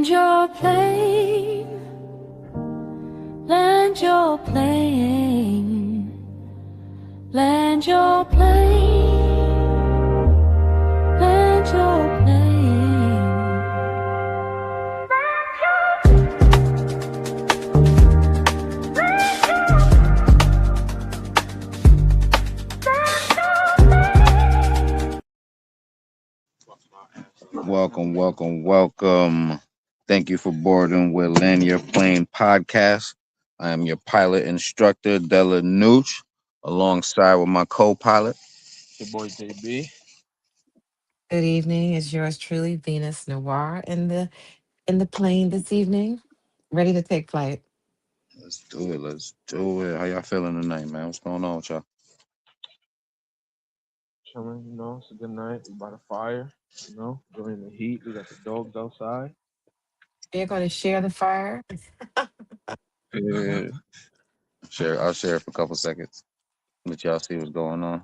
Land your plane, land your plane, land your plane, land your plane. Welcome. Thank you for boarding with Land Your Plane podcast. I am your pilot instructor, Della Nooch, alongside with my co-pilot. Your boy JB. Good evening. It's yours truly, Venus Noir, in the plane this evening, ready to take flight. Let's do it. How y'all feeling tonight, man? What's going on with y'all? Chilling, it's a good night. We by the fire, during the heat. We got the dogs outside. You're going to share the fire. Yeah. I'll share it for a couple seconds. Let y'all see what's going on.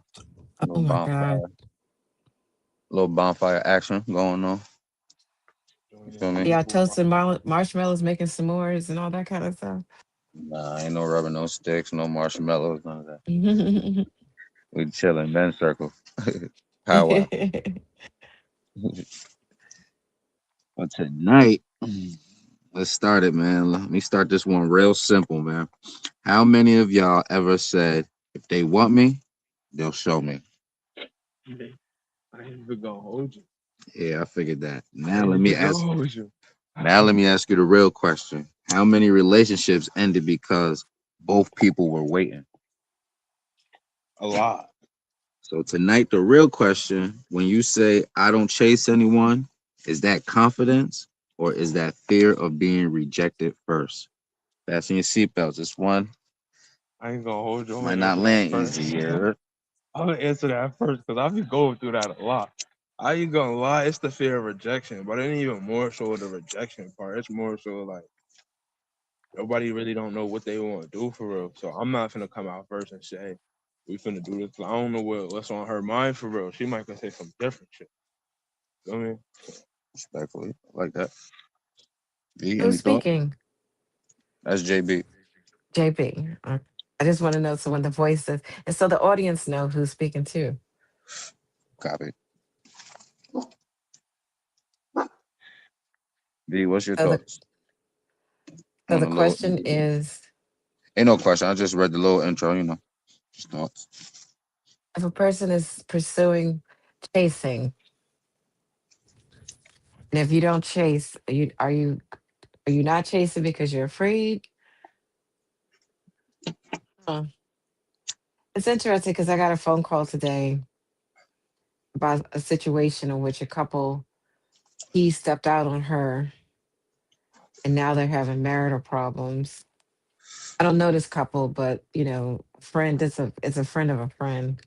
Oh my God. Little bonfire action going on. You feel me? Yeah, toasting marshmallows, making s'mores, and all that kind of stuff. Nah, ain't no rubber, no sticks, no marshmallows, none of that. We chilling, men circle. Power. But tonight, let's start it, man. Let me start this one real simple, man. How many of y'all ever said, if they want me, they'll show me? I ain't even gonna hold you. Yeah, I figured that. I ain't even gonna hold you. Now let me ask you the real question. How many relationships ended because both people were waiting? A lot. So tonight, the real question, when you say I don't chase anyone, is that confidence or is that fear of being rejected first? Fasten your seatbelts. This one I ain't gonna hold you. I'm might gonna not answer that land first. easy, yeah. I'm gonna answer that first because I've been going through that a lot. I ain't gonna lie, it's the fear of rejection, but it ain't even more so the rejection part. It's more so like nobody really don't know what they want to do for real. So I'm not gonna come out first and say, hey, we finna do this. I don't know what's on her mind for real. She might gonna say some different shit. You know what I mean? Respectfully, like that. V, any Who's thought? speaking? That's JB. JP. I just want to know so when the voice is, and so the audience know who's speaking too. Copy. V, what's your So the thoughts so on the the little question intro? is, Ain't no question. I just read the little intro. Just thoughts. if a person is pursuing chasing, and if you don't chase, are you not chasing because you're afraid? Huh. It's interesting because I got a phone call today about a situation in which a couple, he stepped out on her and now they're having marital problems. I don't know this couple, but friend, it's a friend of a friend.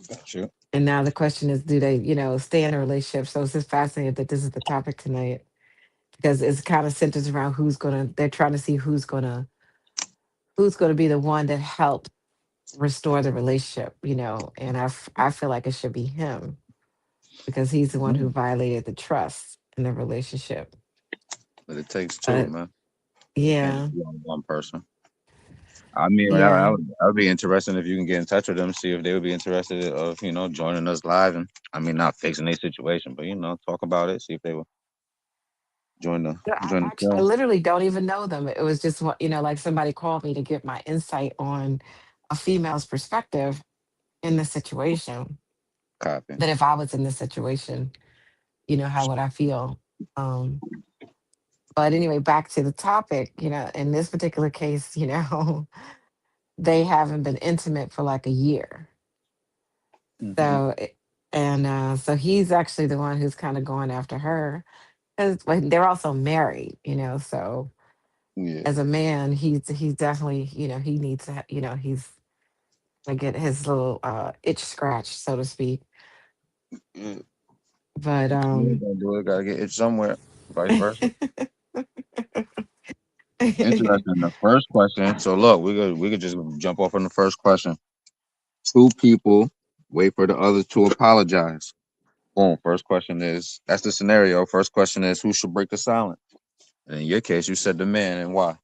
Got you. And now the question is, do they, stay in a relationship? So it's just fascinating that this is the topic tonight because it's kind of centers around they're trying to see who's gonna be the one that helped restore the relationship, and I feel like it should be him because he's the one who Mm. violated the trust in the relationship. But it takes two, But man. It can't yeah, just be on one person. I mean, yeah. I would be interested if you can get in touch with them, see if they would be interested of joining us live, and I mean not fixing their situation, but talk about it, see if they will join the No, I join the actually, I show. literally don't even know them. It was just like somebody called me to get my insight on a female's perspective in the situation. Copy. That if I was in this situation, how would I feel? Um, but anyway, back to the topic. In this particular case, they haven't been intimate for like a year. Hmm. So he's actually the one who's kind of going after her because they're also married. So Yeah. as a man, he's definitely, he needs to, he's gonna get his little itch scratched, so to speak. Yeah. But Yeah, gotta do it. Gotta get it somewhere. Vice versa. okay. Interesting. The first question. So look, we could just jump off on the first question. Two people wait for the other to apologize. Boom. First question is that's the scenario. First question is who should break the silence? In your case, you said the man, and why?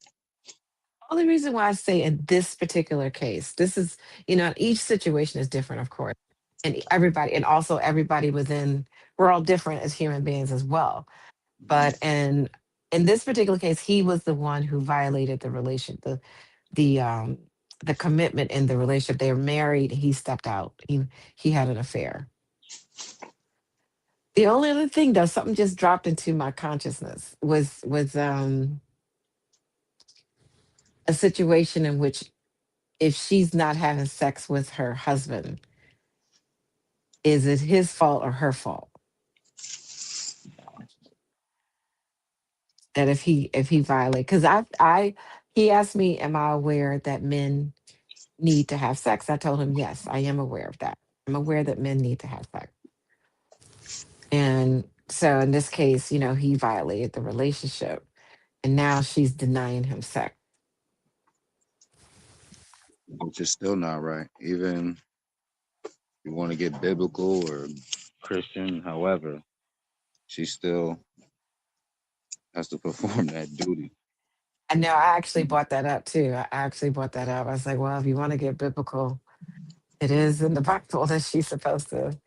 Only reason why I say in this particular case, this is, each situation is different, of course. And everybody, and also everybody within, we're all different as human beings as well. But in this particular case, he was the one who violated the the commitment in the relationship. They were married, he stepped out. He had an affair. The only other thing though, something just dropped into my consciousness was a situation in which if she's not having sex with her husband, is it his fault or her fault that if he violate? Because I he asked me, am I aware that men need to have sex? I told him yes, I am aware of that. I'm aware that men need to have sex. And so in this case, he violated the relationship, and now she's denying him sex. Which is still not right. Even if you want to get biblical or Christian, however, she still has to perform that duty. And now I actually brought that up too. I actually brought that up. I was like, well, if you want to get biblical, it is in the Bible that she's supposed to,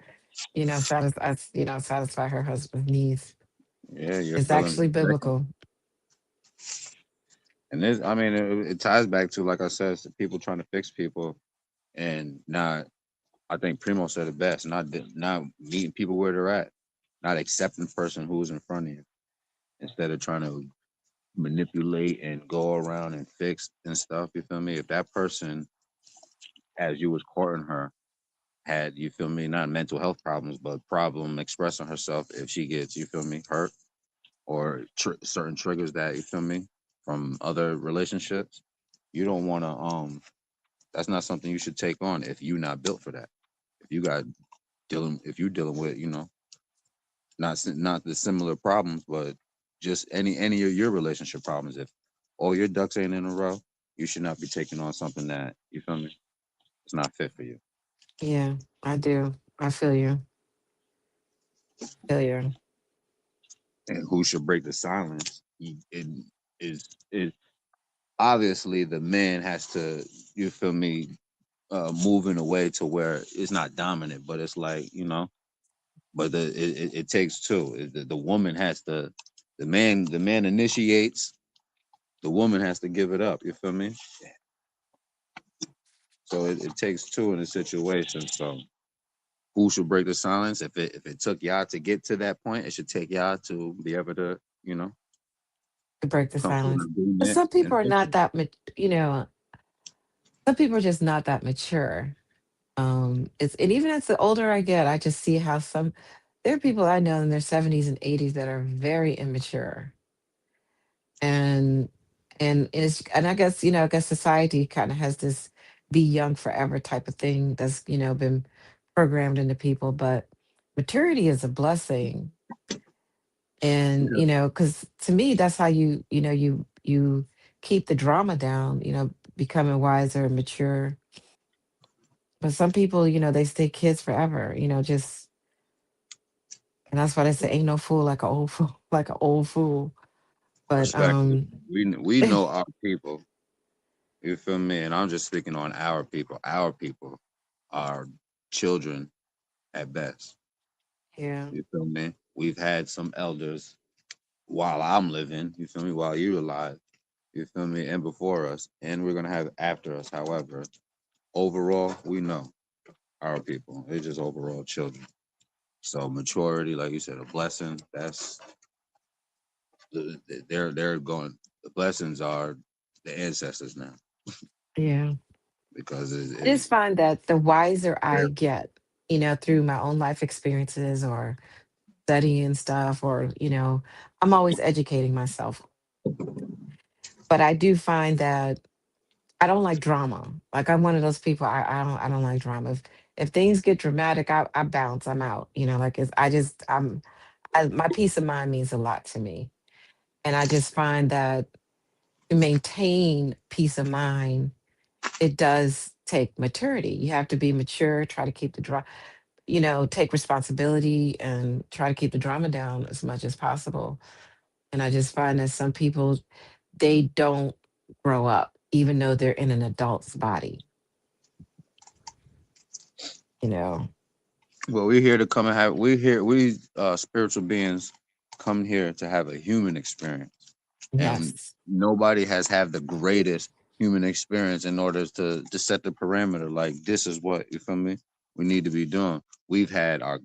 satisfy her husband's needs. Yeah, you're It's feeling actually rejected. biblical. And this, I mean, it ties back to, like I said, it's the people trying to fix people and not. I think Primo said it best. Not meeting people where they're at, not accepting the person who's in front of you, instead of trying to manipulate and go around and fix and stuff. You feel me? If that person, as you was courting her, had, you feel me, not mental health problems, but problem expressing herself, if she gets, you feel me, hurt or certain triggers that, you feel me, from other relationships, you don't want to that's not something you should take on if you're not built for that. If you got if you're dealing with, not the similar problems, but just any of your relationship problems, if all your ducks ain't in a row, you should not be taking on something that, you feel me, it's not fit for you. Yeah, I do. I feel you. Feel you. And who should break the silence? It is obviously the man has to, you feel me, move in a way to where it's not dominant, but it's like, but it takes two. The woman has to, the man initiates, the woman has to give it up. You feel me? So it takes two in a situation. So who should break the silence? If it took y'all to get to that point, it should take y'all to be able to, To break the come to an silence. But agreement some and people are fix not it. that, some people are just not that mature. And even as the older I get, I just see how there are people I know in their 70s and 80s that are very immature. And I guess, I guess society kind of has this be young forever type of thing that's, been programmed into people. But maturity is a blessing. And, Yeah. because to me, that's how you keep the drama down, becoming wiser and mature. But some people, they stay kids forever, just, and that's why they say ain't no fool like an old fool, like an old fool. But Respectfully, we know our people. You feel me? And I'm just speaking on our people. Our people are children at best. yeah, You feel me? We've had some elders while I'm living. You feel me? While you're alive. You feel me? And before us, and we're gonna have after us. However, overall, we know our people. They're just overall children. So maturity, like you said, a blessing. That's they're going. The blessings are the ancestors now yeah. because I just find that the wiser I get, through my own life experiences or studying stuff, or, I'm always educating myself. But I do find that I don't like drama. Like I'm one of those people. I don't like drama. If things get dramatic, I bounce. I'm out. Like my peace of mind means a lot to me, and I just find that to maintain peace of mind, it does take maturity. You have to be mature. Try to keep the drama. Take responsibility and try to keep the drama down as much as possible. And I just find that some people, they don't grow up, even though they're in an adult's body, you know? Well, we're here to come and have. We spiritual beings come here to have a human experience, and Yes. nobody has had the greatest human experience in order to set the parameter. Like this is what you feel me. We need to be doing. We've had our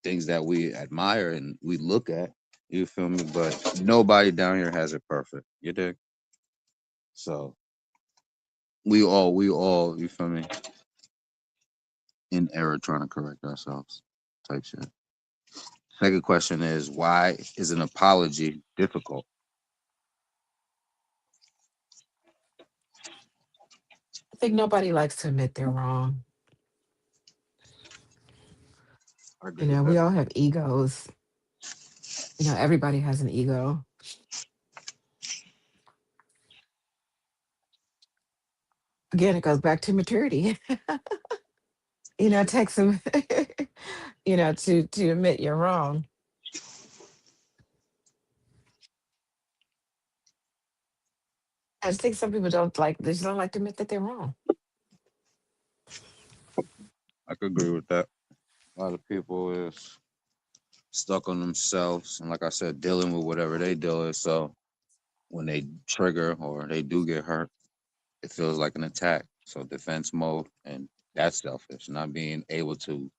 things that we admire and we look at. You feel me? But nobody down here has it perfect. You dig? So we all, you feel me, in error trying to correct ourselves, type shit. Second question is why is an apology difficult? I think nobody likes to admit they're wrong. I You agree with know, we that. all have egos. You know, everybody has an ego. Again, it goes back to maturity. You know, it takes some, you know, to admit you're wrong. I just think some people don't like, they just don't like to admit that they're wrong. I could agree with that. A lot of people is stuck on themselves and like I said, dealing with whatever they deal with. So when they trigger or they do get hurt, it feels like an attack. So defense mode, and that's selfish. Not being able to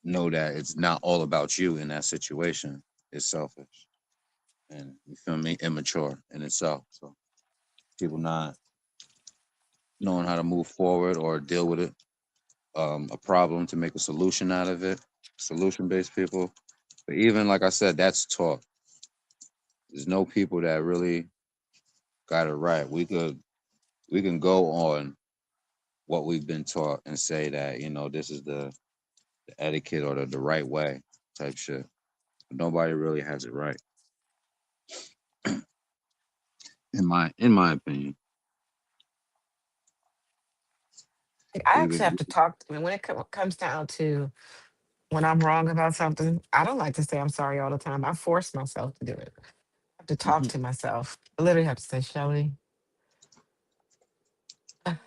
know that it's not all about you in that situation is selfish. And you feel me? Immature in itself. So people not knowing how to move forward or deal with it, a problem to make a solution out of it. Solution based people. But even like I said, that's taught. There's no people that really got it right. We can go on what we've been taught and say that, this is the etiquette or the right way type shit. But nobody really has it right. In my opinion. Like, I Even actually have to talk. I mean, when it comes down to when I'm wrong about something, I don't like to say I'm sorry all the time. I force myself to do it. I have to talk Mhm. to myself. I literally have to say, Shelly, I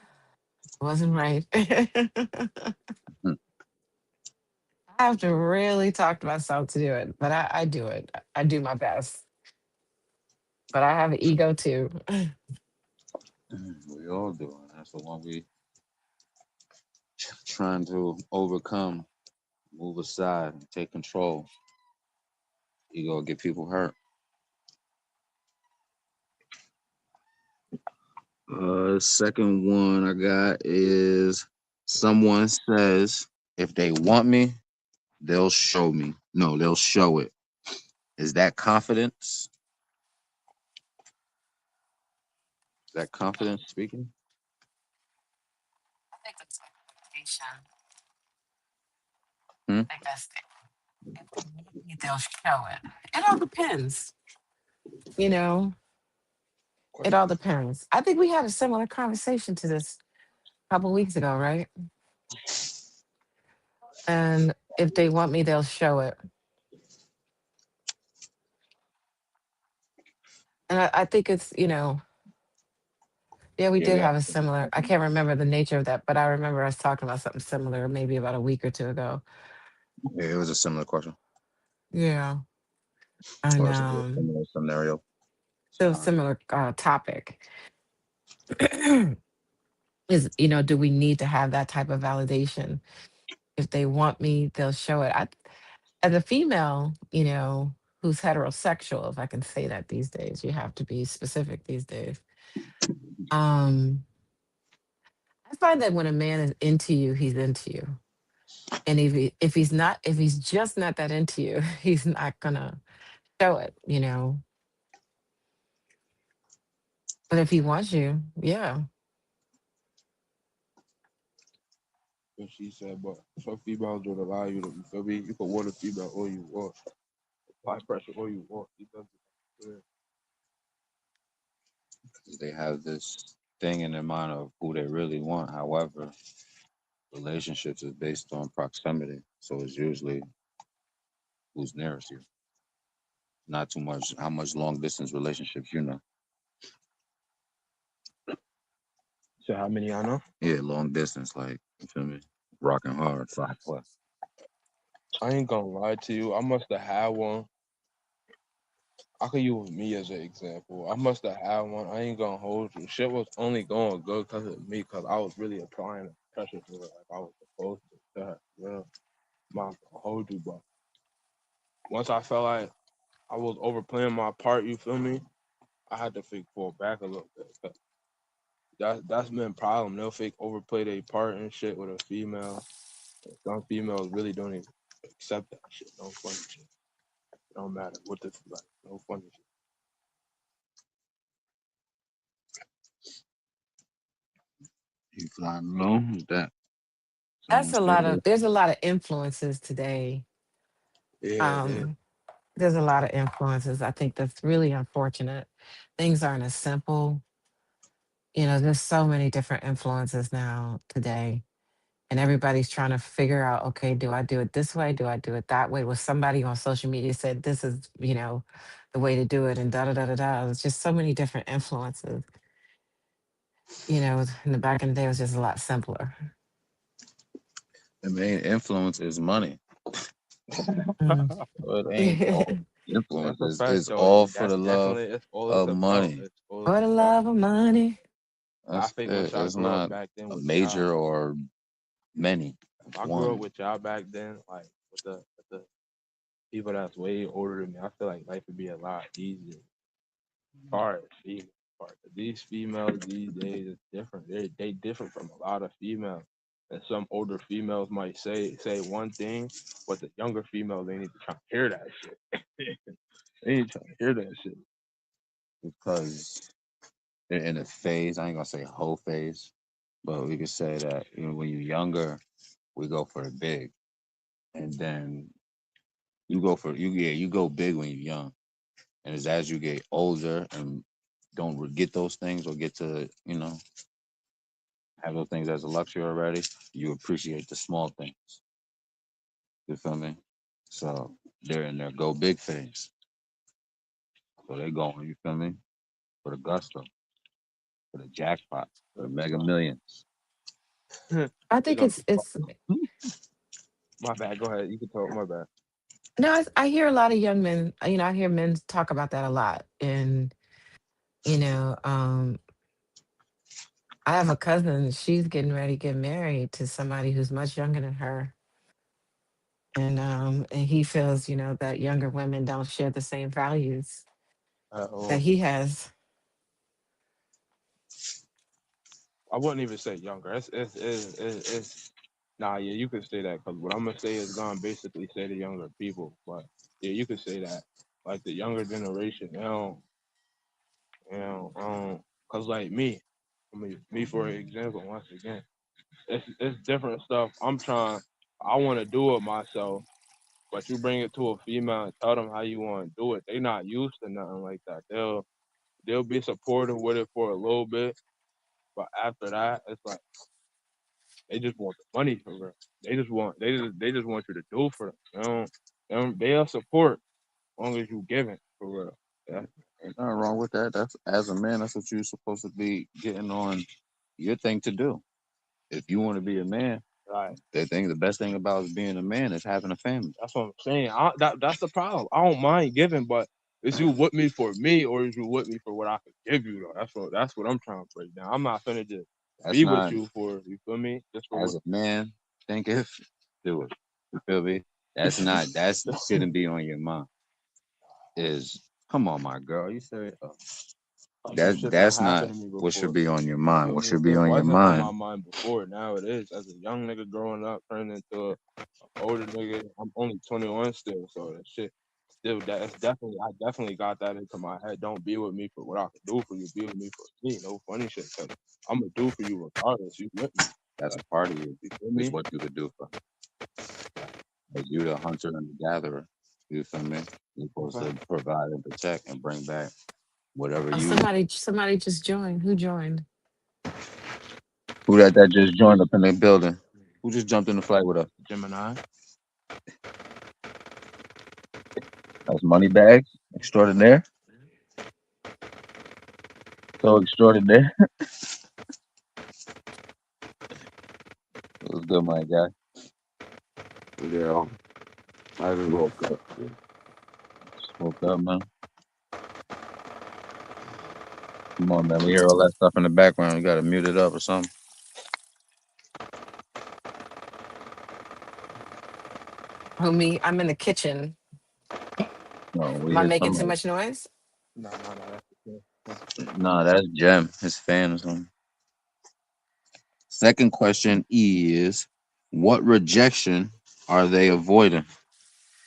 wasn't right. I have to really talk to myself to do it, but I do it. I do my best, but I have an ego too. We all do. And that's the one we trying to overcome, move aside, take control. You go get people hurt. Second one I got is someone says if they want me, they'll show me. No, they'll show it. Is that confidence? Is that confidence speaking? I think that's expectation. Hmm? I think that's if they want me, they'll show it. It all depends, you know. It all depends. I think we had a similar conversation to this a couple weeks ago, right? And if they want me, they'll show it. And I think it's, you know, yeah, we Yeah, did we have. have a similar, I can't remember the nature of that, but I remember us talking about something similar maybe about a week or two ago. Yeah, it was a similar question, Yeah. And or it's a similar scenario. so Scenario. similar topic is, you know, do we need to have that type of validation? If they want me, they'll show it. As a female, you know, who's heterosexual, if I can say that these days, you have to be specific these days. Um, I find that when a man is into you, he's into you. And if he's not, if he's just not that into you, he's not gonna show it, you know. But if he wants you, yeah. What she said, but some females would allow you to, you feel me? You can want a female all you want, apply pressure all you want. You know, yeah. They have this thing in their mind of who they really want. However, relationships is based on proximity, so it's usually who's nearest you. Not too much. How much long distance relationships you know? So how many I know? Yeah, long distance. Like you feel me? Rocking hard, 5+. I ain't gonna lie to you. I must have had one. I could use me as an example. I must have had one. I ain't gonna hold you. Shit was only going good because of me, because I was really applying the pressure to it like I was supposed to. Yeah, I'm not gonna hold you, but once I felt like I was overplaying my part, you feel me? I had to fake fall back a little bit. 'Cause that's been a problem. They'll fake overplay their part and shit with a female. Some females really don't even accept that shit. No funny shit. It don't matter what the like. No funny shit. You flying alone? Who's that? That's Someone a still lot there? of there's a lot of influences today. Yeah, it is. Um, there's a lot of influences. I think that's really unfortunate. Things aren't as simple. There's so many different influences now today. And everybody's trying to figure out, okay, do I do it this way? Do I do it that way? Was somebody on social media said this is, the way to do it and da da da da da. There's just so many different influences. In the back in the day it was just a lot simpler. The main influence is money. Mm. So it ain't all That's a influences. fact It's though. all for That's the love definitely it's all it's of about. money. It's all For it's the about. love of money. I That's think it. what y'all It's grew up not back then a with y'all. major or many. It's I grew up one. with y'all back then, like with the people that's way older than me. I feel like life would be a lot easier. Far as female part. These females these days is different. They different from a lot of females. And some older females might say one thing, but the younger females they need to try to hear that shit. They ain't trying to hear that shit. Because they're in a phase. I ain't gonna say whole phase, but we could say that when you're younger, we go for the big, and then you go big when you're young, and as you get older and don't get those things or get to have those things as a luxury already, you appreciate the small things. You feel me? So they're in their go big phase. So they're going, you feel me? For the gusto, for the jackpot, for the mega millions. I They think gonna it's be it's my bad. Go ahead. You can talk. My bad. no, I hear a lot of young men, I hear men talk about that a lot. And you know um I have a cousin, she's getting ready to get married to somebody who's much younger than her. And he feels, that younger women don't share the same values At that all. he has. I wouldn't even say younger. It's nah. Yeah, you could say that because what I'm gonna say is gonna basically say the younger people. But yeah, you could say that. Like the younger generation, cause like me, I mean, me for example, once again, it's different stuff. I want to do it myself, but you bring it to a female and tell them how you want to do it. They not used to nothing like that. They'll be supportive with it for a little bit, but after that, it's like they just want the money for real. They just want you to do for them. They'll support as long as you give it for real. Yeah, Ain't nothing wrong with that. That's as a man, that's what you're supposed to be getting on your thing to do. If you want to be a man, right. the best thing about being a man is having a family. That's what I'm saying. That's the problem. I don't mind giving, but is you with me for me or is you with me for what I could give you though? That's what I'm trying to break down. I'm not finna just That's be with not you for you feel me? Just for what as a man. Think if do it. You feel me? That's not. That's shouldn't be on your mind. Is come on, my girl. You serious? some shit that That's happened not to me what should before. be on your You mind. feel What me? should be It on your wasn't on my mind? mind before. Now it is. As a young nigga growing up, turning into a older nigga. I'm only 21 still, so that shit still that's definitely I definitely got that into my head. Don't be with me for what I can do for you. Be with me for me. No funny shit. Cause I'm gonna do for you regardless. You with me? That's Like, a part of you. you feel Is me? what you could do for. Like you, the hunter and the gatherer. You feel me? You're supposed Okay. to provide and protect and bring back whatever Oh, you. somebody just joined. Who joined? Who that just joined up in the building? Who just jumped in the flight with us? Gemini. That's money bags. Extraordinaire. So extraordinaire. It was good, my guy. Yeah, I just woke up. Just woke up, man. Come on, man. We hear all that stuff in the background. You got to mute it up or something. Who me? I'm in the kitchen. No, we Am I hear making too somebody. much noise? No, that's the No, that's Jem. His fan or something. Second question is, what rejection are they avoiding?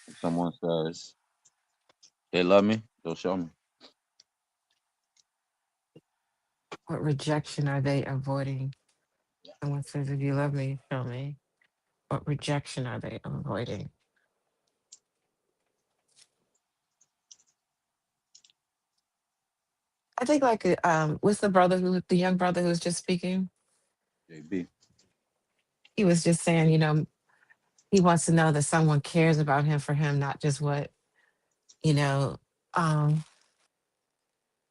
If someone says they love me, they'll show me. What rejection are they avoiding? Someone says, if you love me, show me. What rejection are they avoiding? I think like what's the young brother who was just speaking? JB. He was just saying, he wants to know that someone cares about him for him, not just what, you know, um,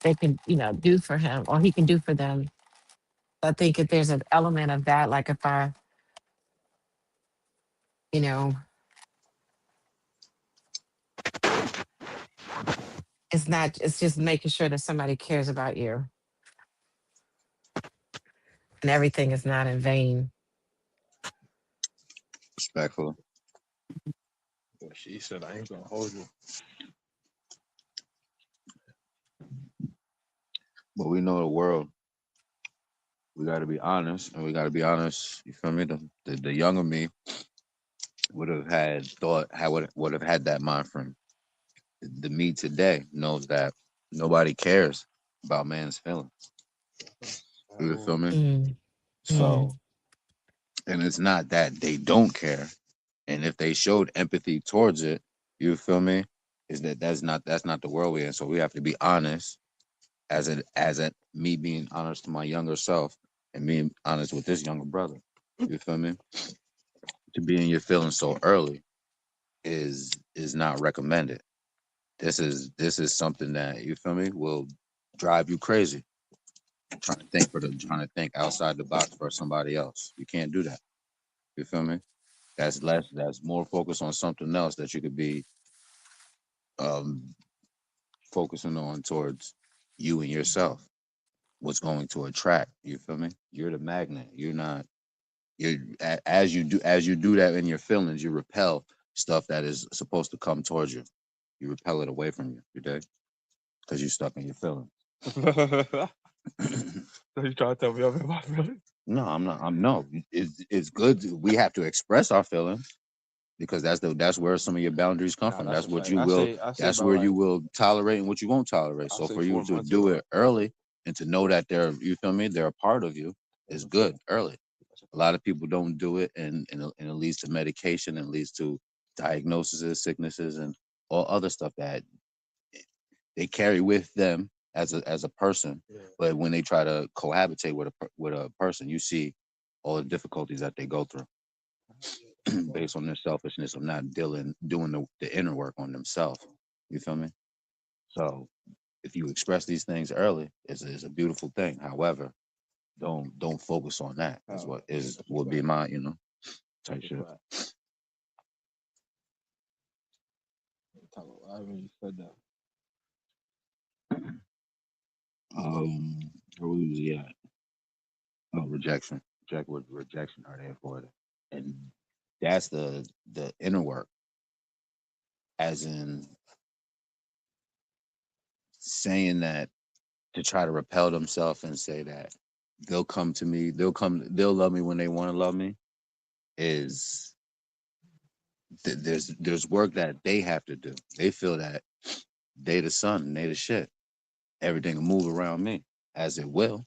they can, do for him or he can do for them. I think if there's an element of that, like if you know, it's just making sure that somebody cares about you and everything is not in vain. Respectful. what she said. I ain't gonna hold you. But we know the world. We got to be honest, and we got to be honest. You feel me? The younger me would have had thought, would have had that mind frame. The me today knows that nobody cares about man's feelings. You feel me? Mm, So, mm. and it's not that they don't care, and if they showed empathy towards it, you feel me? Is that's not the world we're in. So we have to be honest, as a me being honest to my younger self, and being honest with this younger brother. You feel me? To be in your feelings so early is not recommended. This is something that, you feel me, will drive you crazy. Trying to think outside the box for somebody else. You can't do that. You feel me? That's more focused on something else that you could be um focusing on towards you and yourself. What's going to attract? You feel me? You're the magnet. You're not. As you do that in your feelings, you repel stuff that is supposed to come towards you. You repel it away from you. You dig? Because you're stuck in your feelings. So you trying to tell me I'm in my feelings? No, I'm not. I'm no. It's good. We have to express our feelings because that's where some of your boundaries come Nah, from. that's That's a what fact. you will. I say That's about where you like will tolerate and what you won't tolerate. I So say for you four to months do ago. it early and to know that they're, you feel me, they're a part of you is good early. A lot of people don't do it, and it leads to medication and leads to diagnoses, sicknesses, and all other stuff that they carry with them as a person. Yeah. But when they try to cohabitate with a person, you see all the difficulties that they go through based on their selfishness of not doing the inner work on themselves. You feel me? So if you express these things early, it's a beautiful thing. However, don't focus on that. Is what is That's a would be fact. my type That's a shit. fact. I haven't you said that. Um, where was he at? Oh, rejection. Check what rejection are they avoiding, and that's the inner work, as in saying that to try to repel themselves and say that they'll come to me, they'll love me when they want to love me. Is there's work that they have to do. They feel that they the sun, they the shit. Everything will move around me, as it will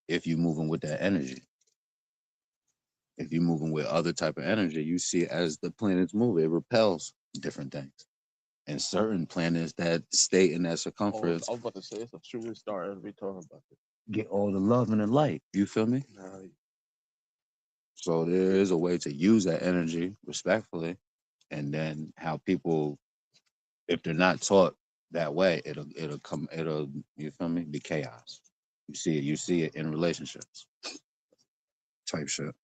if you moving with that energy. If you're moving with other type of energy, you see it as the planets move, it repels different things. And certain planets that stay in that circumference I was about to say it's a shooting star as we talking about this. get all the love and the light. You feel me? Nah, So there is a way to use that energy respectfully, and then how people, if they're not taught that way, it'll you feel me? Be chaos. You see it in relationships type shit.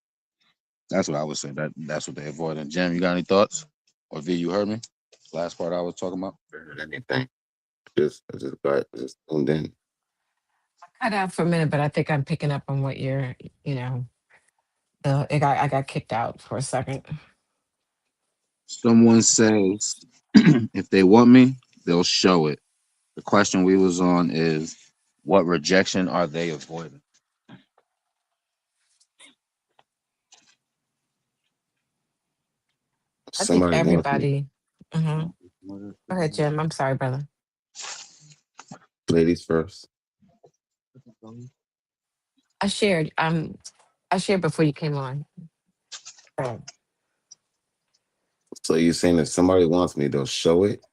That's what I would say. That's what they avoid. And Jim, you got any thoughts? Or V, you heard me? Last part I was talking about. Heard anything? I just tuned in. Cut out for a minute, but I think I'm picking up on what you're, you know, I got kicked out for a second. Someone says, if they want me, they'll show it. The question we was on is, what rejection are they avoiding? I think Somebody wants me. everybody. hmm Go ahead, Jim. I'm sorry, brother. Ladies first. I shared. I shared before you came on. Oh. So you're saying if somebody wants me, they'll show it?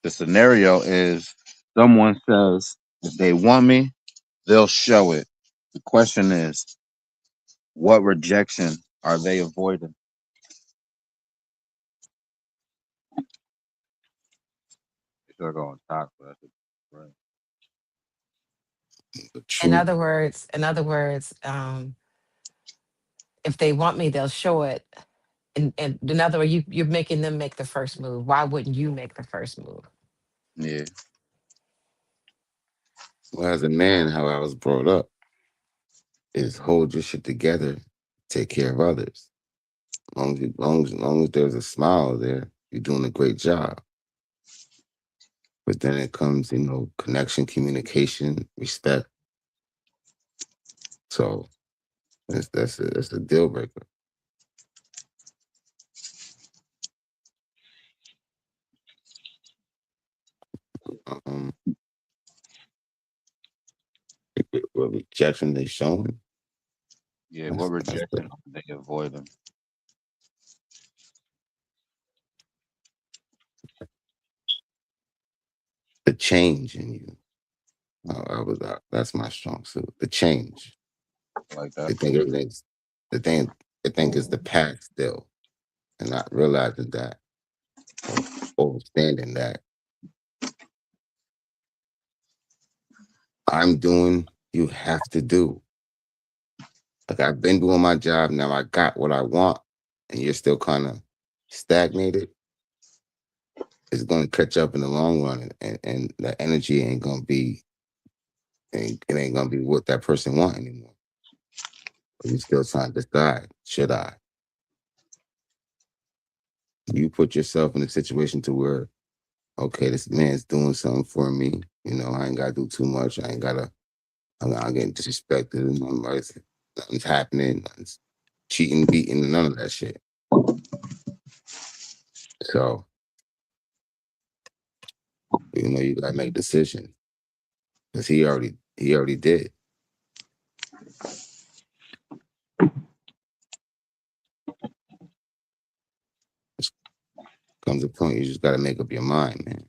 The scenario is someone says, if they want me, they'll show it. The question is, what rejection are they avoiding? They're going top, but that's right. The In truth. other words, if they want me, they'll show it. And in other words, you're making them make the first move. Why wouldn't you make the first move? Yeah. Well, as a man, how I was brought up is hold your shit together, take care of others. Long as there's a smile there, you're doing a great job. But then it comes, connection, communication, respect. So that's a deal breaker. Um, what rejection they showing? Yeah, what rejection are they avoiding? The change in you. That's my strong suit. The change. Like They that. think everything's they think it's the past still, and not realizing that, or understanding that I'm doing. You have to do. Like I've been doing my job. Now I got what I want, and you're still kind of stagnated. It's going to catch up in the long run, and the energy ain't going to be. It ain't gonna be what that person want anymore. But you still trying to decide, should I? You put yourself in a situation to where, okay, this man's doing something for me. I ain't gotta do too much. I'm not getting disrespected. Nothing's happening. Nothing's cheating, beating, none of that shit. So, you gotta make a decision. Because he already did. Comes a point you just gotta make up your mind, man.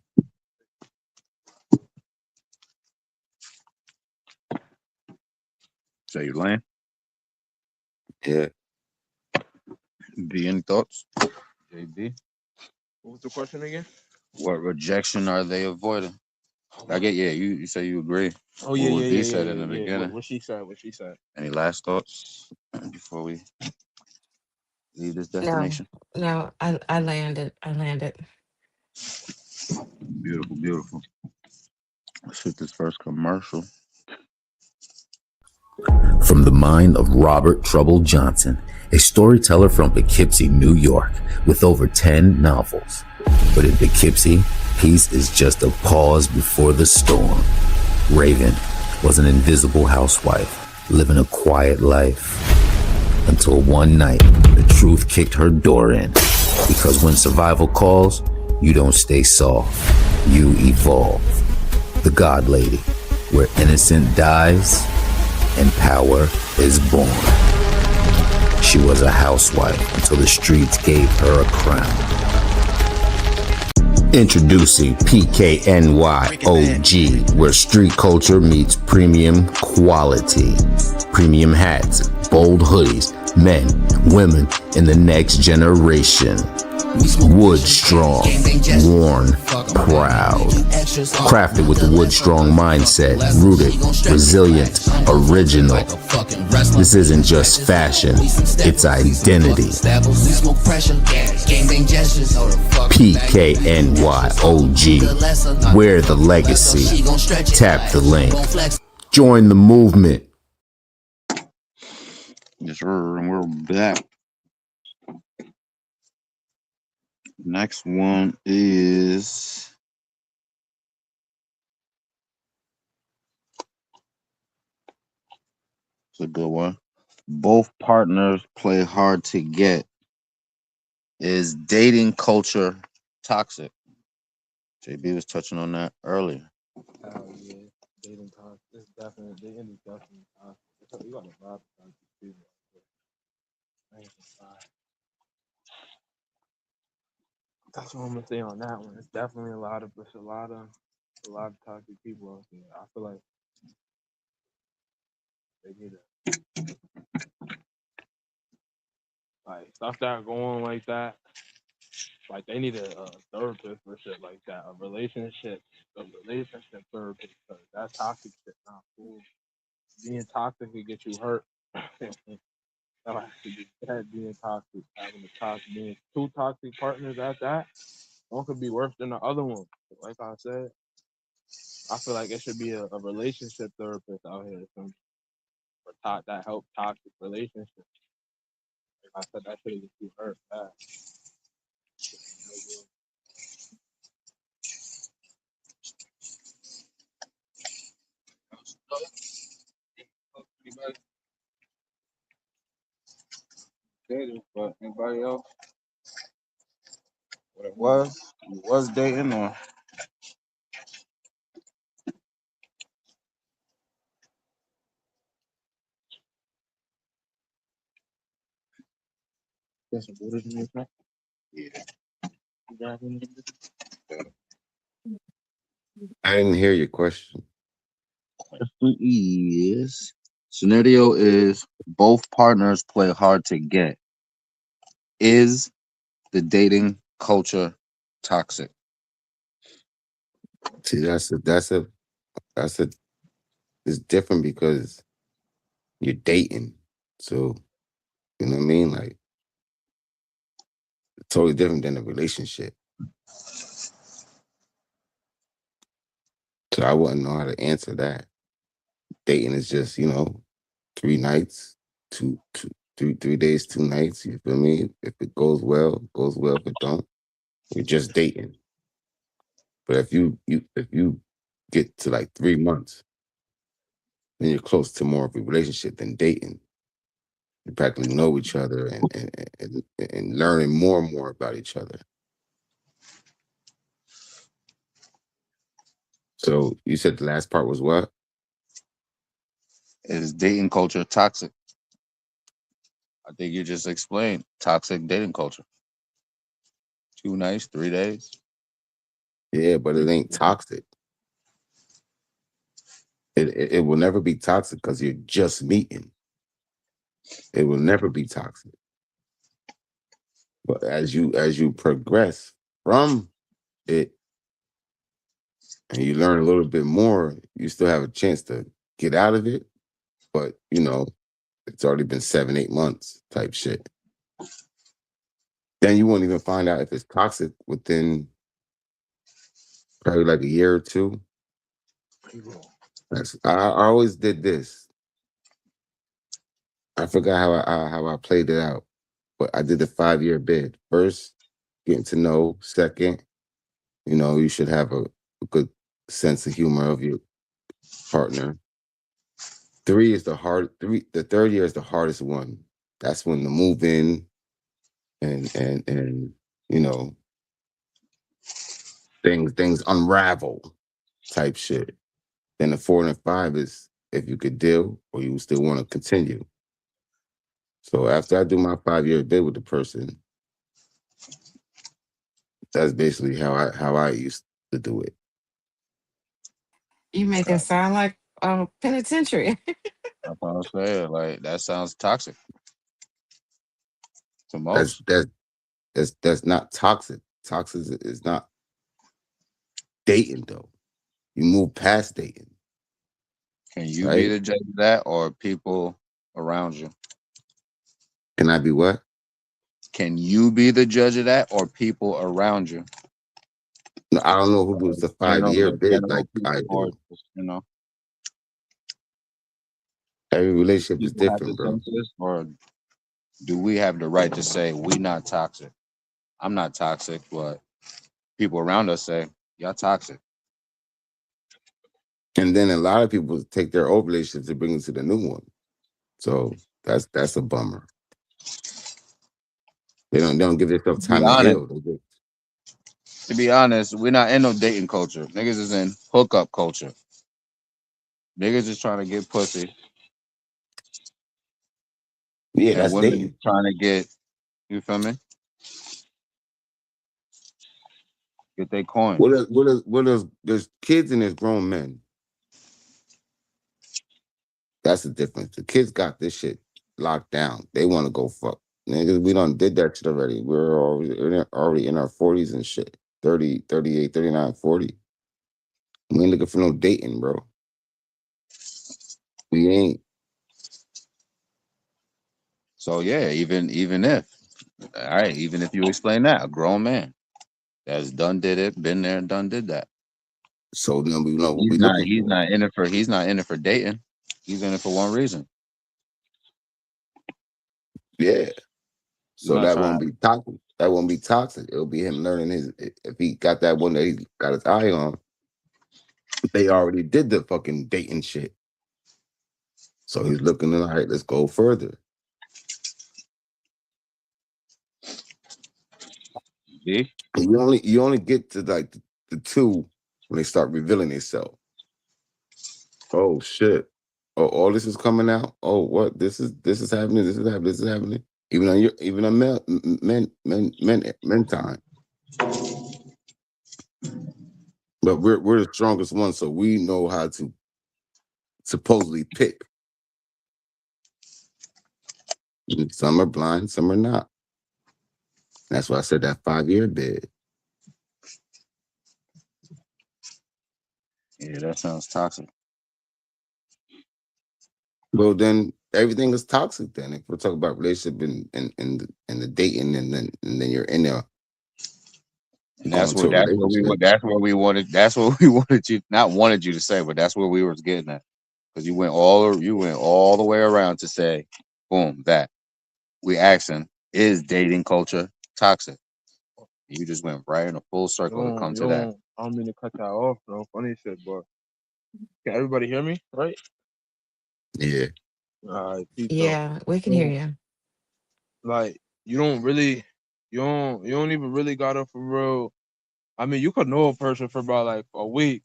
So you land? Yeah. Be any thoughts? JB? What was the question again? What rejection are they avoiding? I get, yeah, you say you agree. Oh yeah, what yeah, V yeah, said yeah, in the yeah. beginning. What she said. What she said. Any last thoughts before we leave this No, destination? no, I landed. I landed. Beautiful, beautiful. Let's hit this first commercial. From the mind of Robert Trouble Johnson, a storyteller from Poughkeepsie, New York, with over 10 novels. But in Poughkeepsie, peace is just a pause before the storm. Raven was an invisible housewife, living a quiet life. Until one night, the truth kicked her door in. Because when survival calls, you don't stay soft, you evolve. The God Lady, where innocent dies and power is born. She was a housewife until the streets gave her a crown. Introducing PKNY OG, where street culture meets premium quality. Premium hats, bold hoodies, men, women, and the next generation. Wood strong, worn, proud. Crafted with the wood strong mindset, rooted, resilient, original. This isn't just fashion, it's identity. PKNYOG. Wear the legacy. Tap the link. Join the movement. Yes, sir. And we're back. Next one is it's a good one. Both partners play hard to get. Is dating culture toxic? JB was touching on that earlier. Hell yeah, dating toxic. It's definitely dating is definitely toxic. You got a lot of toxic people. I ain't gonna lie. That's what I'm gonna say on that one. It's definitely a lot of toxic people out there. I feel like they need to like stuff that going like that. Like they need a therapist for shit like that. A relationship therapist. Because that toxic shit not cool. Being toxic can get you hurt. That actually be bad being toxic, having being two toxic partners at that. One could be worse than the other one. Like I said, I feel like it should be a relationship therapist out here for that help toxic relationships. Like I said, that should get you hurt bad. Dating, but anybody else? What it was? You was dating or That's some Buddhism in your yeah. I didn't hear your question. Question is scenario is both partners play hard to get. Is the dating culture toxic? See, that's a it's different because you're dating. So, you know what I mean? Like, it's totally different than a relationship. So I wouldn't know how to answer that. Dating is just, 3 nights, 3 days, 2 nights. You feel me? If it goes well, goes well. If it don't, you're just dating. But if you get to like 3 months, then you're close to more of a relationship than dating. You practically know each other and learning more and more about each other. So you said the last part was what? Is dating culture toxic? I think you just explained toxic dating culture. 2 nights, 3 days. Yeah, but it ain't toxic. It will never be toxic because you're just meeting. It will never be toxic. But as you progress from it and you learn a little bit more, you still have a chance to get out of it. But it's already been 7, 8 months type shit. Then you won't even find out if it's toxic within probably like a year or two. I always did this. I forgot how I played it out, but I did the 5-year bid. First, getting to know. Second, you should have a good sense of humor of your partner. The third year is the hardest one. That's when the move in and things unravel type shit. Then the 4 and 5 is if you could deal or you still want to continue. So after I do my 5-year bid with the person, that's basically how I used to do it. You make it sound like a penitentiary. That's what I'm saying. Like that sounds toxic to That's most. that's That's not toxic. Toxic is not dating though. You move past dating, Can you be right? the judge of that, or people around you? Can I be what? Can you be the judge of that, or people around you? No, I don't know who does the 5 year Like bid general like I people, or do. just, you know, Every relationship is people have to different, bro. think this, or do we have the right to say we not toxic? I'm not toxic, but people around us say y'all toxic. And then a lot of people take their old relationships and bring them to the new one. So that's a bummer. They don't give themselves To be time to honest, heal. we're not in no dating culture. Niggas is in hookup culture. Niggas is trying to get pussy, Yeah, and that's women is dating. trying to get, you feel me? Get their coin. There's kids and there's grown men. That's the difference. The kids got this shit locked down. They want to go fuck. Niggas, we done did that shit already. We're already in our 40s and shit. 30, 38, 39, 40. We ain't looking for no dating, bro. We ain't. So yeah, even if, all right, even if you explain that, a grown man that's done did it, been there, done did that. So then we know what we looking for. He's not in it for dating. He's in it for one reason. Yeah. He's So not that trying won't to. be toxic. That won't be toxic. It'll be him learning his. If he got that one that he got his eye on, they already did the fucking dating shit. So he's looking at, all right, let's go further. See? You only get to like the two when they start revealing themselves. Oh shit. Oh, all this is coming out. Oh, what? This is happening. This is happening. This is happening. Even on men time. But we're the strongest ones, so we know how to supposedly pick. And some are blind, some are not. That's why I said that 5 year bid. Yeah, that sounds toxic. Well, then everything is toxic. Then if we're talking about relationship and the dating, and then you're in there And going to a relationship. that's what we wanted you, not wanted you to say, but that's what we were getting at. Because you went all the way around to say, boom, that. We asking, is dating culture toxic? You just went right in a full circle to come to that. I don't mean to cut that off, bro. Funny shit, but can everybody hear me? Right? Yeah. All right, peace out. Yeah, we can hear So, you. like, you don't even really gotta for real. I mean, you could know a person for about like a week.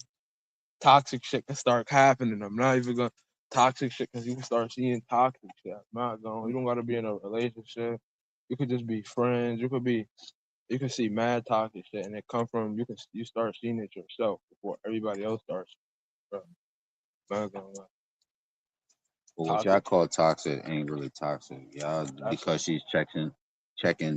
Toxic shit can start happening. I'm not even gonna toxic shit because you can start seeing toxic shit. I'm not going. You don't gotta be in a relationship. You could just be friends. You can see mad toxic shit, and it come from you start seeing it yourself before everybody else starts. Bro, not gonna lie. But what y'all Toxic. call toxic ain't really toxic. Y'all, That's because she's checking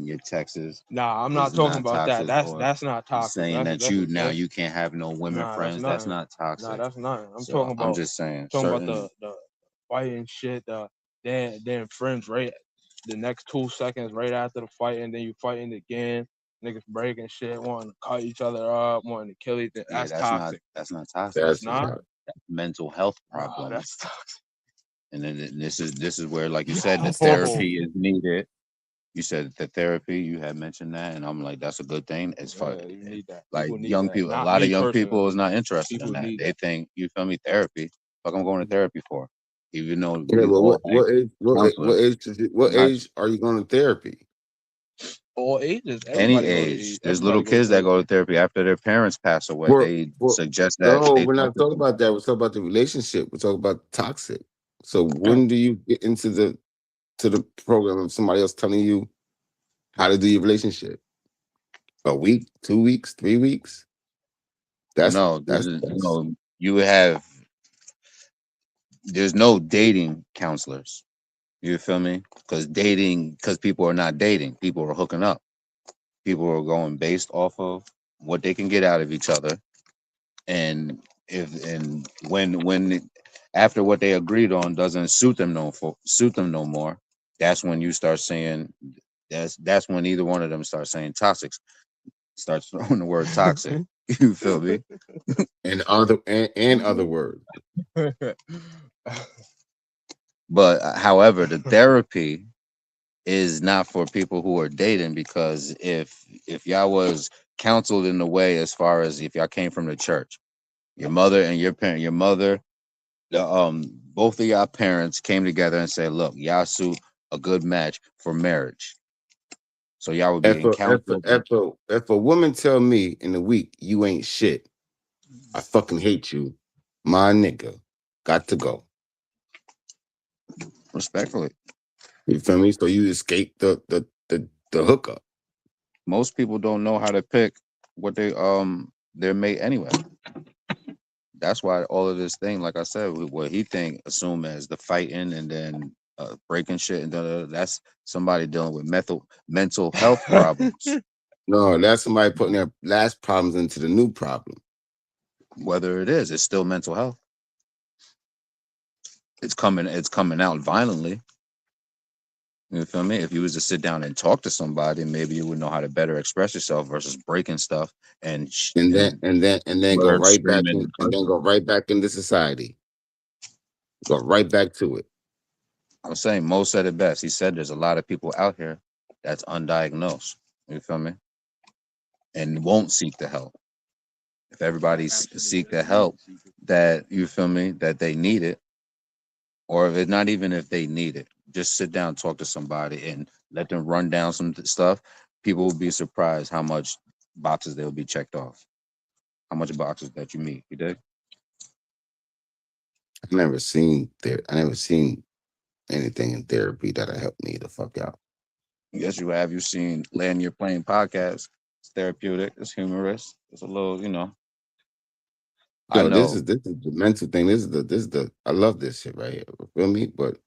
your texts nah. I'm not is talking not about that. toxic, or That's not toxic. saying that That's you can't have no women nah. That's friends. That's nothing. not Nah, toxic. that's nothing. So I'm just saying talking about certain. the fighting shit. Then friends right the next 2 seconds right after the fight, and then you fighting again. Niggas breaking shit, wanting to cut each other up, wanting to kill each other. Yeah, That's toxic. that's not toxic. That's That's not. That's mental health Nah, problems. that's toxic. And then this is where, like you said, the That's Yo, toxic. therapy is needed. You said the therapy, you had mentioned that, and I'm like, that's a good thing. As far yeah, you need that. like People need young that. people, a Not lot of me young people is personally. not interested in People that. need They that. think, you feel me, therapy. Fuck, I'm going to therapy for, even though yeah. we But all have what counselors. age what Not age are you going to therapy? All ages. any Everybody go to age. There's little everybody go to kids that go therapy. to therapy after their parents pass away. For They for suggest that no, they we're talk not to talking them. about that. We're talking about the relationship. We're talking about toxic. So when do you get into the program of somebody else telling you how to do your relationship? A week, 2 weeks, 3 weeks? Well, That's no, that's that's you have. There's no dating counselors. You feel me? Because people are not dating. People are hooking up. People are going based off of what they can get out of each other, and if and when after what they agreed on doesn't suit them no more, that's when you start saying that's when either one of them starts saying toxic, starts throwing the word toxic. You feel me? And other words. But however, the therapy is not for people who are dating, because if y'all was counseled in the way, as far as if y'all came from the church, your mother and your parent, your mother, both of y'all parents came together and said, look, y'all suit a good match for marriage. So y'all would be If in a if a, counsel. if a woman tell me in a week you ain't shit, I fucking hate you, my nigga, got to go. Respectfully, You feel me? So you escape the hookup. most people don't know how to pick what their mate anyway. That's why all of this thing, like I said, what he think assume as the fighting and then breaking shit, and that's somebody dealing with mental health problems. No, that's somebody putting their last problems into the new problem. Whether it is, it's still mental health. It's coming out violently. You feel me? If you was to sit down and talk to somebody, maybe you would know how to better express yourself versus breaking stuff and And then go words right back screaming in, and and then cursing. go right back into society. Go right back to it. I'm saying Mo said it best. He said there's a lot of people out here that's undiagnosed. You feel me? And won't seek the help. If everybody seek the help that, you feel me, that they need it, or if it's not even if they need it, just sit down, talk to somebody, and let them run down some stuff. People will be surprised how much boxes they'll be checked off, how much boxes that you meet. You dig? I never seen anything in therapy that'll help me the fuck out. Yes, you have. You seen Land Your Plane podcast? It's therapeutic. It's humorous. It's a little, I Yo, know. this is the mental thing. This is the I love this shit right here. You feel me? But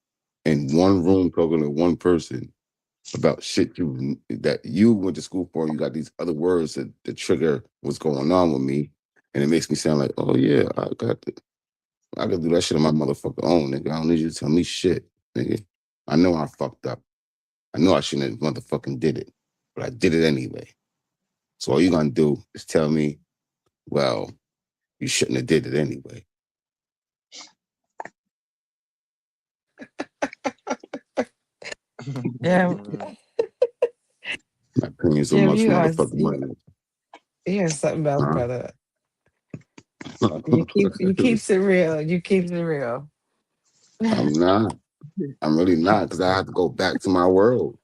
in one room talking to one person about shit that you went to school for, you got these other words that trigger what's going on with me, and it makes me sound like, oh yeah, I can do that shit on my motherfucking own, nigga. I don't need you to tell me shit, nigga. I know I fucked up. I know I shouldn't have motherfucking did it, but I did it anyway. So all you gonna do is tell me, well, you shouldn't have did it anyway. Yeah, My opinion's so Jim, much motherfucking money. you are something else, Huh? brother. You keeps it real. You keeps it real. I'm not. I'm really not, because I have to go back to my world.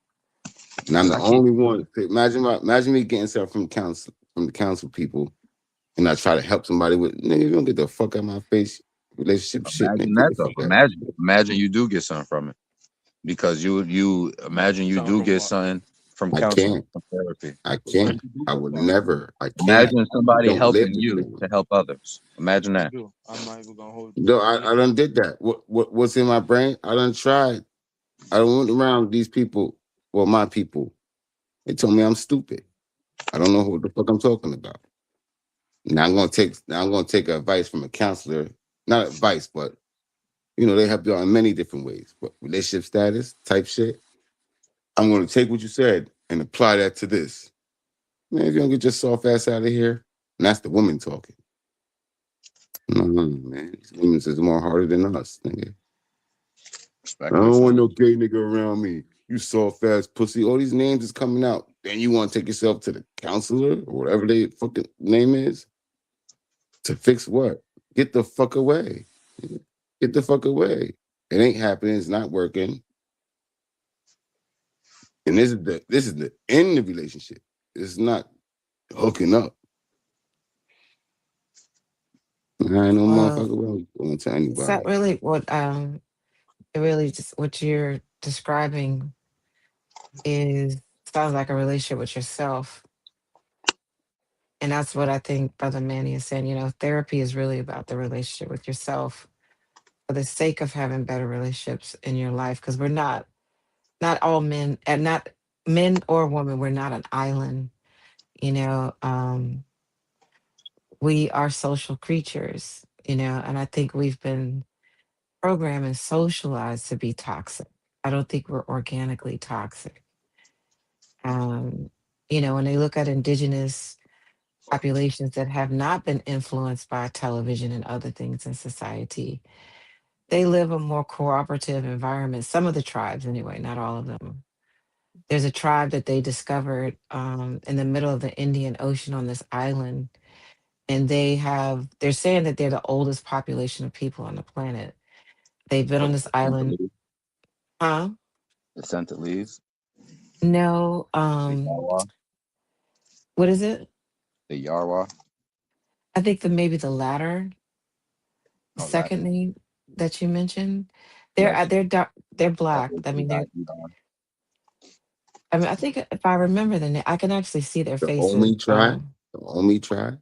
And I'm Because the I keep only one. Imagine me getting stuff from the council people, and I try to help somebody with, nigga, you don't get the fuck out of my face. Relationship shit, nigga. imagine Get that the though. fuck out. Imagine you do get something from it, because you imagine you Something do from get what? something from I counseling, can't. from therapy. I What can't. did you do I so would far? never. I can't. Imagine I somebody don't live helping with you you. to help others. Imagine What you that. do? I'm not even gonna hold you. No, What did I you done do? did that. What's in my brain? I done tried. I done went around these people, well, my people. They told me I'm stupid. I don't know what the fuck I'm talking about. Now I'm gonna take advice from a counselor. Not advice, but they help you out in many different ways. But relationship status type shit. I'm gonna take what you said and apply that to this. Man, if you don't get your soft ass out of here, and that's the woman talking. No, man. These women is more harder than us, nigga. I Respectfully don't want so. no gay nigga around me. You soft ass pussy. All these names is coming out. Then you want to take yourself to the counselor or whatever they fucking name is to fix what? Get the fuck away. Get the fuck away. It ain't happening. It's not working. And this is the end of the relationship. It's not hooking up. I ain't no Well, motherfucker going to it's not anybody. really what it really just what you're describing is sounds like a relationship with yourself. And that's what I think Brother Manny is saying. Therapy is really about the relationship with yourself for the sake of having better relationships in your life. Because we're not all men, and not men or women, we're not an island. You know, we are social creatures, and I think we've been programmed and socialized to be toxic. I don't think we're organically toxic. Um, when they look at indigenous populations that have not been influenced by television and other things in society, they live a more cooperative environment. Some of the tribes, anyway, not all of them. There's a tribe that they discovered in the middle of the Indian Ocean on this island, and they're saying that they're the oldest population of people on the planet. They've been on Oh, this the island. Sentinelese. Huh? The Sentinelese. No. The Yarwa. What is it? The Yarwa. I think maybe the latter, the Oh, Latin. second name that you mentioned. They're Like they're black. Edward I mean, Edom. I think if I remember the name, I can actually see their The faces. only tribe, the only tribe.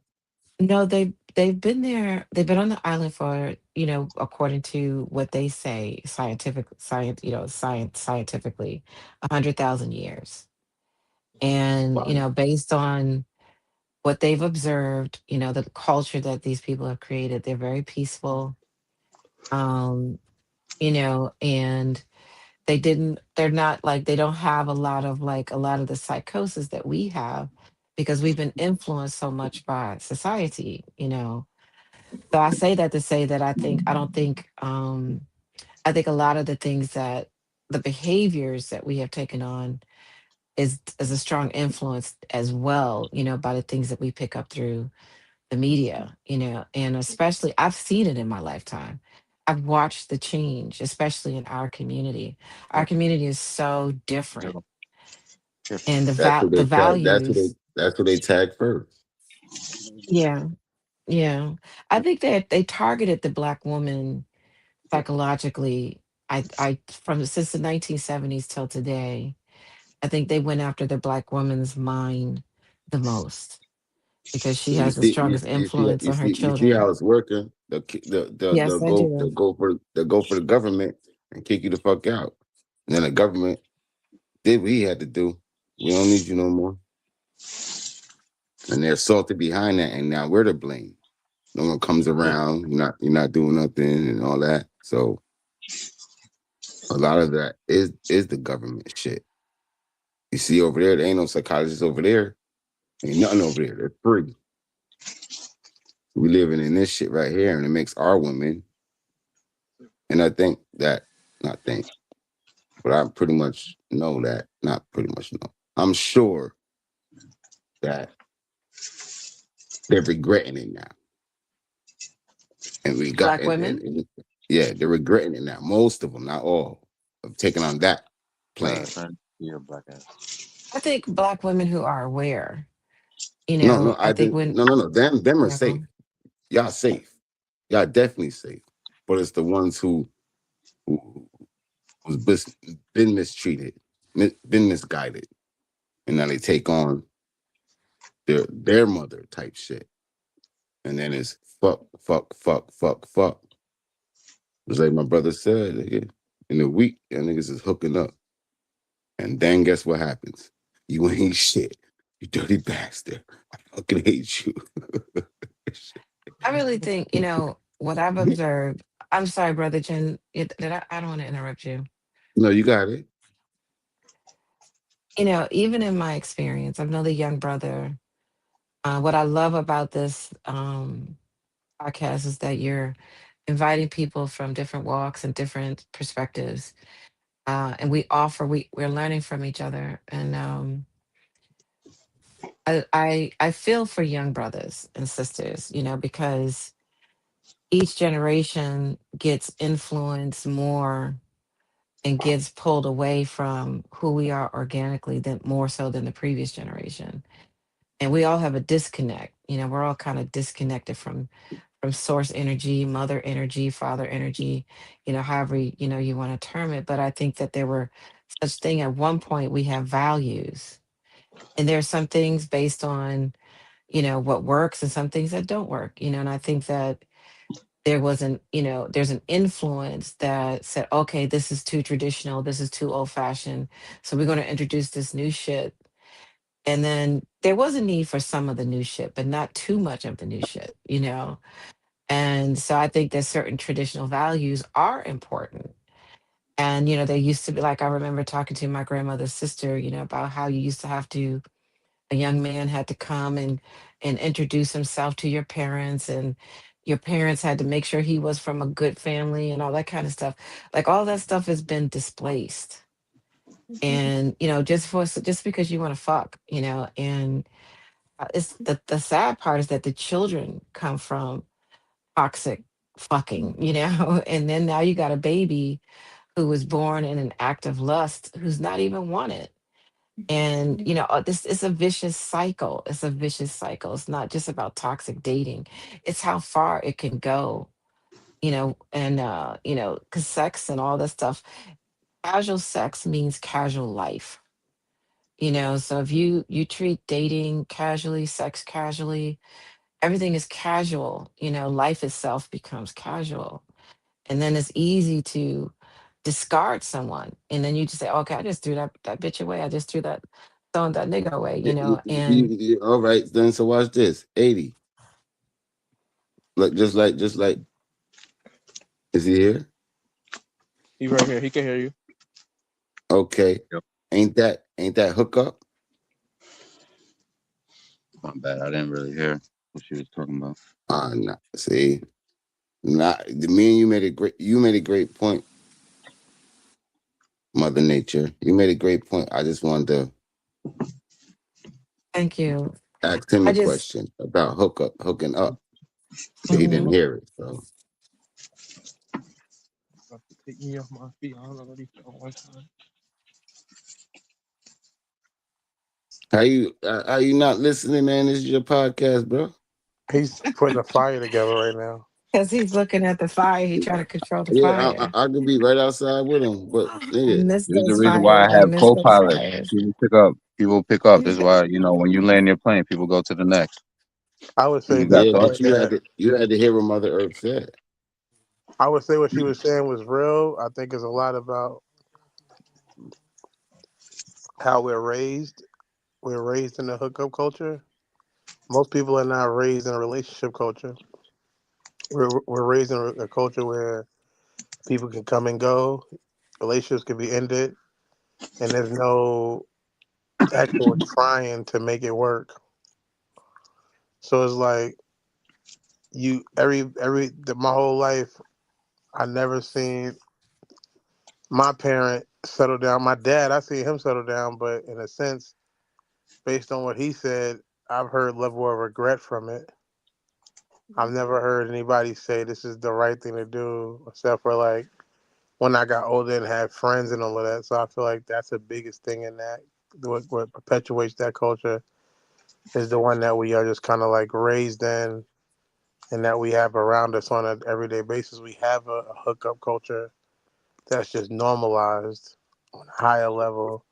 No, they've been there. They've been on the island for, according to what they say, scientifically, 100,000 years. And Wow. based on what they've observed, the culture that these people have created, they're very peaceful. Um, and they're not like, they don't have a lot of the psychosis that we have, because we've been influenced so much by society. So I say that to say that I think a lot of the things that the behaviors that we have taken on is a strong influence as well, by the things that we pick up through the media, and especially I've seen it in my lifetime. I've watched the change, especially in our community. Our community is so different, and That's what the they tag. That's what they. values. That's what they tag first. Yeah, yeah. I think that they targeted the black woman psychologically. I from since the 1970s till today, I think they went after the black woman's mind the most, because she So you has the see, strongest influence on her you see how children. it's working. The Yes, I go do. the go for the government and kick you the fuck out. And then the government did what he had to do. We don't need you no more. And they're salted behind that, and now we're to blame. No one comes Yeah. around. You're not doing nothing and all that. So a lot of that is the government shit. You see over there, there ain't no psychologists over there. Ain't nothing over there. They're free. We living in this shit right here, and it makes our women. And I think that, not think, but I pretty much know that. Not pretty much know. I'm sure that they're regretting it now. And we got Black women. yeah, they're regretting it now. Most of them, not all, of taking on that plan. Friend, you're black ass. I think black women who are aware. No, no, I I think think when no. Them are yeah, safe. Y'all safe. Y'all definitely safe. But it's the ones who been mistreated, been misguided, and now they take on their mother type shit, and then it's fuck, fuck, fuck, fuck, fuck. It's like my brother said, nigga, in a week, y'all niggas is hooking up, and then guess what happens? You ain't shit. You dirty bastard. I fucking hate you. I really think, what I've observed. I'm sorry, brother Jen. Did I don't want to interrupt you. No, you got it. Even in my experience, I'm another young brother. What I love about this podcast is that you're inviting people from different walks and different perspectives, and we're learning from each other. And I feel for young brothers and sisters, because each generation gets influenced more and gets pulled away from who we are organically, than more so than the previous generation. And we all have a disconnect. We're all kind of disconnected from source energy, mother energy, father energy, however you want to term it. But I think that there were such thing at one point. We have values, and there are some things based on what works, and some things that don't work. And I think that there's an influence that said, okay, this is too traditional, this is too old fashioned, so we're going to introduce this new shit, And then there was a need for some of the new shit, but not too much of the new shit, you know? And so I think that certain traditional values are important. And, they used to be like, I remember talking to my grandmother's sister, about how you used to have to, a young man had to come and introduce himself to your parents, and your parents had to make sure he was from a good family and all that kind of stuff. Like all that stuff has been displaced. And, just because you want to fuck, and it's the sad part is that the children come from toxic fucking, and then now you got a baby who was born in an act of lust who's not even wanted. And this is a vicious cycle. It's a vicious cycle. It's not just about toxic dating. It's how far it can go, and because sex and all that stuff, casual sex means casual life. So if you treat dating casually, sex casually, everything is casual, life itself becomes casual. And then it's easy to discard someone. And then you just say, okay, I just threw that bitch away. I just threw that throwing that nigga away, and All right, then. So watch this. 80. Like just like. Is he here? He right here. He can hear you. Okay. Yep. Ain't that hookup? My bad. I didn't really hear what she was talking about. Nah. See, me and you made a great. You made a great point, Mother Nature. You made a great point. I just wanted to thank you. ask him I a just question about hooking up. But he didn't mhm. hear it. So About to take me off my feet. I don't know what he felt one time. how you not listening, man? This is your podcast, bro. He's putting a fire together right now. Because he's looking at the fire, he trying to control the Yeah, fire. I could be right outside with him, but I nigga, miss This is the those reason why fires. I I have miss those co-pilots. fires. People pick up. People pick up. This is why, when you land your plane, people go to the next. I would And say you got yeah, definitely thoughts? but you had that. to hear what Mother Earth said. I would say what she was saying was real. I think it's a lot about how we're raised. We're raised in a hookup culture. Most people are not raised in a relationship culture. We're raised in a culture where people can come and go, relationships can be ended, and there's no actual trying to make it work. So it's like my whole life I never seen my parent settle down. My dad, I see him settle down, but in a sense, based on what he said, I've heard level of regret from it. I've never heard anybody say this is the right thing to do, except for like when I got older and had friends and all of that. So I feel like that's the biggest thing in that. What perpetuates that culture is the one that we are just kind of like raised in and that we have around us on an everyday basis. We have a hookup culture that's just normalized on a higher level.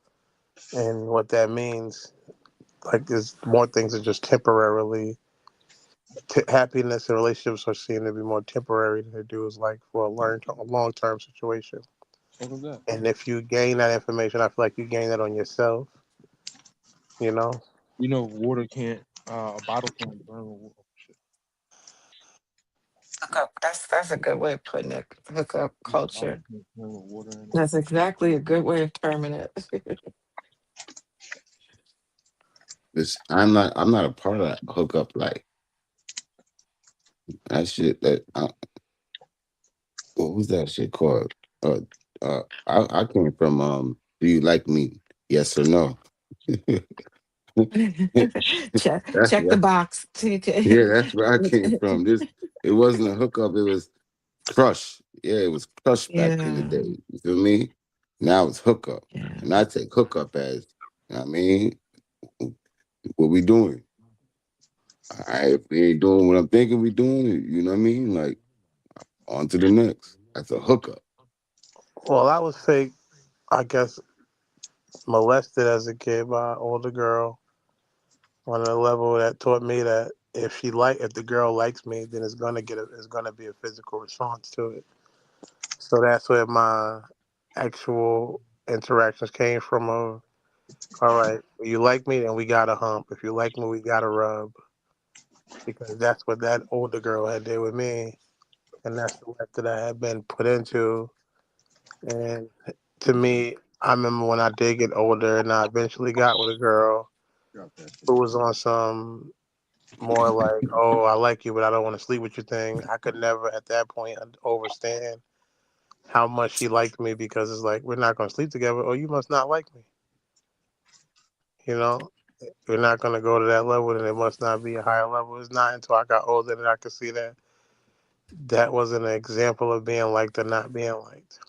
And what that means, like, is more things are just temporarily. Happiness and relationships are seen to be more temporary than they do is like for a long term situation. What was that? And if you gain that information, I feel like you gain that on yourself. You know, Water can't. A bottle can't burn with water. Shit. Hookup. That's a good way of putting it. Hookup A bottle culture. can't burn with water in it. That's exactly a good way of terming it. This I'm not a part of that hookup like that shit. What was that shit called? I came from Do you like me? Yes or no? check the That's box. yeah, that's where I came from. It wasn't a hookup. It was crush. Yeah, it was crush back in the Yeah, day. You feel me? Now it's hookup, yeah. and I take hookup as, I mean, what we doing? All right, if we ain't doing what I'm thinking we doing, you know what I mean? Like, on to the next. That's a hookup. well, I was fake, I guess, molested as a kid by an older girl on a level that taught me that if the girl likes me, then it's gonna be a physical response to it. So that's where my actual interactions came from. All right, you like me, then we got to hump. If you like me, we got to rub. Because that's what that older girl had did with me, and that's the life that I had been put into. And to me, I remember when I did get older, and I eventually got with a girl Drop that shit. who was on some more like, "Oh, I like you, but I don't want to sleep with you" thing. I could never at that point understand how much she liked me because it's like we're not going to sleep together. Oh, you must not like me. You know, we're not going to go to that level, and it must not be a higher level. It's not until I got older that I could see that that was an example of being liked or not being liked.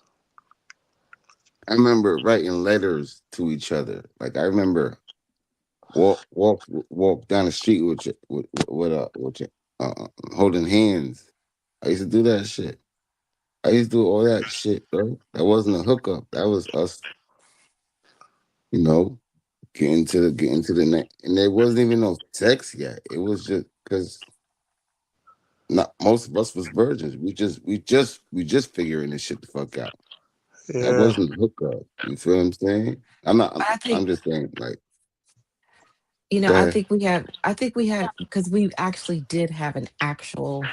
I remember writing letters to each other. Like I remember walk down the street with your, holding hands. I used to do that shit. I used to do all that shit, bro. That wasn't a hookup. That was us, you know, getting to the next. And there wasn't even no sex yet. It was just because not most of us was virgins. We just figuring this shit the fuck out. That Yeah, wasn't a hookup. You feel what I'm saying? I'm not. I'm, I I'm think just saying. Like, I that. think we had because we actually did have an actual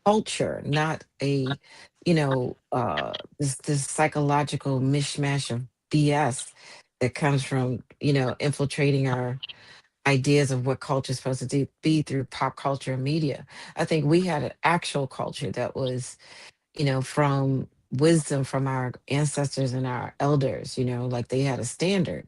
culture, not a, this psychological mishmash of BS that comes from, infiltrating our ideas of what culture is supposed to be through pop culture and media. I think we had an actual culture that was, from wisdom from our ancestors and our elders, like they had a standard,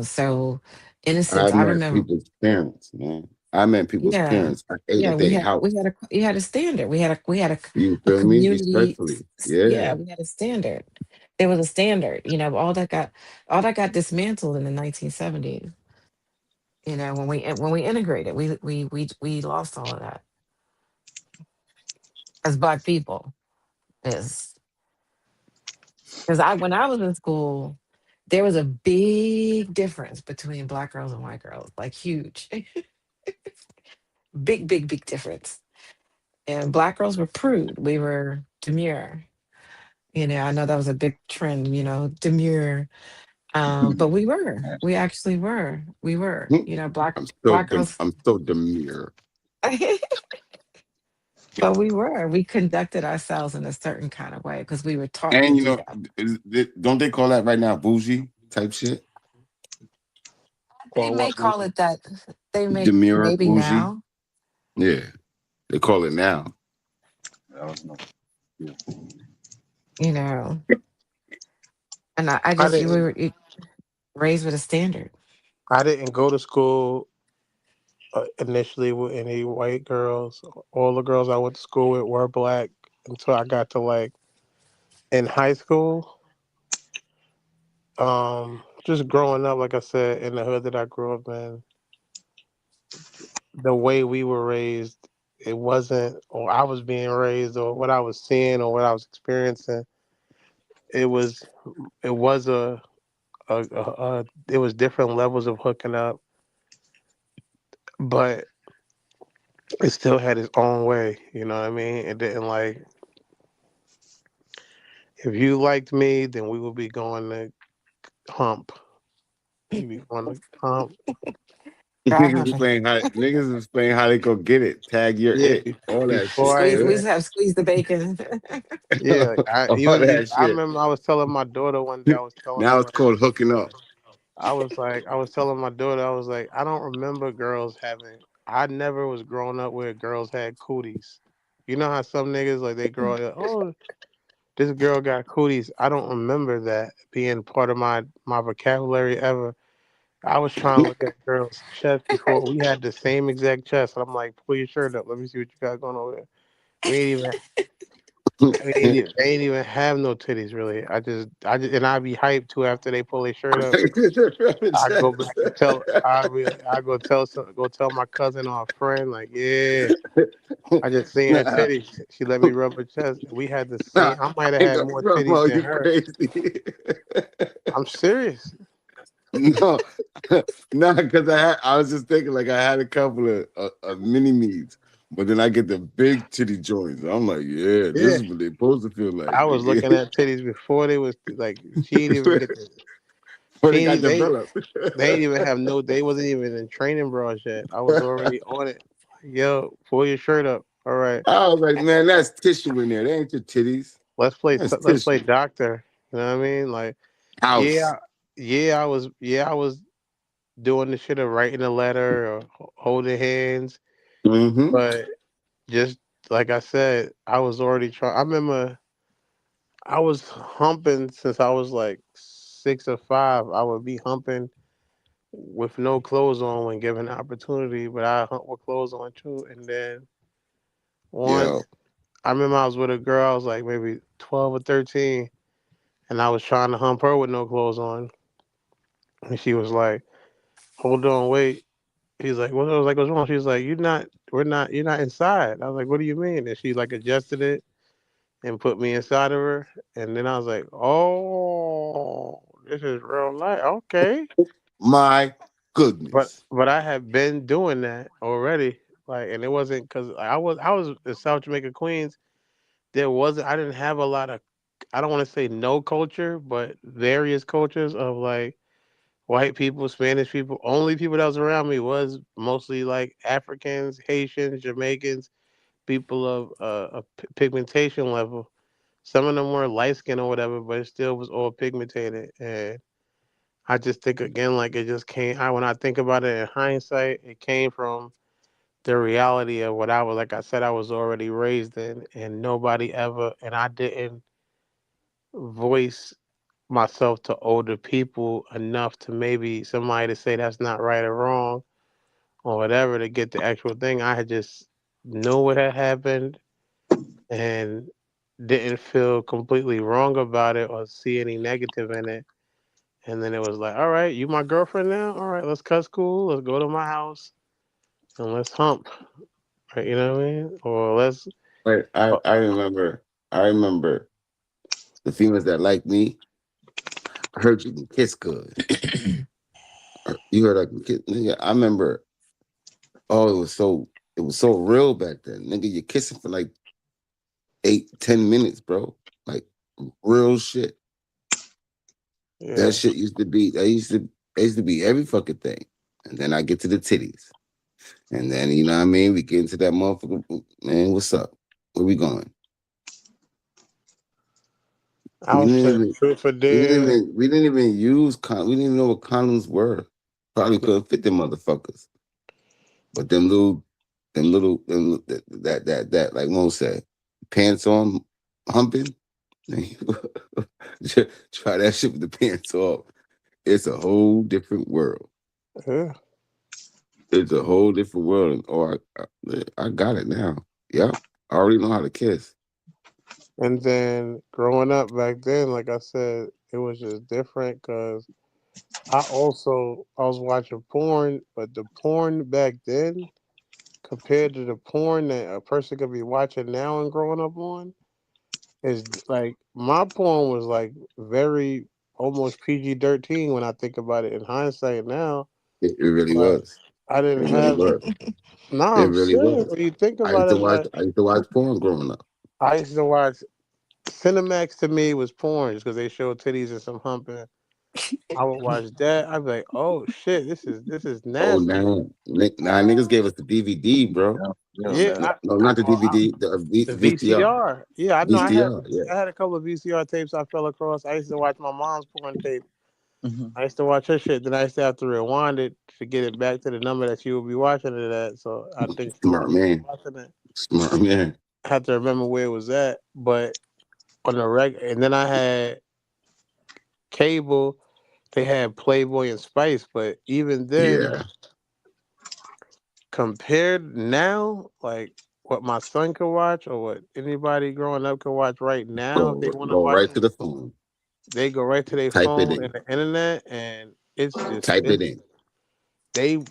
so in a I sense, I met remember. people's parents, man. I met people's Yeah. parents. I ate Yeah, at we their had we house. had a you had a standard. You A feel me? community. Respectfully. Yeah, Yeah. we had a standard. There was a standard. All that got dismantled in the 1970s. When we integrated, we lost all of that as Black people. Is because I when I was in school, there was a big difference between Black girls and white girls, like huge, big, big, big difference. And Black girls were prude. We were demure. I know that was a big trend, demure. But we actually were, black girls, I'm so demure. but we conducted ourselves in a certain kind of way because we were taught to And do that. don't they call that right now bougie type shit? They or may what? call it that. They may Demure maybe bougie. now, Yeah. They call it now. That was no. Yeah. you know, and I I just we didn't. were raised with a standard. I didn't go to school initially with any white girls. All the girls I went to school with were black until I got to like in high school. Just growing up, like I said, in the hood that I grew up in, the way we were raised, it wasn't, or I was being raised, or what I was seeing, or what I was experiencing. It was, it was it was different levels of hooking up, but it still had its own way. You know what I mean? It didn't like if you liked me, then we would be going to hump. We'd be going to hump. God humping. Niggas explain how they go get it. Tag your Yeah, it. All that before shit. I We even used to have squeezed the bacon. yeah, like All even that I shit. remember I was telling my daughter one day. I was telling Now her it's like called hooking up. I was telling my daughter I was like I don't remember girls having. I never was growing up where girls had cooties. You know how some niggas like they grow up. Oh, this girl got cooties. I don't remember that being part of my vocabulary ever. I was trying to look at girls' chest before we had the same exact chest. And I'm like, pull your shirt up. Let me see what you got going on there. We ain't even they ain't even have no titties really. And I be hyped too after they pull their shirt up. I go back and tell I go tell my cousin or a friend like, yeah, I just seen her Nah, titties. She let me rub her chest. We had the nah, same. I might have ain't had no more titties promo. than You her. crazy? I'm serious. No, no, because I was just thinking like I had a couple of mini me's, but then I get the big titty joints. I'm like, yeah, this Yeah. is what they supposed to feel like, I was looking nigga. at titties before they was like she didn't even get the But She it got ain't, developed. they ain't even have no. They wasn't even in training bras yet. I was already on it. Yo, pull your shirt up. All right, I was like, man, that's tissue in there. That ain't your titties. That's let's play tissue. doctor. You know what I mean? Like, House. yeah, I was doing the shit of writing a letter or holding hands, Mm-hmm. but just like I said, I was already trying. I remember I was humping since I was like 6 or 5. I would be humping with no clothes on when given the opportunity, but I hunt with clothes on too. And then once Yo. I remember I was with a girl, I was like maybe 12 or 13, and I was trying to hump her with no clothes on, and she was like, "Hold on, wait." He's like, "What?" I was like, "What's wrong?" She's like, You're not inside." I was like, "What do you mean?" And she like adjusted it and put me inside of her, and then I was like, "Oh, this is real life, okay." My But goodness. I had been doing that already, like, and it wasn't because I was in South Jamaica, Queens. There wasn't I didn't have a lot of, I don't want to say no culture, but various cultures of like white people, Spanish people. Only people that was around me was mostly like Africans, Haitians, Jamaicans, people of pigmentation level. Some of them were light skinned or whatever, but it still was all pigmented. And I just think again, like it just came. When I think about it in hindsight, it came from the reality of what I was. Like I said, I was already raised in, and nobody ever, and I didn't voice myself to older people enough to maybe somebody to say that's not right or wrong or whatever to get the actual thing. I had just knew what had happened and didn't feel completely wrong about it or see any negative in it. And then it was like, all right, you my girlfriend now? All right, let's cut school. Let's go to my house and let's hump. Right, you know what I mean? Or let's. But Oh, I remember the females that like me. I heard you can kiss good. You heard I can kiss. Nigga, I remember. Oh, it was so real back then. Nigga, you're kissing for like 8, 10 minutes, bro. Like real shit. That yeah. shit used to be. That used to be every fucking thing. And then I get to the titties. And then you know what I mean? We get into that motherfucker. Man, what's up? Where we going? I We was didn't playing even truth or dare. we didn't even use we didn't even know what condoms were. Probably couldn't fit them motherfuckers. But that like Mo said, pants on, humping. Try that shit with the pants off. It's a whole different world. Yeah. It's a whole different world. I got it now. Yep. I already know how to kiss. And then growing up back then, like I said, it was just different because I was watching porn, but the porn back then compared to the porn that a person could be watching now and growing up on is like my porn was like very almost PG-13 when I think about it in hindsight now. It really Like was. I It didn't really have. was. Nah, It I'm really serious. was. When you think about it, like I used to watch porn growing up. I used to watch Cinemax. To me was porn just because they showed titties and some humping. I would watch that. I'd be like, "Oh shit, this is Oh, nasty." now niggas gave us the DVD, bro. Yeah, No, no, not the DVD, the the VCR. VCR. Yeah, I know. VCR, yeah. I had a couple of VCR tapes I fell across. I used to watch my mom's porn tape. Mhm. I used to watch her shit. Then I used to have to rewind it to get it back to the number that she would be watching it at. So I think she Smart wasn't even man. watching it. Smart man. I had to remember where it was at. But on the and then I had cable. They had Playboy and Spice, but even then, Yeah. compared now, like what my son could watch or what anybody growing up could watch right now, if they want to Go watch right to it, the phone. they go right to their Type it phone and in. the internet, and Type it in.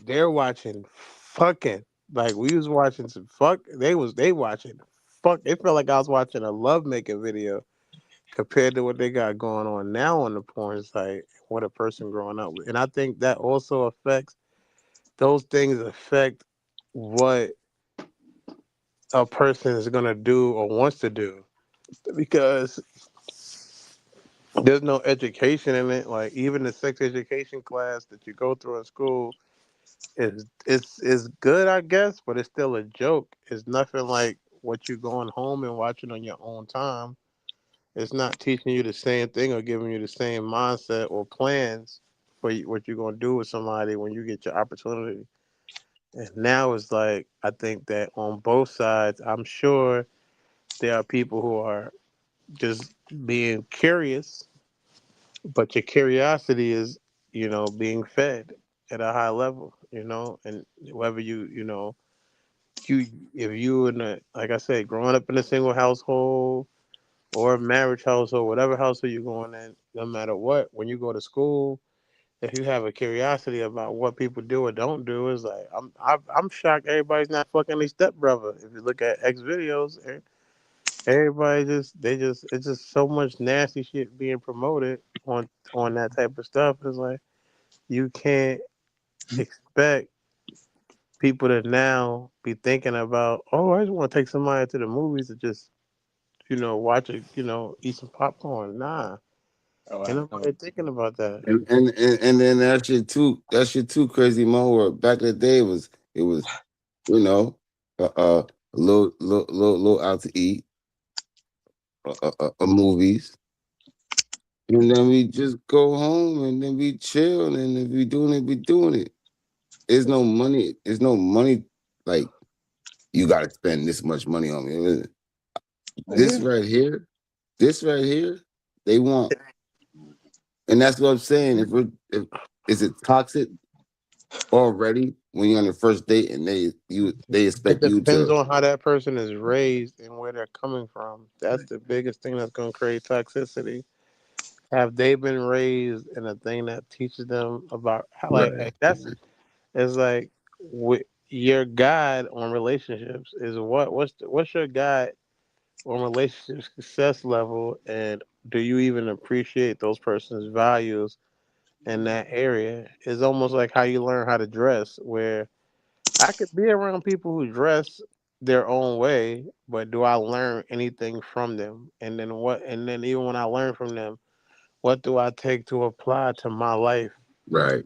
they're watching fucking, like we was watching some fuck. They watching fuck. It felt like I was watching a love making video compared to what they got going on now on the porn site. What a person growing up with, and I think that also affects, those things affect what a person is gonna do or wants to do, because there's no education in it. Like even the sex education class that you go through in school is good, I guess, but it's still a joke. It's nothing like what you going home and watching on your own time. It's not teaching you the same thing or giving you the same mindset or plans for what you're gonna do with somebody when you get your opportunity. And now it's like I think that on both sides, I'm sure there are people who are just being curious, but your curiosity is, being fed at a high level, and whether you if you in a like I said, growing up in a single household or a marriage household, whatever household you're going in, no matter what, when you go to school, if you have a curiosity about what people do or don't do, is like I'm shocked everybody's not fucking their stepbrother. If you look at X videos, everybody just it's just so much nasty shit being promoted on that type of stuff. It's like you can't expect people to now be thinking about, oh, I just want to take somebody to the movies to just watch it, eat some popcorn. Nah, Oh, ain't I nobody thinking about that. And then that shit too crazy more. Back in the day it was you know a little out to eat, movies, and then we just go home and then we chill, and if we doing it, we doing it. There's no money. There's no money like you got to spend this much money on me. This yeah. right here, this right here, they want, and that's what I'm saying. If is it toxic already when you're on the first date and they It expect you depends to on how that person is raised and where they're coming from. That's the biggest thing that's going to create toxicity. Have they been raised in a thing that teaches them about how, right. that's it's like your guide on relationships is what's your guide on relationship success level, and do you even appreciate those person's values in that area? It's almost like how you learn how to dress, where I could be around people who dress their own way, but do I learn anything from them? And then what? And then even when I learn from them, what do I take to apply to my life? Right,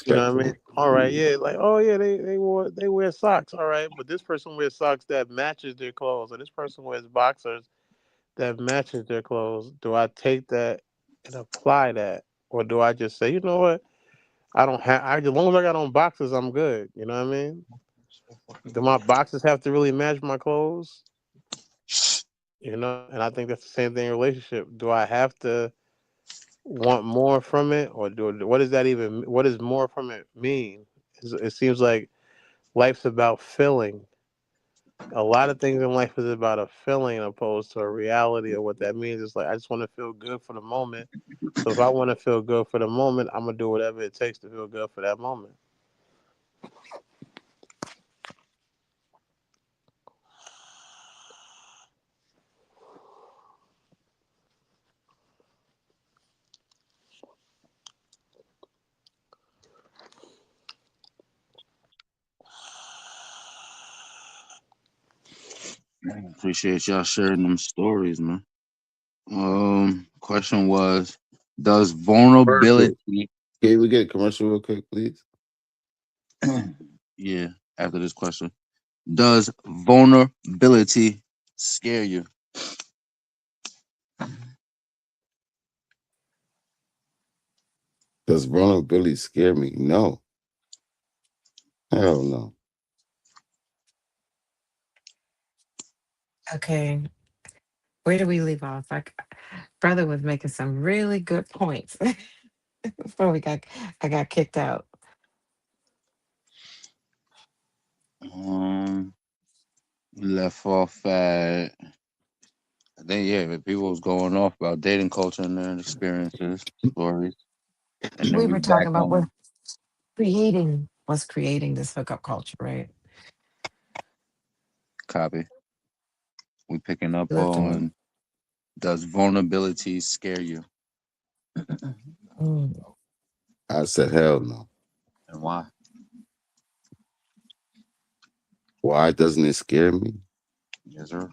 You know what I respectfully. mean? All right, yeah, like oh yeah, they wear socks. All right, but this person wears socks that matches their clothes, or this person wears boxers that matches their clothes. Do I take that and apply that, or do I just say, you know what? I don't have. As long as I got on boxes, I'm good. You know what I mean? Do my boxes have to really match my clothes? And I think that's the same thing in a relationship. Do I have to want more from it, or what does that even? What does more from it mean? It seems like life's about filling. A lot of things in life is about a feeling opposed to a reality of what that means. It's like I just want to feel good for the moment. So if I want to feel good for the moment, I'm gonna do whatever it takes to feel good for that moment. Appreciate y'all sharing them stories, man. Question was, does Commercial. vulnerability, Can we get a commercial real quick, please? yeah, after this question, does vulnerability scare you? Does vulnerability scare me? No. Hell no. Okay, where do we leave off? Like, brother was making some really good points before I got kicked out. Um, left off at, I think, yeah, but people was going off about dating culture and their experiences, stories, and then We we were back talking about on what's creating this hookup culture, right? copy. We picking up Left on. on, does vulnerability scare you, Mm. I said hell no. and why? Why doesn't it scare me? Yes, sir.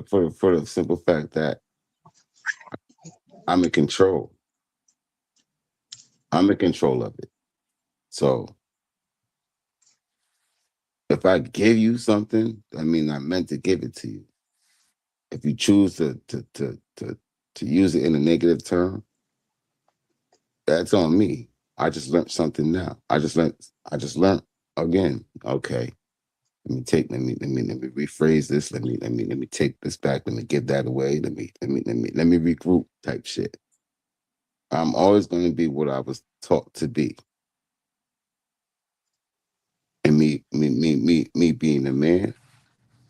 for the simple fact that I'm in control. I'm in control of it. So if I give you something, I mean I meant to give it to you. If you choose to use it in a negative term, that's on me. I just learned something now. I just learned again. Okay. Let me rephrase this. Let me take this back. Let me give that away. Let me regroup type shit. I'm always going to be what I was taught to be. And me being a man,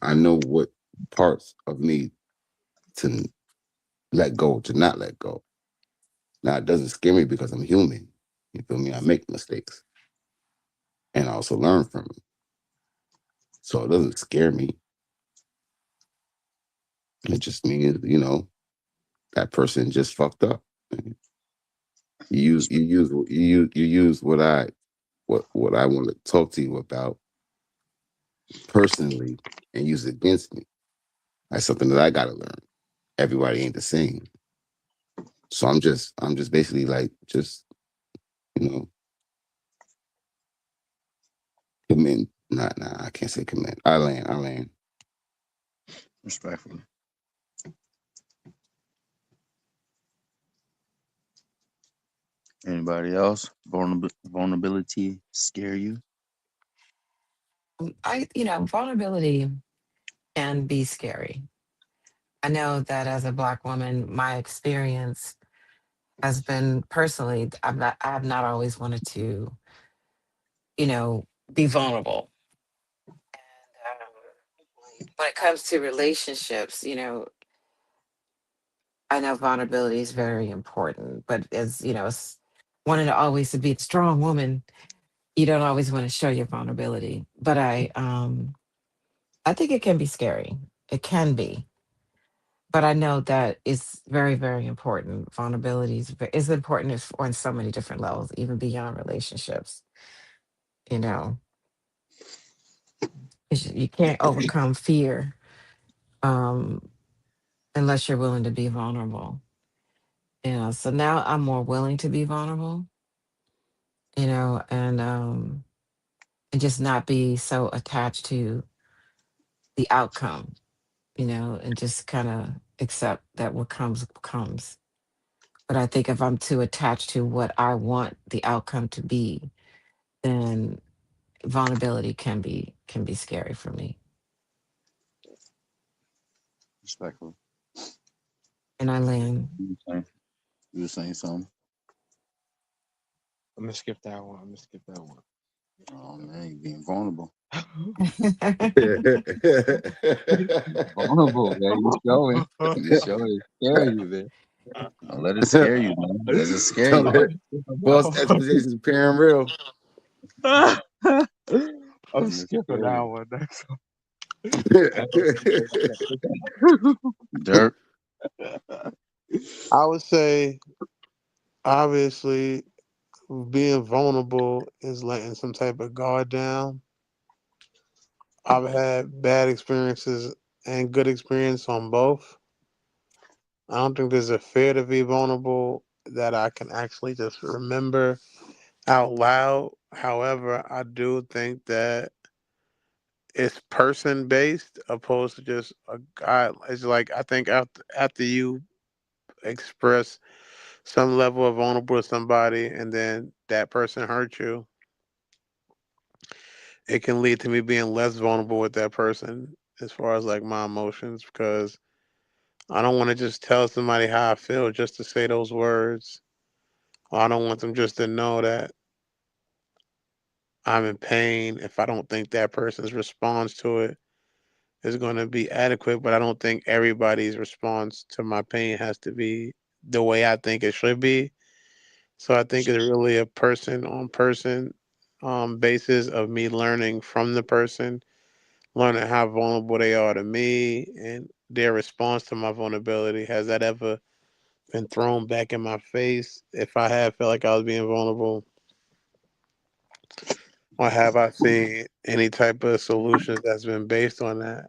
I know what parts of me to let go, to not let go. Now it doesn't scare me because I'm human. You feel me? I make mistakes and I also learn from them. So it doesn't scare me. It just means, that person just fucked up. You use what I want to talk to you about personally and use it against me. That's something that I gotta learn. Everybody ain't the same. So I'm just basically like just, you know, commit. Nah, I can't say commit. I land. Respectfully. Anybody else? Vulnerability scare you? Vulnerability can be scary. I know that as a Black woman, my experience has been personally, I have not always wanted to, you know, be vulnerable. When it comes to relationships, I know vulnerability is very important, but as as wanting to always to be a strong woman, you don't always want to show your vulnerability. But I think it can be scary. It can be, but I know that it's very, very important. Vulnerability is important on so many different levels, even beyond relationships. You know, you can't overcome fear um, unless you're willing to be vulnerable. So now I'm more willing to be vulnerable. And just not be so attached to the outcome. And just kind of accept that what comes comes. But I think if I'm too attached to what I want the outcome to be, then vulnerability can be scary for me. Respectfully. And I land. You were saying something? I'm gonna skip that one. I'm gonna skip that one. Oh man, you being vulnerable. Don't Vulnerable, man. You showing. You showing. Scare you, man. Don't let it scare you, man. Let it scare you. let false expectations appearing real. I'm Let it skipping scare that you. one next. Dirt. I would say, obviously, being vulnerable is letting some type of guard down. I've had bad experiences and good experience on both. I don't think there's a fear to be vulnerable that I can actually just remember out loud. However, I do think that it's person based opposed to just a guy. It's like I think after you express some level of vulnerable to somebody and then that person hurt you, it can lead to me being less vulnerable with that person as far as like my emotions because I don't want to just tell somebody how I feel just to say those words. Or I don't want them just to know that I'm in pain if I don't think that person's response to it is going to be adequate. But I don't think everybody's response to my pain has to be the way I think it should be. So I think it's really a person on person basis of me learning from the person, learning how vulnerable they are to me and their response to my vulnerability. Has that ever been thrown back in my face if I have felt like I was being vulnerable? Or have I seen any type of solutions that's been based on that?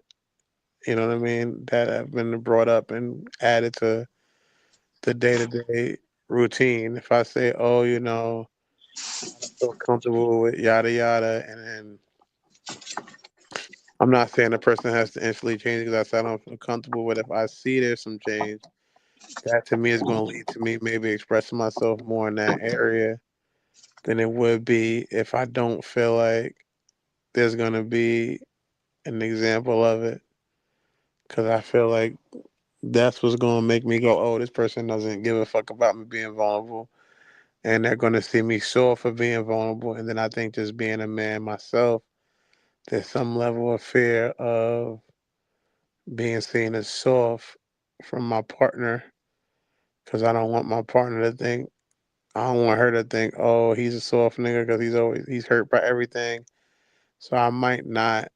You know what I mean? That have been brought up and added to the day to day routine. If I say, oh, I don't feel comfortable with yada yada, and then I'm not saying the person has to instantly change because I said I don't feel comfortable, but if I see there's some change, that to me is going to lead to me maybe expressing myself more in that area than it would be if I don't feel like there's going to be an example of it. Because I feel like that's what's going to make me go, oh, this person doesn't give a fuck about me being vulnerable. And they're going to see me sore for being vulnerable. And then I think just being a man myself, there's some level of fear of being seen as soft from my partner because I don't want my partner to think, I don't want her to think, oh, he's a soft nigga because he's hurt by everything. So I might not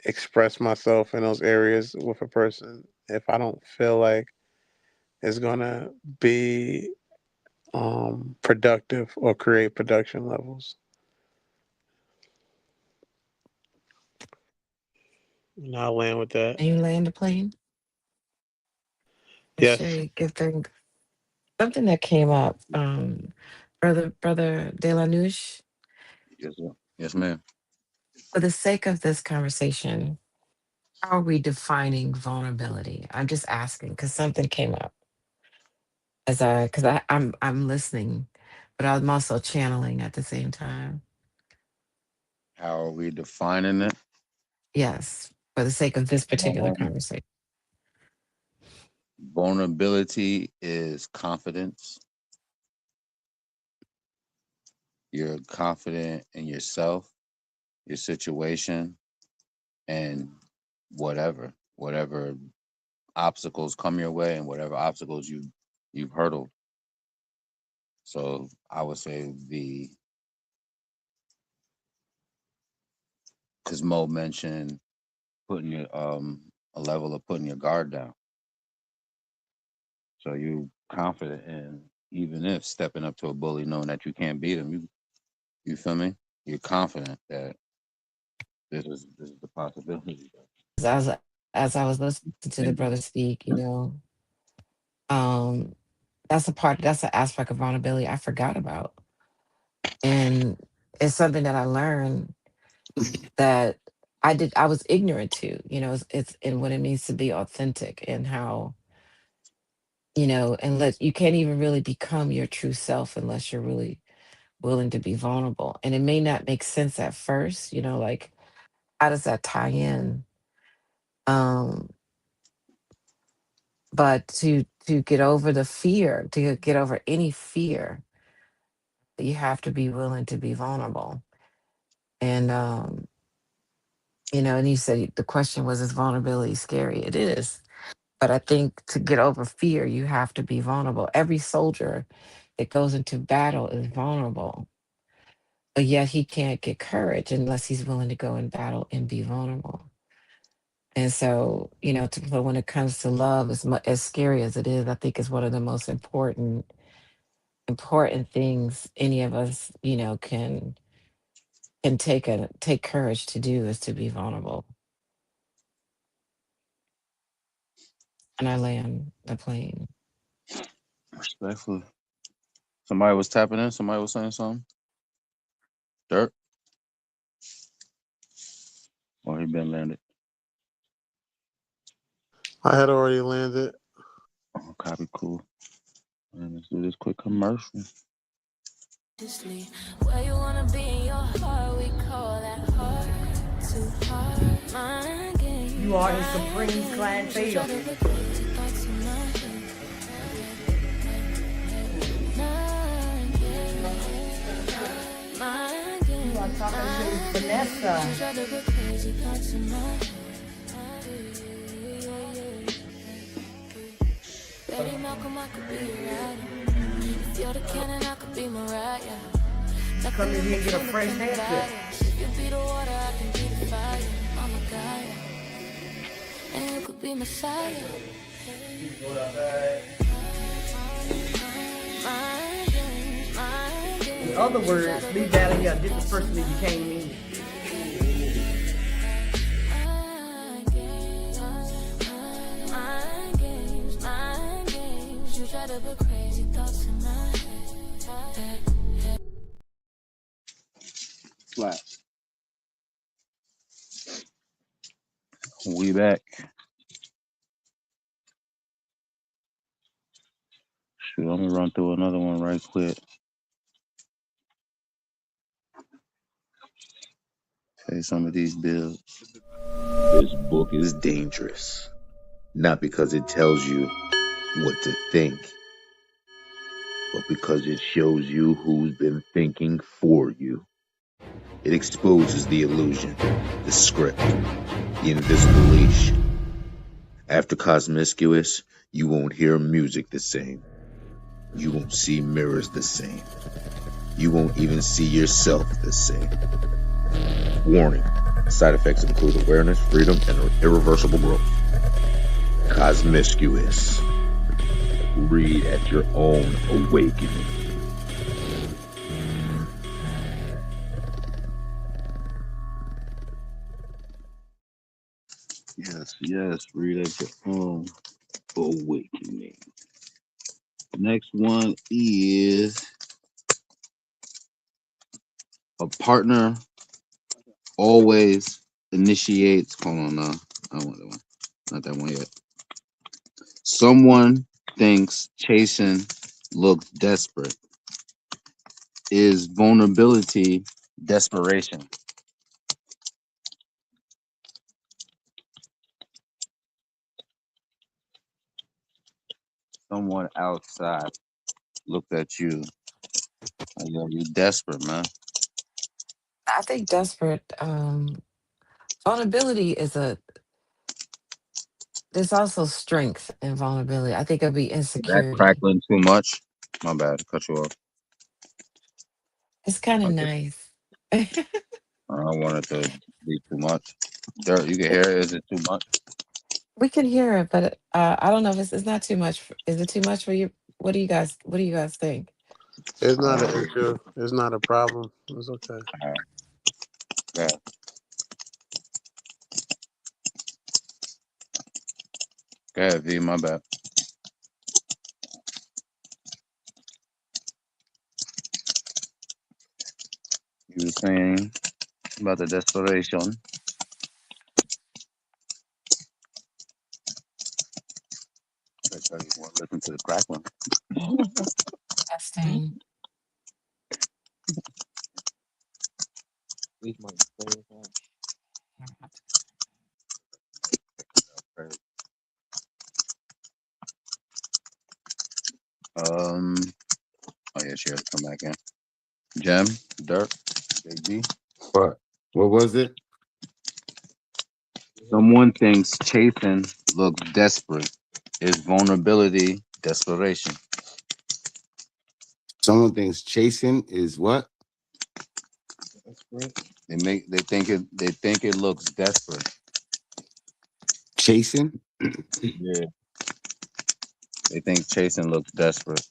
express myself in those areas with a person if I don't feel like it's gonna be productive or create production levels. And I'll land with that. And you land the plane? Yes. Shay, give thanks. Something that came up, brother Delanouche, Yes, sir. Yes, ma'am. for the sake of this conversation, how are we defining vulnerability? I'm just asking because something came up because I'm listening, but I'm also channeling at the same time. How are we defining it? Yes, for the sake of this particular Um, conversation. Vulnerability is confidence. You're confident in yourself, your situation, and whatever obstacles come your way, and whatever obstacles you've hurdled. So I would say because Mo mentioned putting your a level of putting your guard down. So you confident in even if stepping up to a bully, knowing that you can't beat him, you feel me? You're confident that this is the possibility. As as I was listening to the And brother speak, um, that's an aspect of vulnerability I forgot about, and it's something that I learned that I was ignorant to. It's and what it means to be authentic and how unless you can't even really become your true self unless you're really willing to be vulnerable. And it may not make sense at first, like how does that tie in? Um, but to get over the fear, to get over any fear, you have to be willing to be vulnerable. And and you said the question was, is vulnerability scary? It is. But I think to get over fear, you have to be vulnerable. Every soldier that goes into battle is vulnerable, but yet he can't get courage unless he's willing to go in battle and be vulnerable. And so, but when it comes to love, as scary as it is, I think it's one of the most important things any of us, can take courage to do is to be vulnerable. And I land the plane. respectfully, somebody was tapping in. Somebody was saying something. Dirt, or he been landed. I had already landed. Oh, copy, cool. And let's do this quick commercial. Where you wanna be in your heart, we call that heart to heart. Mind game. You are the supreme clientele. You are talking to Vanessa. Betty Malcolm, I could be your rider. If you're the cannon, I could be Mariah. Come in here and get a fresh haircut. If you be the water, I can be the fire. I'm a guy, and you could be Messiah. In other words, leave out of here a different person than you came in. but crazy thoughts in my head. Flat. We back. Shoot, let me run through another one right quick. Pay some of these bills. This book is dangerous, not because it tells you what to think, but because it shows you who's been thinking for you. It exposes the illusion, the script, the invisible leash. After Cosmiscuous, you won't hear music the same. You won't see mirrors the same. You won't even see yourself the same. Warning. Side effects include awareness, freedom, and irreversible growth. Cosmiscuous. Read at your own awakening. Yes, yes, read at your own awakening. Next one is a partner always initiates. Hold on, no, I don't want that one. Not that one yet. Someone thinks chasing looks desperate. Is vulnerability desperation? Someone outside looked at you. Like, yo, you desperate, man. I think desperate. Vulnerability is a. There's also strength in vulnerability. I think it'll be Is that insecurity. crackling too much? My bad, cut you off. It's kind of Okay. nice. I don't want it to be too much. Dirt, you can hear it. Is it too much? We can hear it, but I don't know if it's not too much. Is it too much for you? What do you guys think? It's not an Uh, issue. It's not a problem. It's okay. yeah. Go ahead, V. My bad. You were saying about the desperation. I tell you what, listen to the crackling. Testing. Um. Oh yeah, she has to come back in. Jam, Dirt, Big B. What was it? Someone thinks chasing looks desperate. Is vulnerability desperation? Someone thinks chasing is what? They think it looks desperate. Chasing? Yeah. They think chasing looks desperate.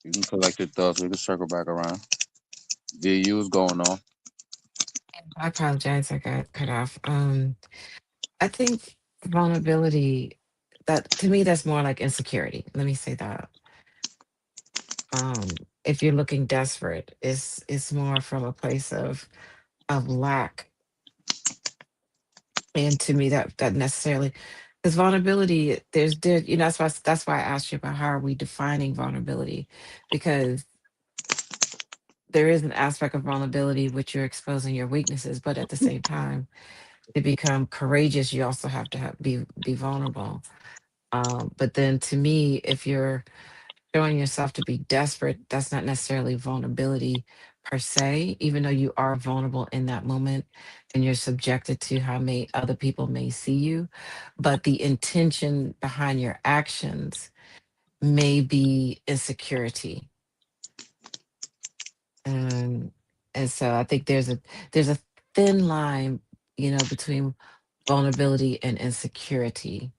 You can collect your thoughts. We can circle back around. VU is going on. I apologize. I got cut off. I think vulnerability. That to me, that's more like insecurity. Let me say that. If you're looking desperate, it's more from a place of lack. And to me, that necessarily, because vulnerability, that's why I asked you about how are we defining vulnerability, because there is an aspect of vulnerability which you're exposing your weaknesses, but at the same time, to become courageous, you also have to be vulnerable. But then to me, if you're showing yourself to be desperate, that's not necessarily vulnerability per se, even though you are vulnerable in that moment and you're subjected to how may other people may see you. But the intention behind your actions may be insecurity. And and so I think there's a thin line, between vulnerability and insecurity.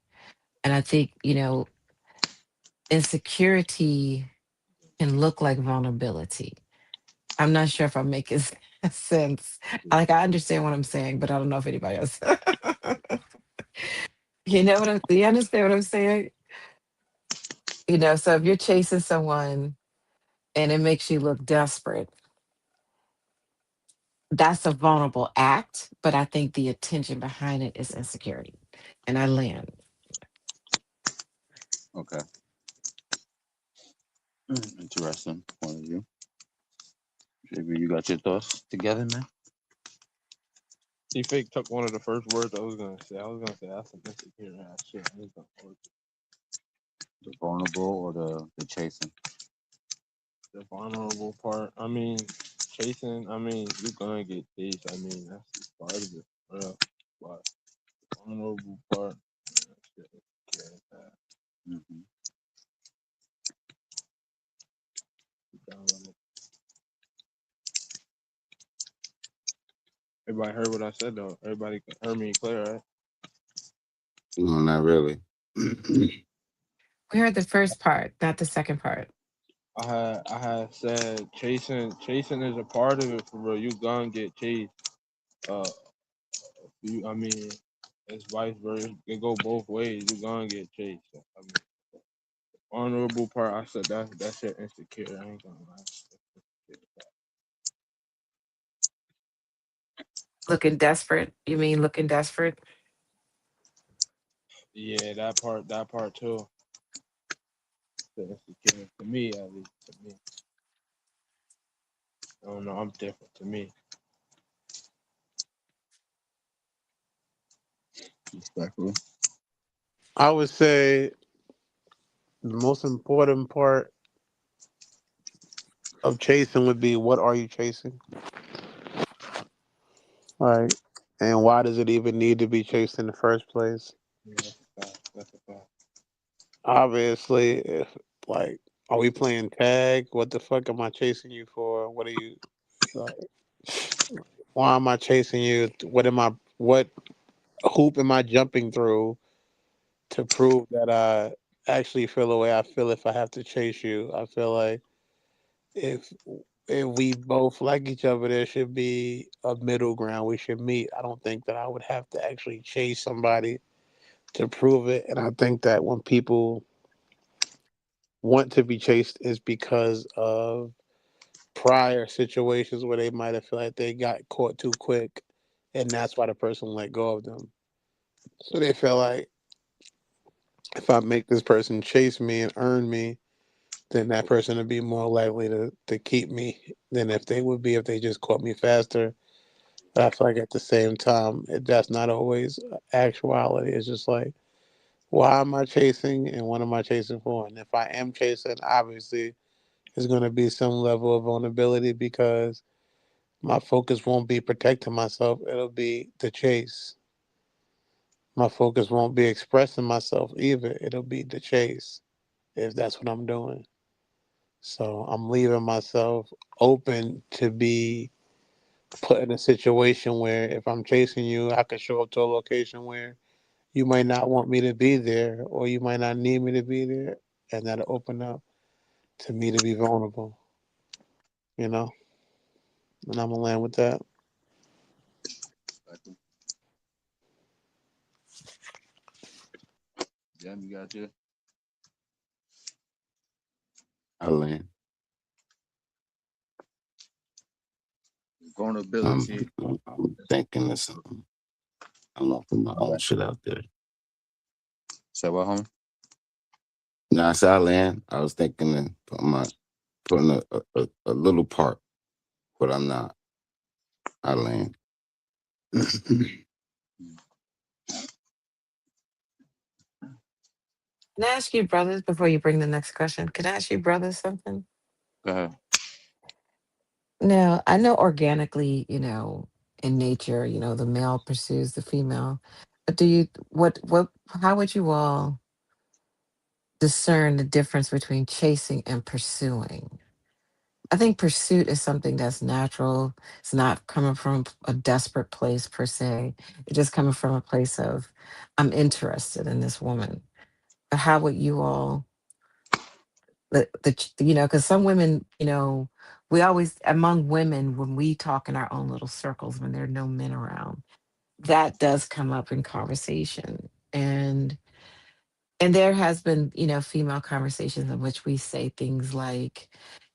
And I think, insecurity can look like vulnerability. I'm not sure if I'm making sense. sense. Like I understand what I'm saying, but I don't know if anybody else. You understand what I'm saying? So if you're chasing someone and it makes you look desperate, that's a vulnerable act, but I think the attention behind it is insecurity. And I land. Okay. Interesting point of view. JB, you got your thoughts together, man? He fake took one of the first words I was gonna say. I was gonna say that's some insecure ass shit. I ain't gonna hold The vulnerable or the chasing? you. The vulnerable part. I mean, chasing. I mean, you gonna get chased. I mean, that's just part of it, real. But the vulnerable part. Man, shit, insecure as that. Mm-hmm. Down with it. Everybody heard what I said though. Everybody heard me clear, right? No, not really. We heard the first part, not the second part. I had said chasing is a part of it for real. You gonna get chased. Uh, I mean, it's vice versa. It go both ways. You gonna get chased. So, I mean, honorable part. I said that shit insecure. I ain't gonna lie. Looking desperate. You mean looking desperate? Yeah, that part too. The insecure to me at least. To me, I don't know. I'm different. To me, Respectfully. I would say the most important part of chasing would be what are you chasing? Right. And why does it even need to be chased in the first place? yeah, that's a fact. That's a fact. Obviously, if like, are we playing tag? What the fuck am I chasing you for? What are you like? Why am I chasing you? What hoop am I jumping through to prove that I actually feel the way I feel if I have to chase you? I feel like if if we both like each other, there should be a middle ground. We should meet. I don't think that I would have to actually chase somebody to prove it. And I think that when people want to be chased is because of prior situations where they might have felt like they got caught too quick, and that's why the person let go of them. So they feel like if I make this person chase me and earn me, then that person would be more likely to keep me than if they would be if they just caught me faster. But I feel like at the same time, that's not always actuality. It's just like, why am I chasing and what am I chasing for? And if I am chasing, obviously, there's going to be some level of vulnerability because my focus won't be protecting myself. It'll be the chase. My focus won't be expressing myself either. It'll be the chase if that's what I'm doing. So I'm leaving myself open to be put in a situation where if I'm chasing you, I could show up to a location where you might not want me to be there or you might not need me to be there. And that'll open up to me to be vulnerable, you know? And I'm going to land with that. Respectfully. Jam, you got your I land. I'm, vulnerability. I'm thinking of something. I'm gonna put my own shit out there. Say what, homie? Now, I said I land. I was thinking of putting a little part, but I'm not. I land. Can I ask you, brothers, before you bring the next question? Can I ask you, brothers, something? Go ahead. Now, I know organically, in nature, the male pursues the female. But how would you all discern the difference between chasing and pursuing? I think pursuit is something that's natural. It's not coming from a desperate place per se. It's just coming from a place of, I'm interested in this woman. But how would you all, because some women, We always, among women, when we talk in our own little circles, when there are no men around, that does come up in conversation. And there has been, female conversations in which we say things like,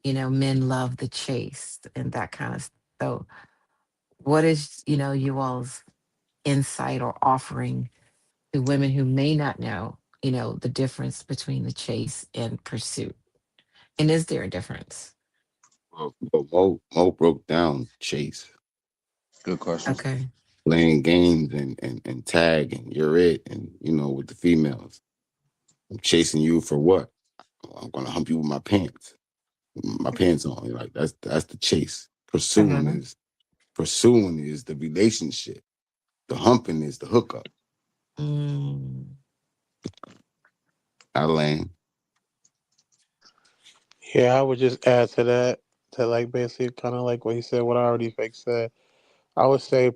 men love the chase and that kind of. So, what is, you all's insight or offering to women who may not know, the difference between the chase and pursuit? And is there a difference? Well, Mo broke down Chase, Good question. Okay. playing games and tag and you're it, and with the females. I'm chasing you for what? I'm gonna hump you with my pants on. Like that's the chase. Uh-huh. Pursuing is the relationship. The humping is the hookup. Mm, I land. Yeah, I would just add to that, to like basically kind of like what he said, what I already fake said. I would say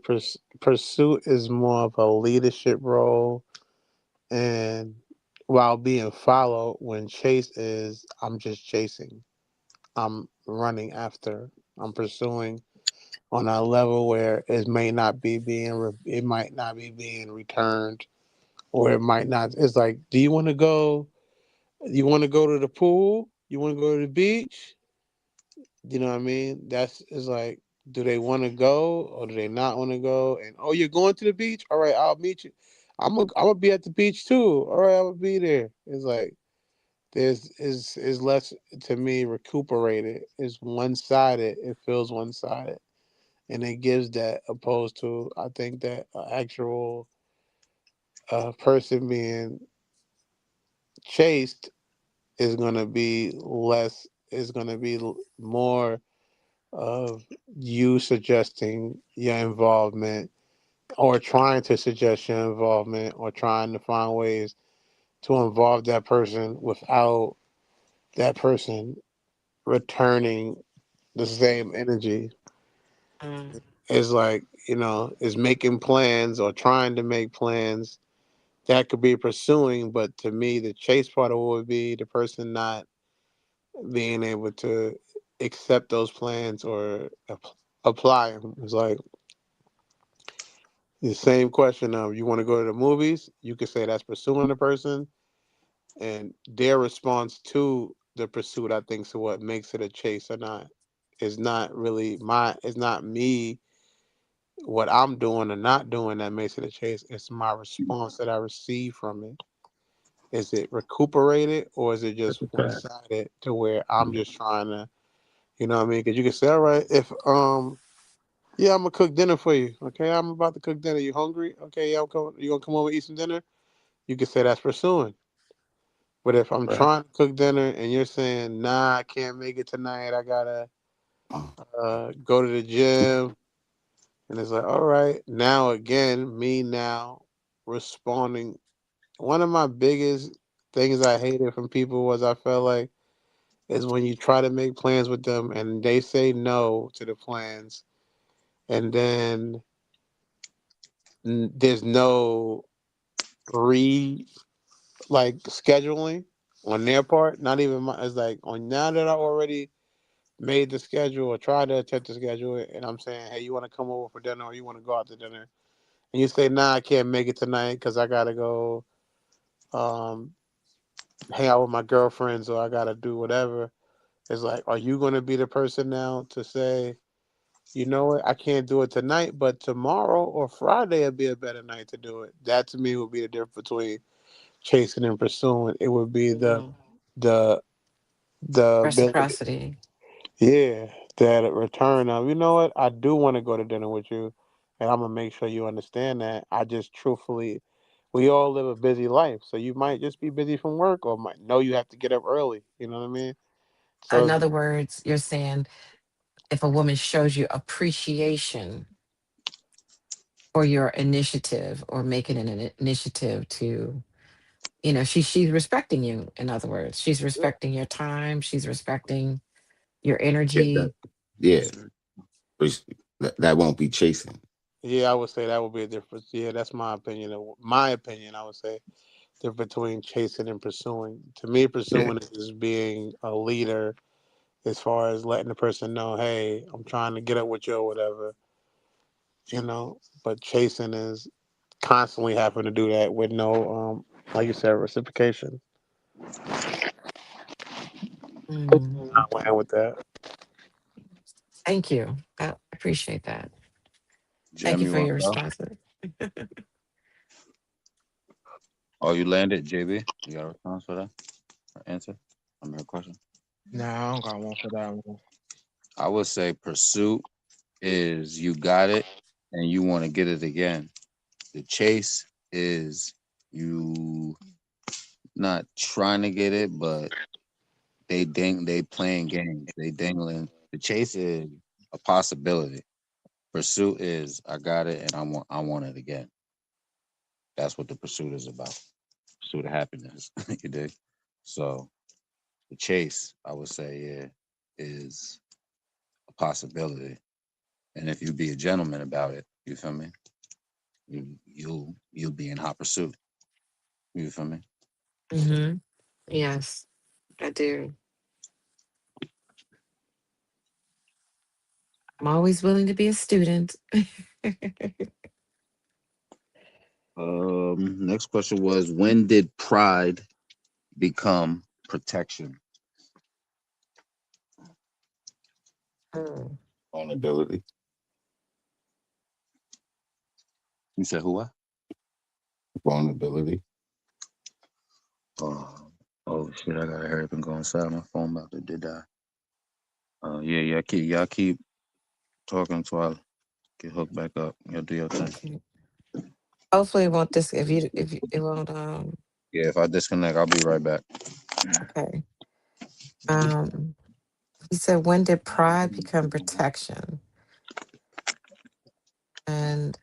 pursuit is more of a leadership role, and while being followed, when chase is I'm just chasing, I'm running after, I'm pursuing on a level where it might not be being returned, or it might not. It's like, do you want to go? You want to go to the pool? You want to go to the beach? You know what I mean? That's it's like, do they want to go or do they not want to go? And oh, you're going to the beach? All right, I'll meet you. I'm gonna be at the beach too. All right, I'm gonna be there. It's like there's is less to me recuperated. It's one sided. It feels one sided, and it gives that opposed to I think that actual person being chased is gonna be less. Is gonna be more of you suggesting your involvement or trying to suggest your involvement or trying to find ways to involve that person without that person returning the same energy. mm, It's like, is making plans or trying to make plans that could be pursuing, but to me, the chase part of it would be the person not being able to accept those plans or apply them. It's like, the same question of you want to go to the movies, you could say that's pursuing the person, and their response to the pursuit, I think, so what makes it a chase or not is not really it's not me what I'm doing or not doing that makes it a chase. It's my response that I receive from it. Is it recuperated or is it That's just a one fact. sided to where I'm just trying to, you know what I mean? Because you can say, all right, if yeah, I'm gonna cook dinner for you. Okay, I'm about to cook dinner. You hungry? Okay, yeah, I'm coming. You gonna come over and eat some dinner? You can say that's pursuing. But if I'm Right. trying to cook dinner and you're saying, nah, I can't make it tonight. I gotta Uh, go to the gym, and it's like, all right, now again, me now responding. One of my biggest things I hated from people was I felt like is when you try to make plans with them and they say no to the plans, and then there's no re like scheduling on their part. Not even my. It's like on now that I already made the schedule or tried to attempt to schedule it, and I'm saying, hey, you want to come over for dinner or you want to go out to dinner, and you say, nah, I can't make it tonight because I gotta go um, hang out with my girlfriends or I gotta do whatever. It's like, are you gonna be the person now to say, you know what, I can't do it tonight, but tomorrow or Friday would be a better night to do it. That to me would be the difference between chasing and pursuing. It would be mm. the the ability, Reciprocity. yeah, that return of, you know what, I do want to go to dinner with you, and I'm gonna make sure you understand that. I just truthfully, we all live a busy life, so you might just be busy from work, or might know you have to get up early. You know what I mean? So In it's other like, words, you're saying if a woman shows you appreciation for your initiative or making an initiative to, she's respecting you. In other words, she's yeah, respecting your time. She's respecting your yeah, that, energy. yeah. That won't be chasing. yeah, I would say that would be a difference. Yeah, that's my opinion. My opinion, I would say, difference between chasing and pursuing. To me, Yeah. pursuing is being a leader, as far as letting the person know, hey, I'm trying to get up with you or whatever, you know. But chasing is constantly having to do that with no, like you said, reciprocation. Mm, Not land with that. thank you. I appreciate that. Thank Jam, you you for want your to go? responses. Oh, you landed, JB. You got a response for that? Or answer? I mean, a question. Nah, I don't got one for that one. I would say pursuit is you got it and you want to get it again. The chase is you not trying to get it, but they playing games. They dangling. The chase is a possibility. Pursuit is I got it and I want it again. That's what the pursuit is about. Pursuit of happiness. You dig? So the chase, I would say, yeah, is a possibility. And if you be a gentleman about it, you feel me? You'll be in hot pursuit. You feel me? Hmm. Yes, I do. I'm always willing to be a student. Next question was when did pride become protection? Mm. Vulnerability. You said who? What? Vulnerability. Uh, oh shit! I gotta hurry up and go inside. My phone about to did die. Yeah, y'all keep talking till I get hooked back up. Y'all do your thing. Okay. Hopefully, it won't it won't. Yeah, if I disconnect, I'll be right back. Okay. Um. He said, "When did pride become protection?" And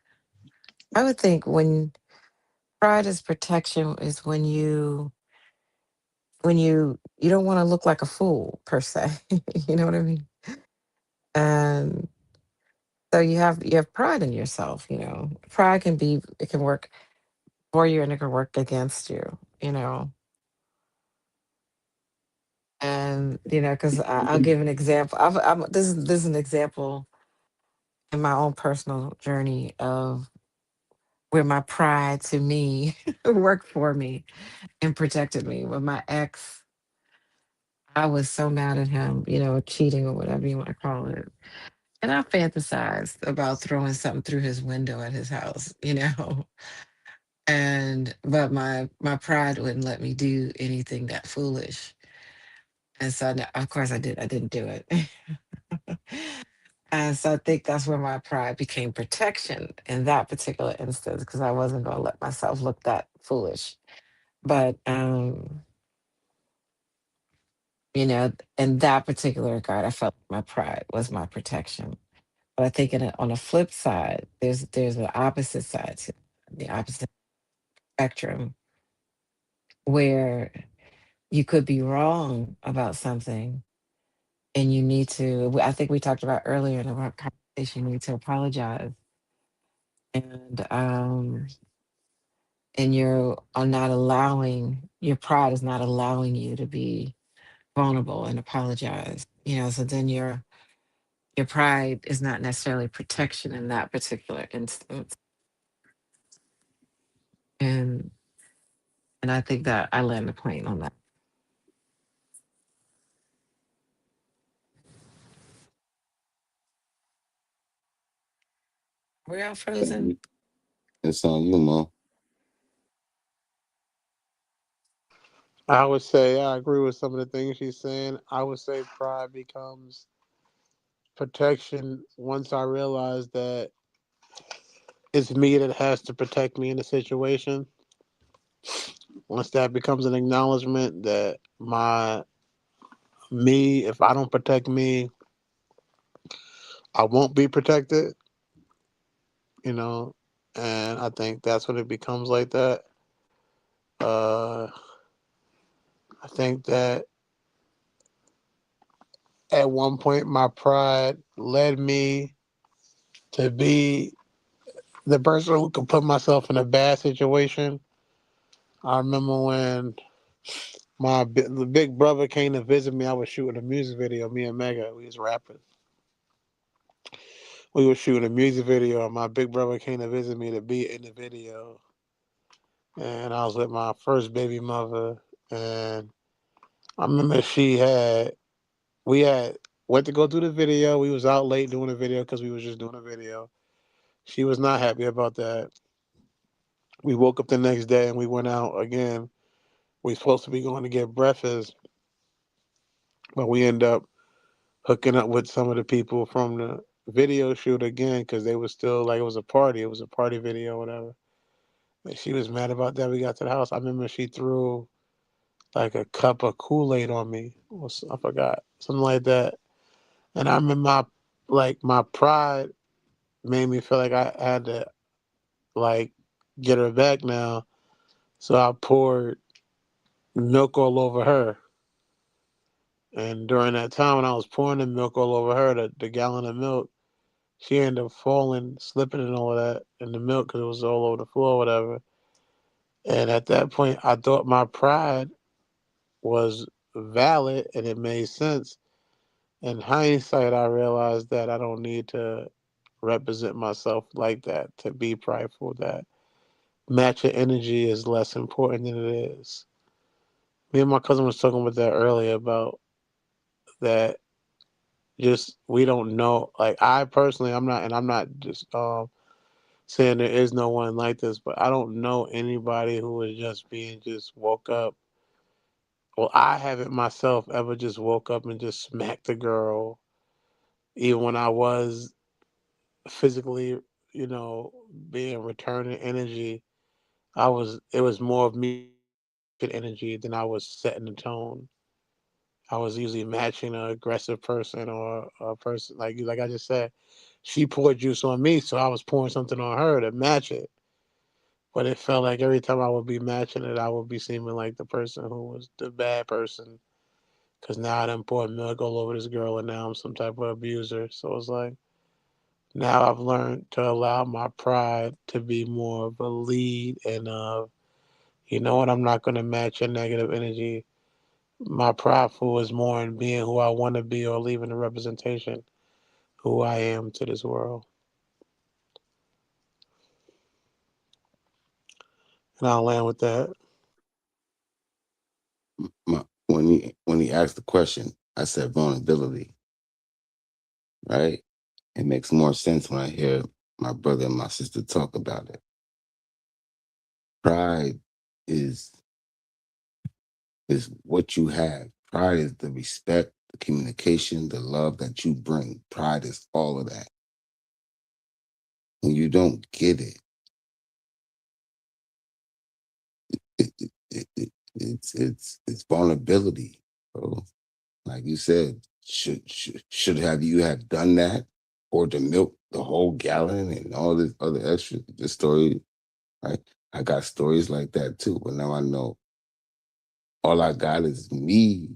I would think when pride is protection is when you don't want to look like a fool per se. You know what I mean? And so you have pride in yourself. Pride it can work for you and it can work against you. And because I'll give an example. This is an example in my own personal journey of where my pride to me worked for me and protected me. With my ex, I was so mad at him, cheating or whatever you want to call it. And I fantasized about throwing something through his window at his house. But my pride wouldn't let me do anything that foolish. And so of course I didn't do it. And so I think that's where my pride became protection in that particular instance, because I wasn't going to let myself look that foolish. But in that particular regard, I felt my pride was my protection. But I think on a flip side, there's an opposite side to the opposite spectrum where you could be wrong about something and you need to. I think we talked about earlier in our conversation. You need to apologize, and you're are not allowing your pride is not allowing you to be vulnerable and apologize. So then your pride is not necessarily protection in that particular instance. And I think that I land the plane on that. We're all frozen. It's on you, Mo. I would say I agree with some of the things she's saying. I would say pride becomes protection once I realize that it's me that has to protect me in a situation. Once that becomes an acknowledgement that if I don't protect me, I won't be protected, you know, and I think that's when it becomes like that. Uh, I think that at one point my pride led me to be the person who could put myself in a bad situation. I remember when The big brother came to visit me. I was shooting a music video. Me and Mega, we was rapping. We were shooting a music video, and my big brother came to visit me to be in the video. And I was with my first baby mother, and I remember we had went to go do the video. We was out late doing the video because we was just doing a video. She was not happy about that. We woke up the next day and we went out again. We supposed to be going to get breakfast, but we end up hooking up with some of the people from the video shoot again because they was still like it was a party. It was a party video, whatever. And she was mad about that. We got to the house. I remember she threw like a cup of Kool-Aid on me. I forgot something like that. And I remember my pride made me feel like I had to like get her back now. So I poured milk all over her. And during that time when I was pouring the milk all over her, the gallon of milk, she ended up falling, slipping and all of that in the milk because it was all over the floor, whatever. And at that point, I thought my pride was valid and it made sense. In hindsight, I realized that I don't need to represent myself like that to be prideful, that matching energy is less important than it is. Me and my cousin was talking about that earlier about that just we don't know. Like I personally, I'm not just saying there is no one like this, but I don't know anybody who is just woke up. Well, I haven't myself ever just woke up and just smacked a girl, even when I was physically, being returning energy. It was more of me energy than I was setting the tone. I was usually matching an aggressive person or a person like I just said. She poured juice on me, so I was pouring something on her to match it. But it felt like every time I would be matching it, I would be seeming like the person who was the bad person. Because now I done poured milk all over this girl, and now I'm some type of abuser. So it's like now I've learned to allow my pride to be more of a lead, and you know what, I'm not going to match your negative energy. My prideful is more in being who I want to be or leaving a representation who I am to this world. And I'll land with that. When he asked the question, I said vulnerability, right? It makes more sense when I hear my brother and my sister talk about it. Pride is is what you have. Pride is the respect, the communication, the love that you bring. Pride is all of that. When you don't get it, it's vulnerability, bro. Like you said, should have you have done that, or to milk the whole gallon and all this other extra? The story, right? I got stories like that too, but now I know all I got is me.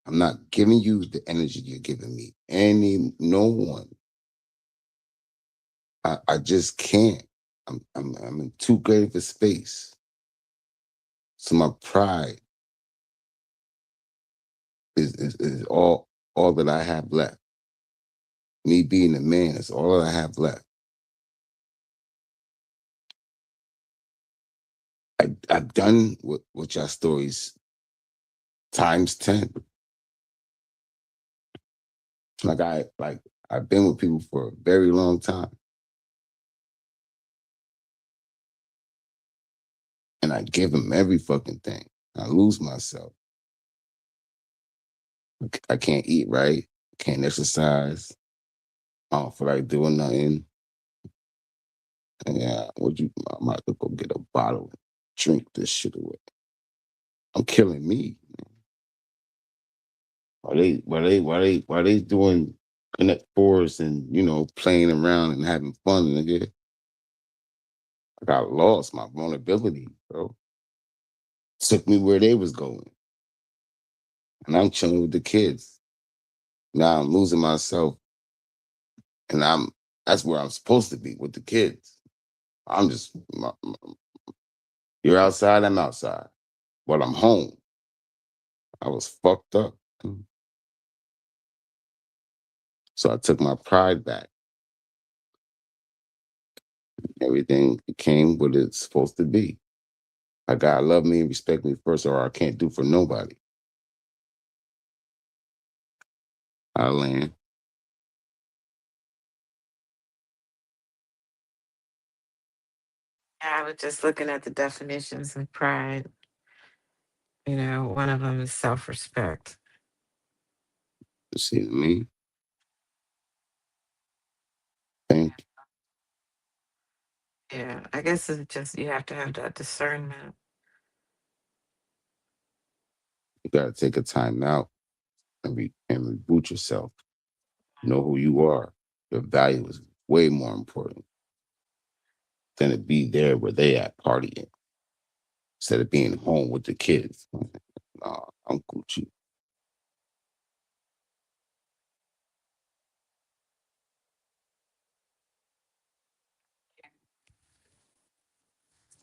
I'm not giving you the energy you're giving me. No one. I just can't. I'm in too great of a space. So my pride is all that I have left. Me being a man is all that I have left. I've done what y'all stories times 10. I've been with people for a very long time. And I give them every fucking thing. I lose myself. I can't eat right. Can't exercise. I don't feel like doing nothing. And yeah, I might have to go get a bottle and drink this shit away. I'm killing me. Why they doing Connect Fours and playing around and having fun, nigga? I got lost my vulnerability, bro. Took me where they was going. And I'm chilling with the kids. Now I'm losing myself. And that's where I'm supposed to be with the kids. I'm just you're outside, I'm outside. But I'm home. I was fucked up. So I took my pride back. Everything became what it's supposed to be. I gotta love me and respect me first, or I can't do for nobody. I land. I was just looking at the definitions of pride. One of them is self respect. You see what I mean? Think Yeah, I guess it's just you have to have that discernment. you gotta take a time out and reboot yourself. Know who you are. Your value is way more important than to be there where they at partying instead of being home with the kids. Nah, I'm Gucci.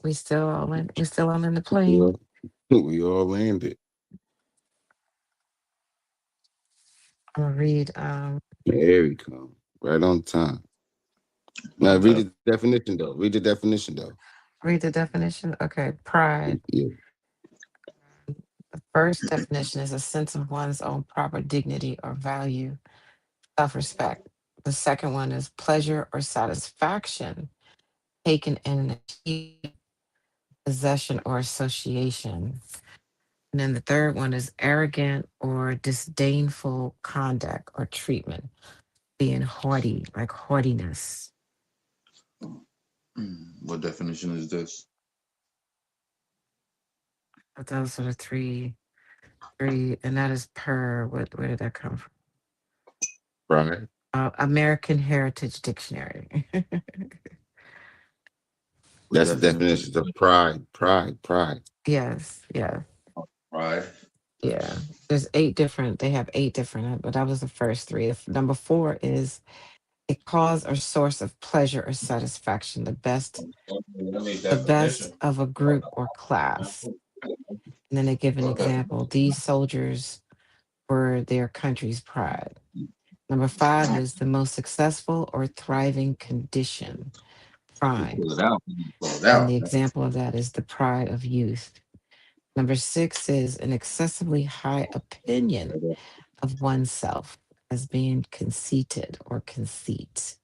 We still all in the We plane. all, we all landed. I'm gonna read There we come. Right on time. Now Most read definitely. the definition though. Read the definition though. read the definition. Okay, pride. Yeah. The first definition is a sense of one's own proper dignity or value, self respect. The second one is pleasure or satisfaction taken in an achievement, possession, or association. And then the third one is arrogant or disdainful conduct or treatment, being haughty, like haughtiness. What definition is this? But those are the three, and that is per. Where did that come from? Right. American Heritage Dictionary. What That's the definition? definition of pride. Pride. Pride. Yes, yeah, Right. yeah. There's eight different. They have eight different, but that was the first three. Number four is a cause or source of pleasure or satisfaction. Let me The best definition. of a group or class. And then they give an Okay. example. These soldiers were their country's pride. Number five is the most successful or thriving condition, You pride. pull it out. You pull it And out. the example of that is the pride of youth. Number six is an excessively high opinion of oneself as being conceited or conceit.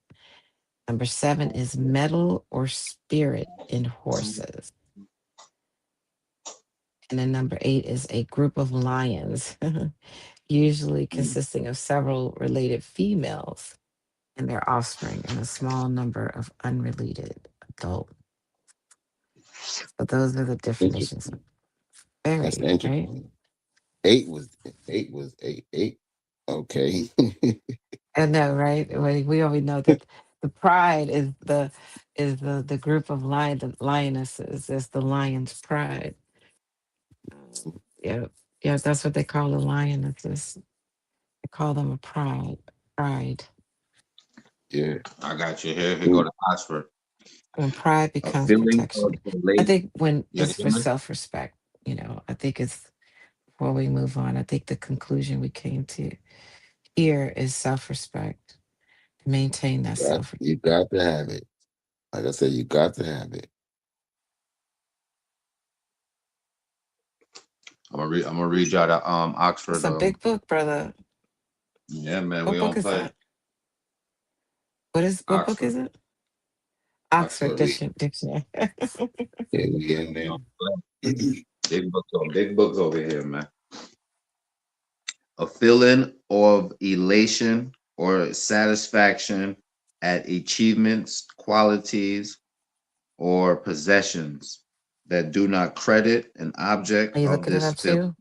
Number seven is mettle or spirit in horses. And then number eight is a group of lions, usually consisting of several related females and their offspring, and a small number of unrelated adult. So those are the definitions. Interesting. That's Very, right? interesting. Eight. Okay. I know, right? We always know that the pride is the group of lionesses. It's the lion's pride. Yeah, yeah, that's what they call the lionesses. They call them a pride. Pride. Yeah. I got you here. Here go Ooh, to Oxford. When pride A becomes feeling of protection. I elation. think when You it's hear for me? self-respect, I think it's before we move on, I think the conclusion we came to here is self-respect. Maintain that self. you got to have it. Like I said, you got to have it. I'm gonna read y'all the It's Oxford. a big book, brother. Yeah, man, we What book don't is play that? What book Oxford. is it? Oxford Oxford. Dictionary. Yeah, we in We there. don't play. Big books over here, man. A feeling of elation or satisfaction at achievements, qualities, or possessions that do not credit an Are object you of looking it this up feeling, too?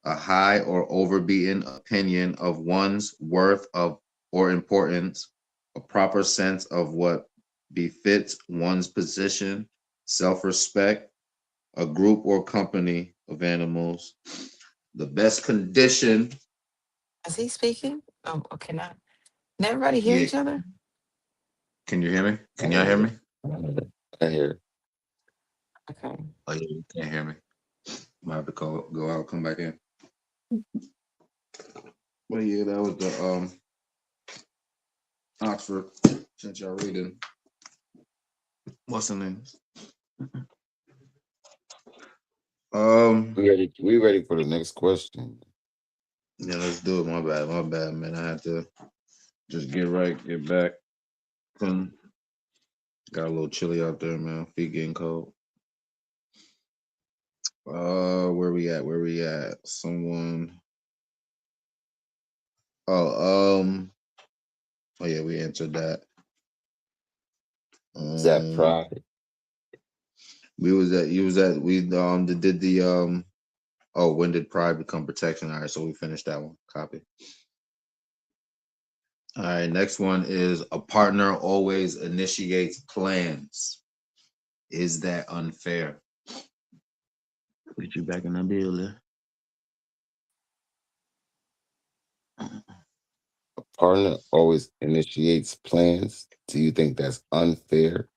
a high or overbeaten opinion of one's worth of or importance, a proper sense of what befits one's position, self-respect, a group or company of animals, the best condition. Is he speaking? Oh, okay. Not. Can everybody hear Yeah, each other? can you hear me? I Can y'all hear hear me? it. I hear it. Okay. Oh, yeah, you can't hear me. Might have to go out, come back in. Well, yeah, that was the Oxford. Since y'all reading, what's the name? Um, We ready for the next question. yeah, let's do it. My bad, man. I had to just get right, get back. Got a little chilly out there, man. Feet getting cold. Where we at? Where we at? Someone. Oh, oh yeah, we answered that. Is that Um, pride? we was at you was at we did the oh, when did pride become protection? All right, so we finished that one. Copy. All right, next one is a partner always initiates plans. Is that unfair? Put you back in the building. A partner always initiates plans. Do you think that's unfair?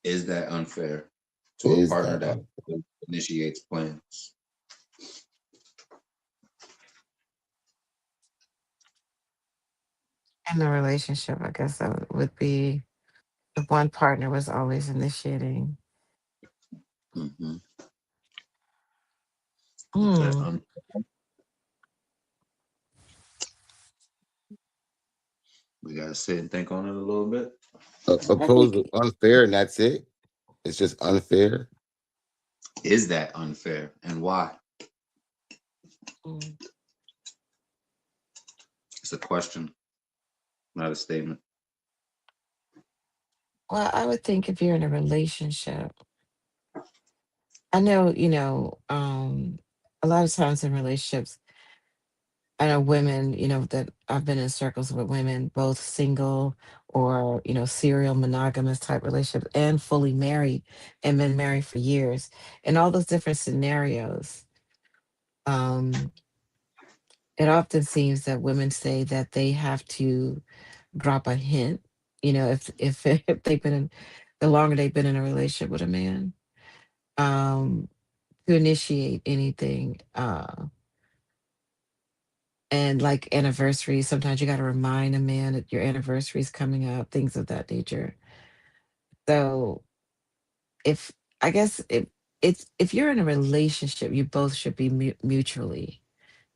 Is that unfair to a Is partner that that initiates plans? In the relationship, I guess that would be if one partner was always initiating. Mm-hmm. Is that Hmm. we gotta sit and think on it a little bit. opposed to unfair and that's it? It's just unfair. Is that unfair and why? Mm. It's a question, not a statement. Well, I would think if you're in a relationship, I know, a lot of times in relationships, I know women, that I've been in circles with women, both single or, serial monogamous type relationships and fully married and been married for years. In all those different scenarios, um, it often seems that women say that they have to drop a hint, if if they've been in the longer they've been in a relationship with a man, um, to initiate anything. And like anniversaries, sometimes you got to remind a man that your anniversary is coming up, things of that nature. So if I guess if you're in a relationship, you both should be mutually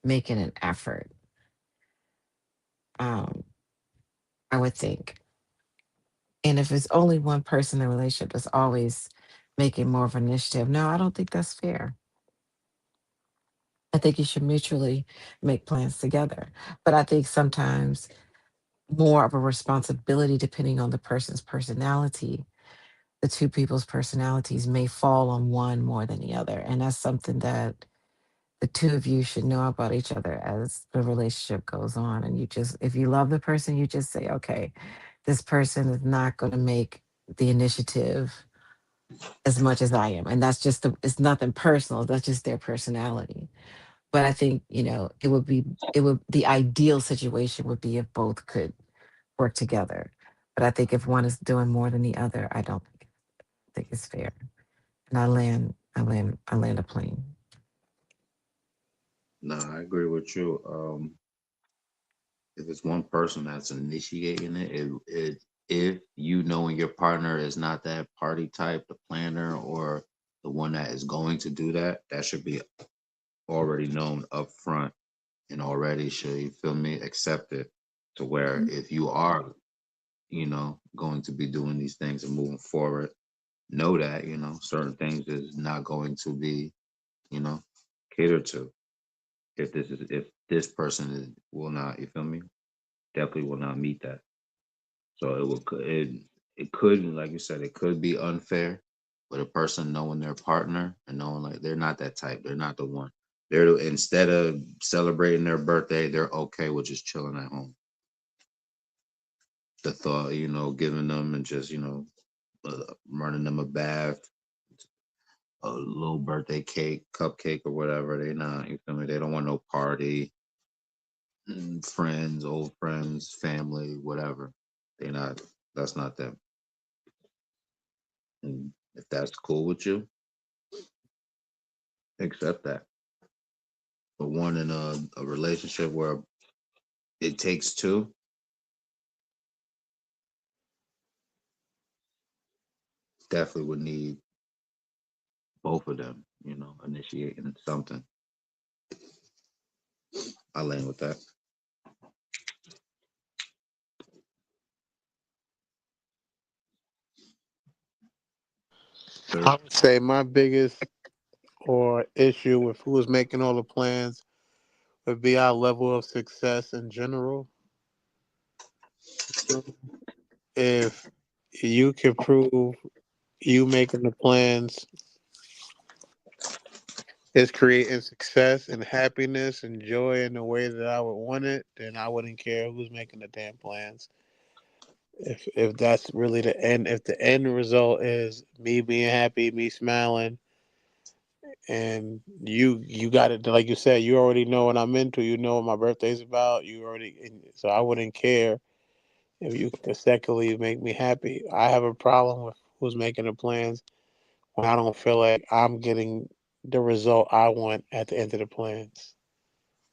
making an effort. Um, I would think. And if it's only one person in the relationship that's always making more of an initiative, no, I don't think that's fair. I think you should mutually make plans together. But I think sometimes more of a responsibility, depending on the person's personality, the two people's personalities may fall on one more than the other. And that's something that the two of you should know about each other as the relationship goes on. And you just, if you love the person, you just say, okay, this person is not going to make the initiative as much as I am. And that's just it's nothing personal. That's just their personality. But I think, the ideal situation would be if both could work together. But I think if one is doing more than the other, I don't think it's fair. And I land a plane. No, I agree with you. If it's one person that's initiating it, if you knowing your partner is not that party type, the planner or the one that is going to do that, that should be already known up front and already should, you feel me, accepted to where if you are, going to be doing these things and moving forward, know that, certain things is not going to be, you know, catered to. If this person will not, you feel me, definitely will not meet that. So it could, like you said, it could be unfair, but a person knowing their partner and knowing like they're not that type, they're not the one. Instead of celebrating their birthday, they're okay with just chilling at home. The thought, giving them and just running them a bath, a little birthday cake, cupcake or whatever. They not, you feel me? They don't want no party, friends, old friends, family, whatever. They not. That's not them. And if that's cool with you, accept that. But one in a relationship where it takes two, definitely would need both of them, initiating something. I land with that. I would say my biggest or issue with who's making all the plans would be our level of success in general. If you can prove you making the plans is creating success and happiness and joy in the way that I would want it, then I wouldn't care who's making the damn plans. If that's really the end, if the end result is me being happy, me smiling, and you got it, like you said, you already know what I'm into. You know what my birthday's about. You already, so I wouldn't care if you could consecutively make me happy. I have a problem with who's making the plans when I don't feel like I'm getting the result I want at the end of the plans,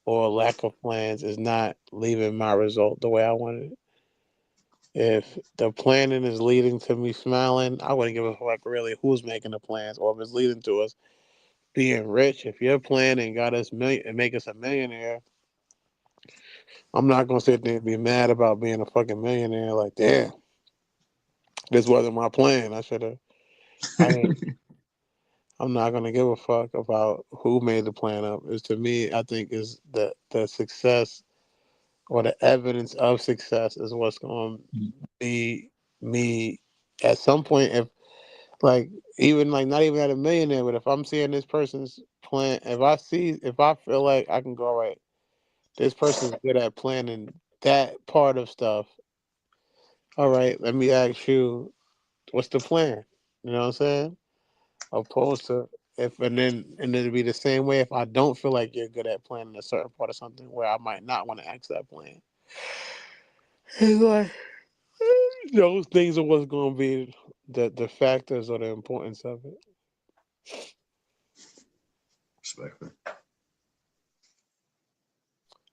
or lack of plans is not leaving my result the way I wanted it. If the planning is leading to me smiling, I wouldn't give a fuck really who's making the plans, or if it's leading to us being rich. If your plan and got us million and make us a millionaire, I'm not gonna sit there and be mad about being a fucking millionaire. Like, damn, this wasn't my plan. I should have. I didn't. I'm not gonna give a fuck about who made the plan up. It's to me, I think is the success or the evidence of success is what's going to be me at some point. If like even like not even at a millionaire, but if I'm seeing this person's plan, if I feel like I can go, all right, this person's good at planning that part of stuff. All right, let me ask you, what's the plan? You know what I'm saying? Opposed to if and then it'd be the same way if I don't feel like you're good at planning a certain part of something where I might not want to ask that plan. It's like those things are what's gonna be the factors or the importance of it. Respectfully.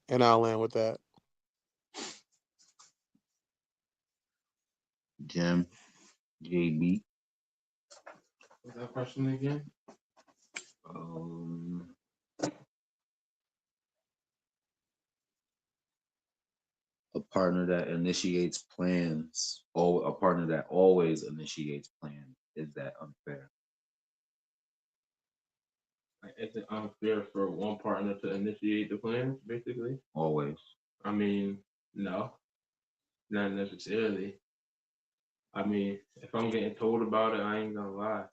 And I'll land with that. Jim, JB. What's that question again? Um, a partner that initiates plans, or a partner that always initiates plans, is that unfair? Like, is it unfair for one partner to initiate the plan, basically? Always. I mean, no, not necessarily. I mean, if I'm getting told about it, I ain't gonna lie.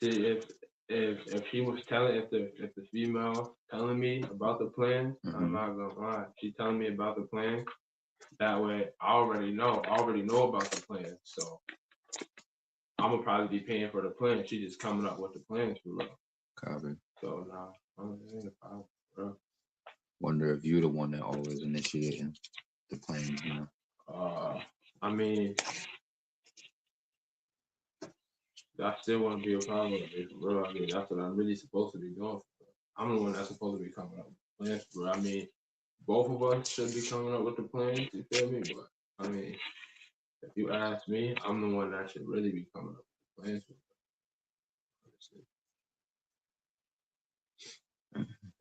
See, if she was telling, if the female telling me about the plan, I'm Mhm. not gonna lie. She telling me about the plan. That way, I already know about the plan. So I'm gonna probably be paying for the plan. She just coming up with the plans for real. Copy. So nah, it ain't a problem, bro. Wonder if you the one that always initiating the plans. I mean, that still wouldn't be a problem with me, for real. I mean, that's what I'm really supposed to be doing. I'm the one that's supposed to be coming up with plans, bro. I mean, both of us should be coming up with the plans. You feel me? But I mean, if you ask me, I'm the one that should really be coming up with the plans.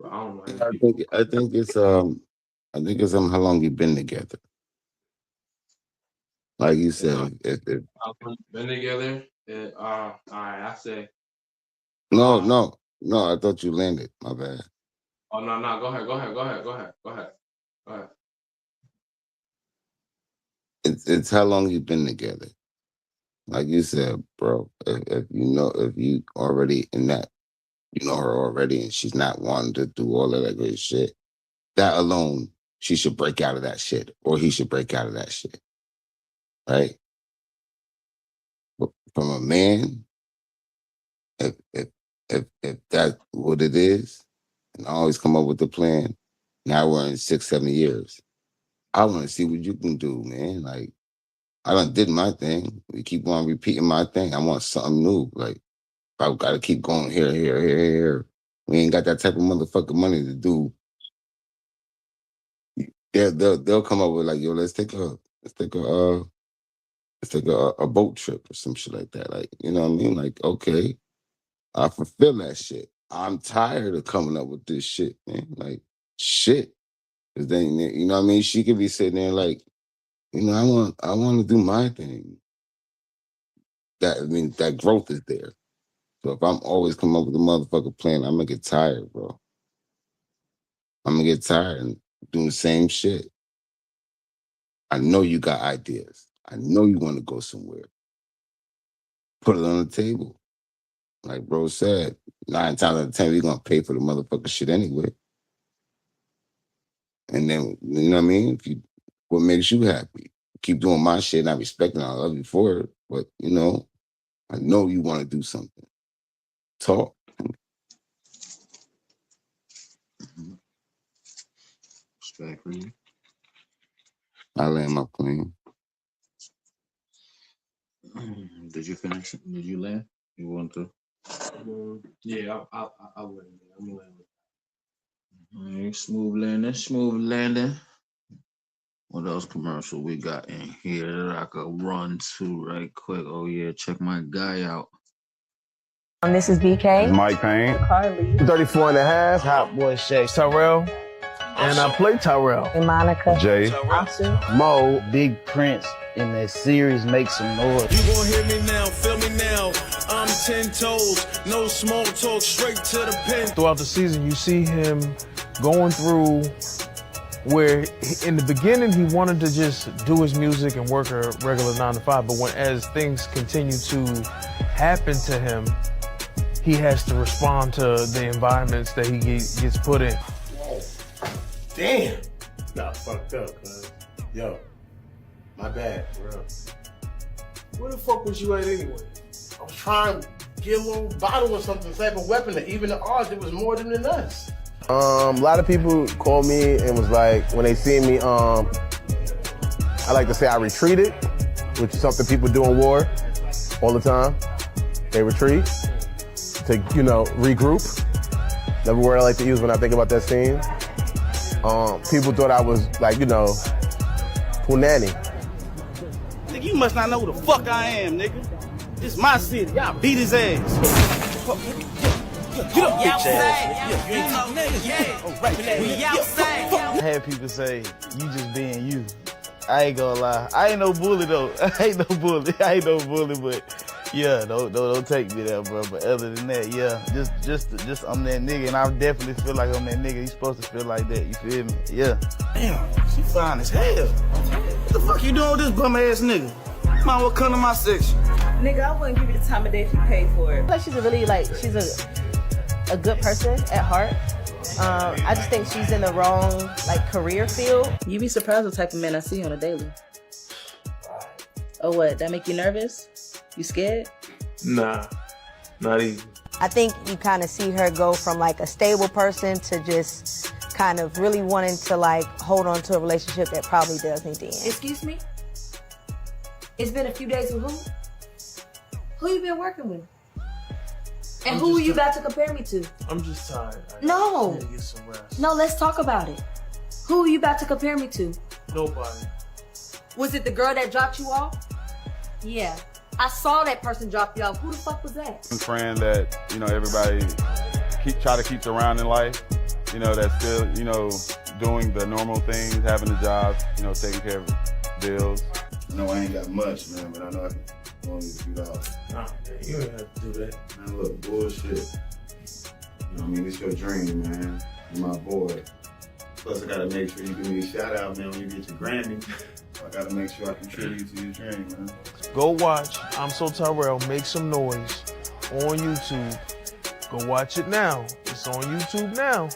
But I don't know any I people. think I think it's how long you've been together. Like you If I said, if been together, all right, I say, no, uh, no, no, I thought you landed. My bad. oh no, no, go ahead. It's how long you've been together. Like you said, bro. If you already in that, you know her already, and she's not wanting to do all of that great shit. That alone, she should break out of that shit, or he should break out of that shit, right? But from a man, if if if that's what it is, and I always come up with the plan. Now we're in 6, 7 years. I want to see what you can do, man. Like I done did my thing. We keep on repeating my thing. I want something new. Like I gotta keep going here. We ain't got that type of motherfucking money to do. They'll come up with like, yo, let's take a boat trip or some shit like that. Like, you know what I mean? Like, okay, I fulfill that shit. I'm tired of coming up with this shit, man. Like, shit. Cause then, you know what I mean? She could be sitting there like, you know, I want to do my thing. That growth is there. So if I'm always coming up with a motherfucker plan, I'm gonna get tired, bro. I'm gonna get tired and doing the same shit. I know you got ideas. I know you want to go somewhere. Put it on the table. Like bro said, 9 times out of 10, we're gonna pay for the motherfucker shit anyway. And then, you know what I mean? What makes you happy? Keep doing my shit and I respect and I love you for it. But, you know you want to do something. Talk. Respect for you. I land my plane. Did you finish? Did you land? You want to? Yeah, I wouldn't. I'm gonna land with All right, smooth landing. What else commercial we got in here that I could run to right quick? Oh yeah, check my guy out. This is BK. Mike Payne. Carly. 34 and a half. Hot boy Shay. Tyrell. And I play Tyrell. And Monica. Jay. Asu. Mo. Big Prince in that series Make Some Noise. You gon' hear me now, feel me now. I'm 10 toes, no small talk, straight to the pen. Throughout the season, you see him going through where in the beginning he wanted to just do his music and work a regular 9 to 5, but as things continue to happen to him, he has to respond to the environments that he gets put in. Whoa. Damn. Got fucked up, cuz. Yo, my bad, bro. Where the fuck was you at anyway? I was trying to get a little bottle or something, type of weapon that even the odds, it was more than us. A lot of people called me and was like, when they see me, I like to say I retreated, which is something people do in war all the time. They retreat to, regroup. Another word I like to use when I think about that scene. People thought I was like, punani. Nigga, you must not know who the fuck I am, nigga. This my city. Y'all beat his ass. Get up, bitch ass. You ain't talking niggas. We outside. I had people say, you just being you. I ain't gonna lie. I ain't no bully though. I ain't no bully, but yeah, don't take me there, bro. But other than that, yeah, just I'm that nigga, and I definitely feel like I'm that nigga. You supposed to feel like that. You feel me? Yeah. Damn, she fine as hell. What the fuck you doing with this bum ass nigga? Might well come to my section. Nigga, I wouldn't give you the time of day if you paid for it. Like she's a good person at heart. I just think she's in the wrong career field. You be surprised what type of men I see on a daily. Oh, what? That make you nervous? You scared? Nah, not even. I think you kind of see her go from a stable person to just kind of really wanting to hold on to a relationship that probably does need to end. Excuse me? It's been a few days with who? Who you been working with? And who are you about to compare me to? I'm just tired. No. I need to get some rest. No, let's talk about it. Who are you about to compare me to? Nobody. Was it the girl that dropped you off? Yeah. I saw that person drop you off. Who the fuck was that? I'm praying that, everybody try to keep around in life, that's still, doing the normal things, having a job, taking care of bills. No, I ain't got much, man, but I know I can only $2. Nah, man, you ain't have to do that. Man, look, bullshit. You know what I mean? It's your dream, man. You're my boy. Plus, I gotta make sure you give me a shout out, man, when you get your Grammy. I gotta make sure I contribute to your dream, man. Go watch I'm So Tyrell, Make Some Noise on YouTube. Go watch it now. It's on YouTube now.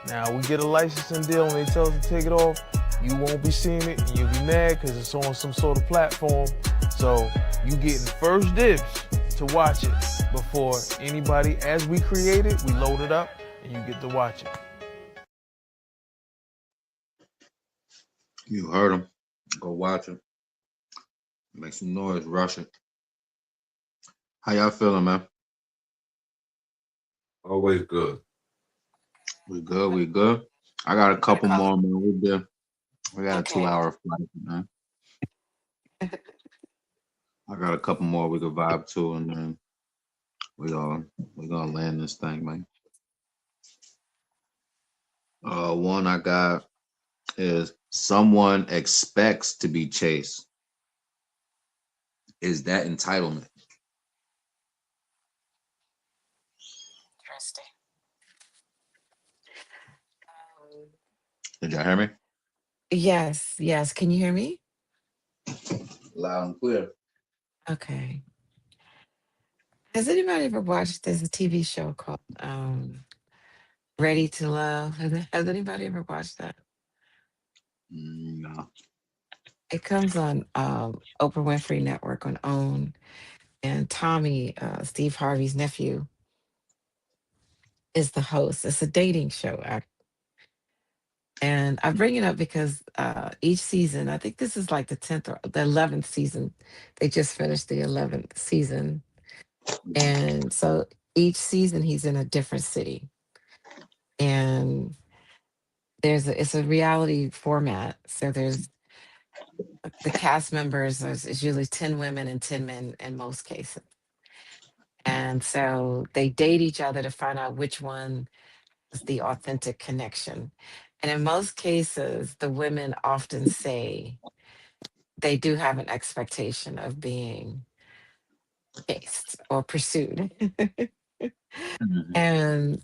Now we get a licensing deal and they tell us to take it off. You won't be seeing it and you'll be mad because it's on some sort of platform. So you getting first dibs to watch it before anybody, as we create it, we load it up and you get to watch it. You heard him. Go watch it. Make some noise, rush it. How y'all feeling, man? Always good. We good. We good. I got a couple more, man. We good. We got a Okay. 2 hour flight, man. I got a couple more we could vibe to, and then we gonna we gonna land this thing, man. One I got is someone expects to be chased. Is that entitlement? Interesting. Um, Did y'all hear me? yes, yes. Can you hear me? Loud and clear. Okay. Has anybody ever watched this TV show called Ready to Love? Has anybody ever watched that? No. It comes on Oprah Winfrey Network on OWN, and Tommy, Steve Harvey's nephew, is the host. It's a dating show, and I bring it up because each season, I think this is like the 10th or the 11th season. They just finished the 11th season, and so each season he's in a different city, and it's a reality format. So there's the cast members. It's usually 10 women and 10 men in most cases. And so they date each other to find out which one is the authentic connection. And in most cases, the women often say they do have an expectation of being chased or pursued. Mhm. and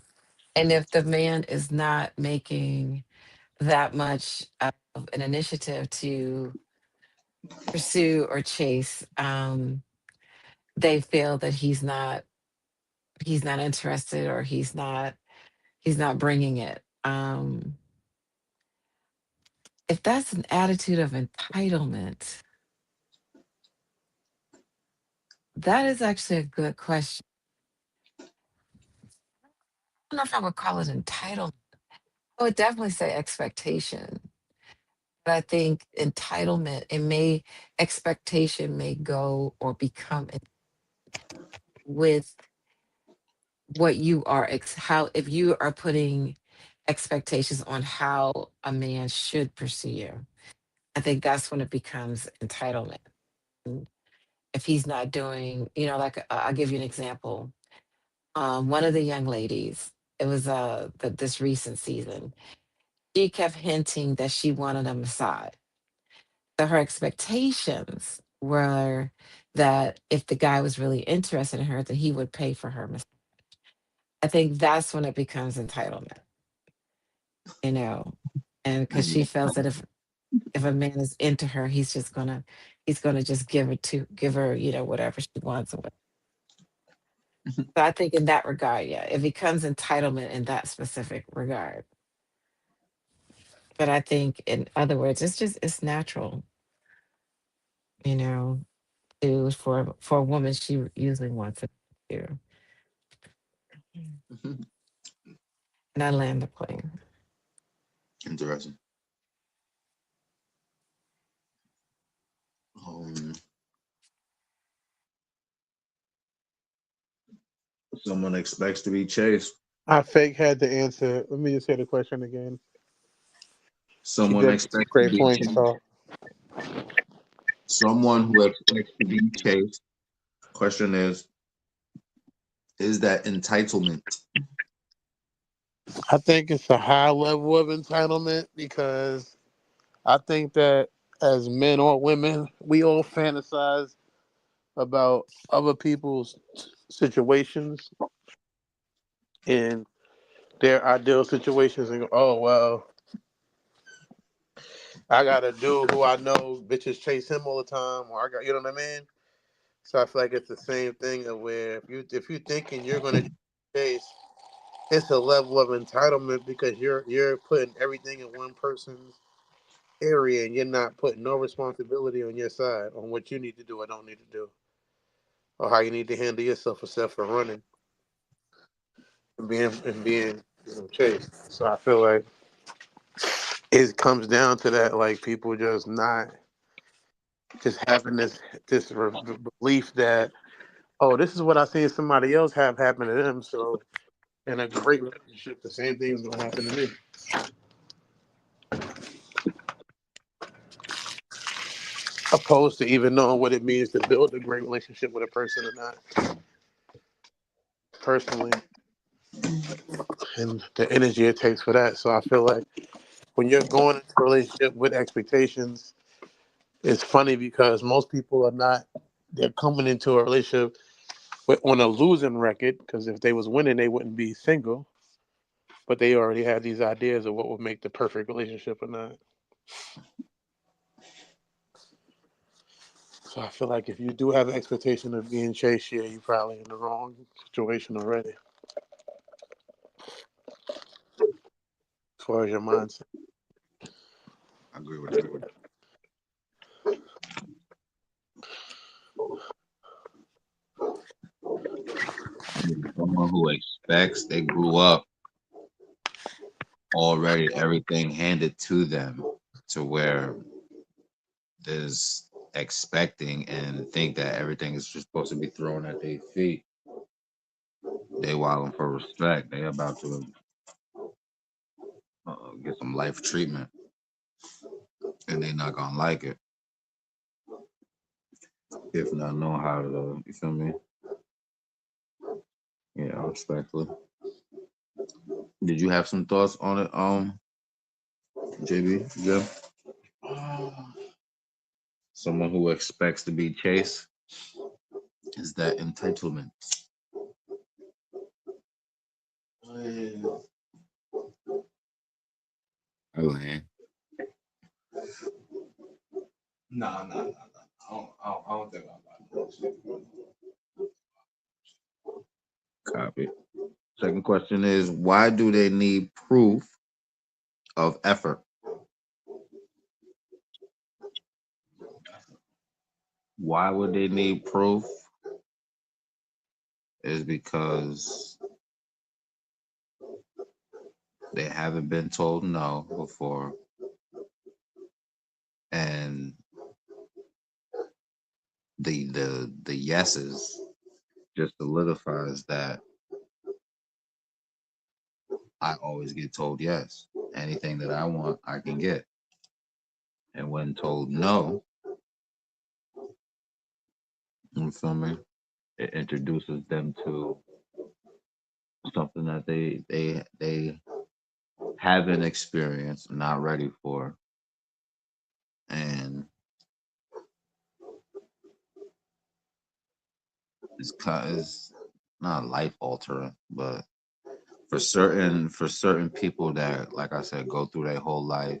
and if the man is not making that much of an initiative to pursue or chase, they feel that he's not interested, or he's not bringing it. If that's an attitude of entitlement, that is actually a good question. I don't know if I would call it entitlement. I would definitely say expectation. But I think entitlement, expectation may go or become with what you are, how, if you are putting expectations on how a man should pursue you. I think that's when it becomes entitlement. And if he's not doing, like I'll give you an example. One of the young ladies, it was this recent season, she kept hinting that she wanted a massage. So her expectations were that if the guy was really interested in her, that he would pay for her massage. I think that's when it becomes entitlement, you know, and because she feels that if a man is into her, he's gonna just give her, whatever she wants. So I think in that regard, yeah, it becomes entitlement in that specific regard. But I think in other words, it's natural, you know, for a woman, she usually wants it to. And I land the plane. Interesting. Someone expects to be chased. I fake had the answer. Let me just hear the question again. She Someone did some expects to great be points, chased. so Someone who expects to be chased. Question is that entitlement? I think it's a high level of entitlement because I think that as men or women, we all fantasize about other people's situations and their ideal situations and go, oh well, I got a dude who I know bitches chase him all the time, or I got, you know what I mean? So I feel like it's the same thing of where if you thinking you're gonna chase, it's a level of entitlement because you're putting everything in one person's area and you're not putting no responsibility on your side on what you need to do or don't need to do, or how you need to handle yourself except for running and being chased. So I feel like it comes down to that, like people just not just having this belief that, oh, this is what I seen somebody else have happen to them, so In a great relationship, the same thing is gonna happen to me. Opposed to even knowing what it means to build a great relationship with a person or not. Personally, and the energy it takes for that. So I feel like when you're going into a relationship with expectations, it's funny because most people are not. They're coming into a relationship on a losing record because if they was winning, they wouldn't be single. But they already had these ideas of what would make the perfect relationship or not. So I feel like if you do have an expectation of being chased, yeah, you're probably in the wrong situation already. As far as your mindset. I agree with that. Someone who expects they grew up already everything handed to them to where there's expecting and think that everything is just supposed to be thrown at their feet. They wilding for respect. They about to get some life treatment, and they not gonna like it if not know how to. You feel me? Yeah, respectfully. Did you have some thoughts on it, JB? Yeah. Someone who expects to be chased is that entitlement. Oh man. Nah. I don't think I'm about to. Copy. Second question is, why do they need proof of effort? Why would they need proof? Is because they haven't been told no before, and the yeses just solidifies that I always get told yes. Anything that I want, I can get. And when told no, you feel me? It introduces them to something that they haven't experienced, not ready for, and it's not life altering, but for certain people that, like I said, go through their whole life,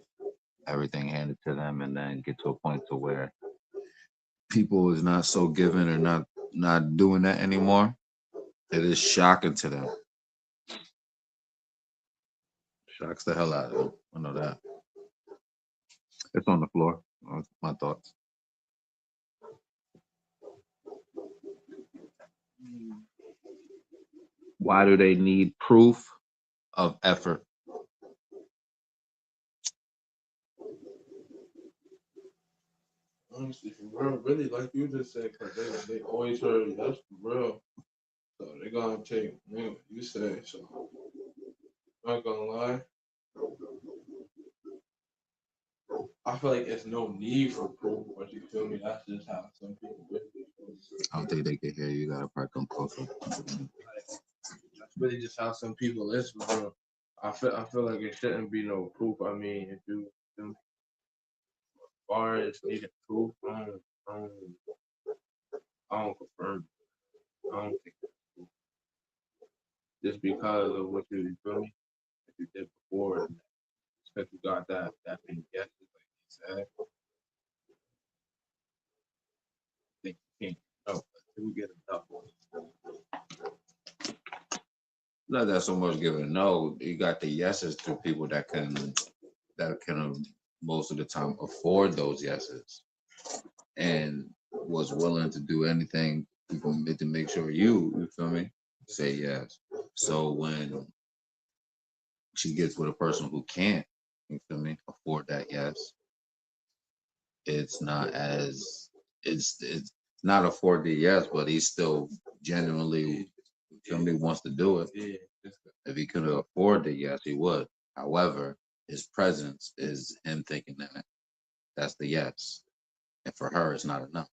everything handed to them, and then get to a point to where people is not so giving or not doing that anymore. It is shocking to them. Shocks the hell out of them. I know that. It's on the floor. My thoughts. Why do they need proof of effort? Honestly, for real, really, like you just said, because they always heard that's for real. So they gonna take you said. So I'm not gonna lie. I feel like there's no need for proof, but you feel me? That's just how some people really I don't think they can hear you. You gotta probably come closer. That's really just how some people is, bro. I feel like it shouldn't be no proof. I mean, if you as far as needing proof, I don't confirm. I don't think that's proof. Just because of what you feel me, what you did before, and because you got that many guesses, like you said, I think you can't know. You get enough one. Not that so much giving no. You got the yeses to people that can most of the time afford those yeses and was willing to do anything to make sure you feel me, say yes. So when she gets with a person who can't, you feel me, afford that yes, it's not as it's not afford the yes, but he still genuinely, you feel me, wants to do it. Yeah. If he could afford it, yes, he would. However, his presence is him thinking that that's the yes. And for her, it's not enough.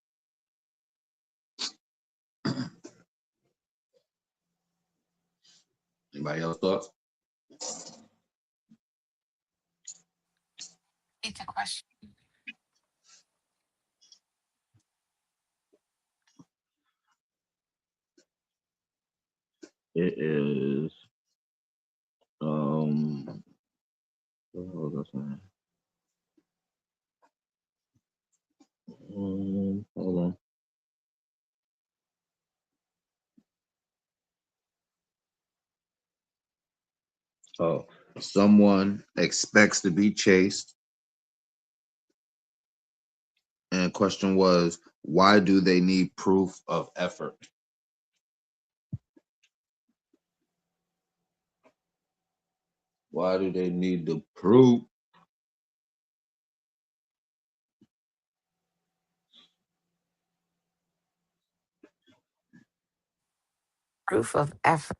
Anybody else thoughts? It's a question. It is what was I saying? Hold on. Oh, someone expects to be chased. And question was, why do they need proof of effort? Why do they need the proof? Proof of effort.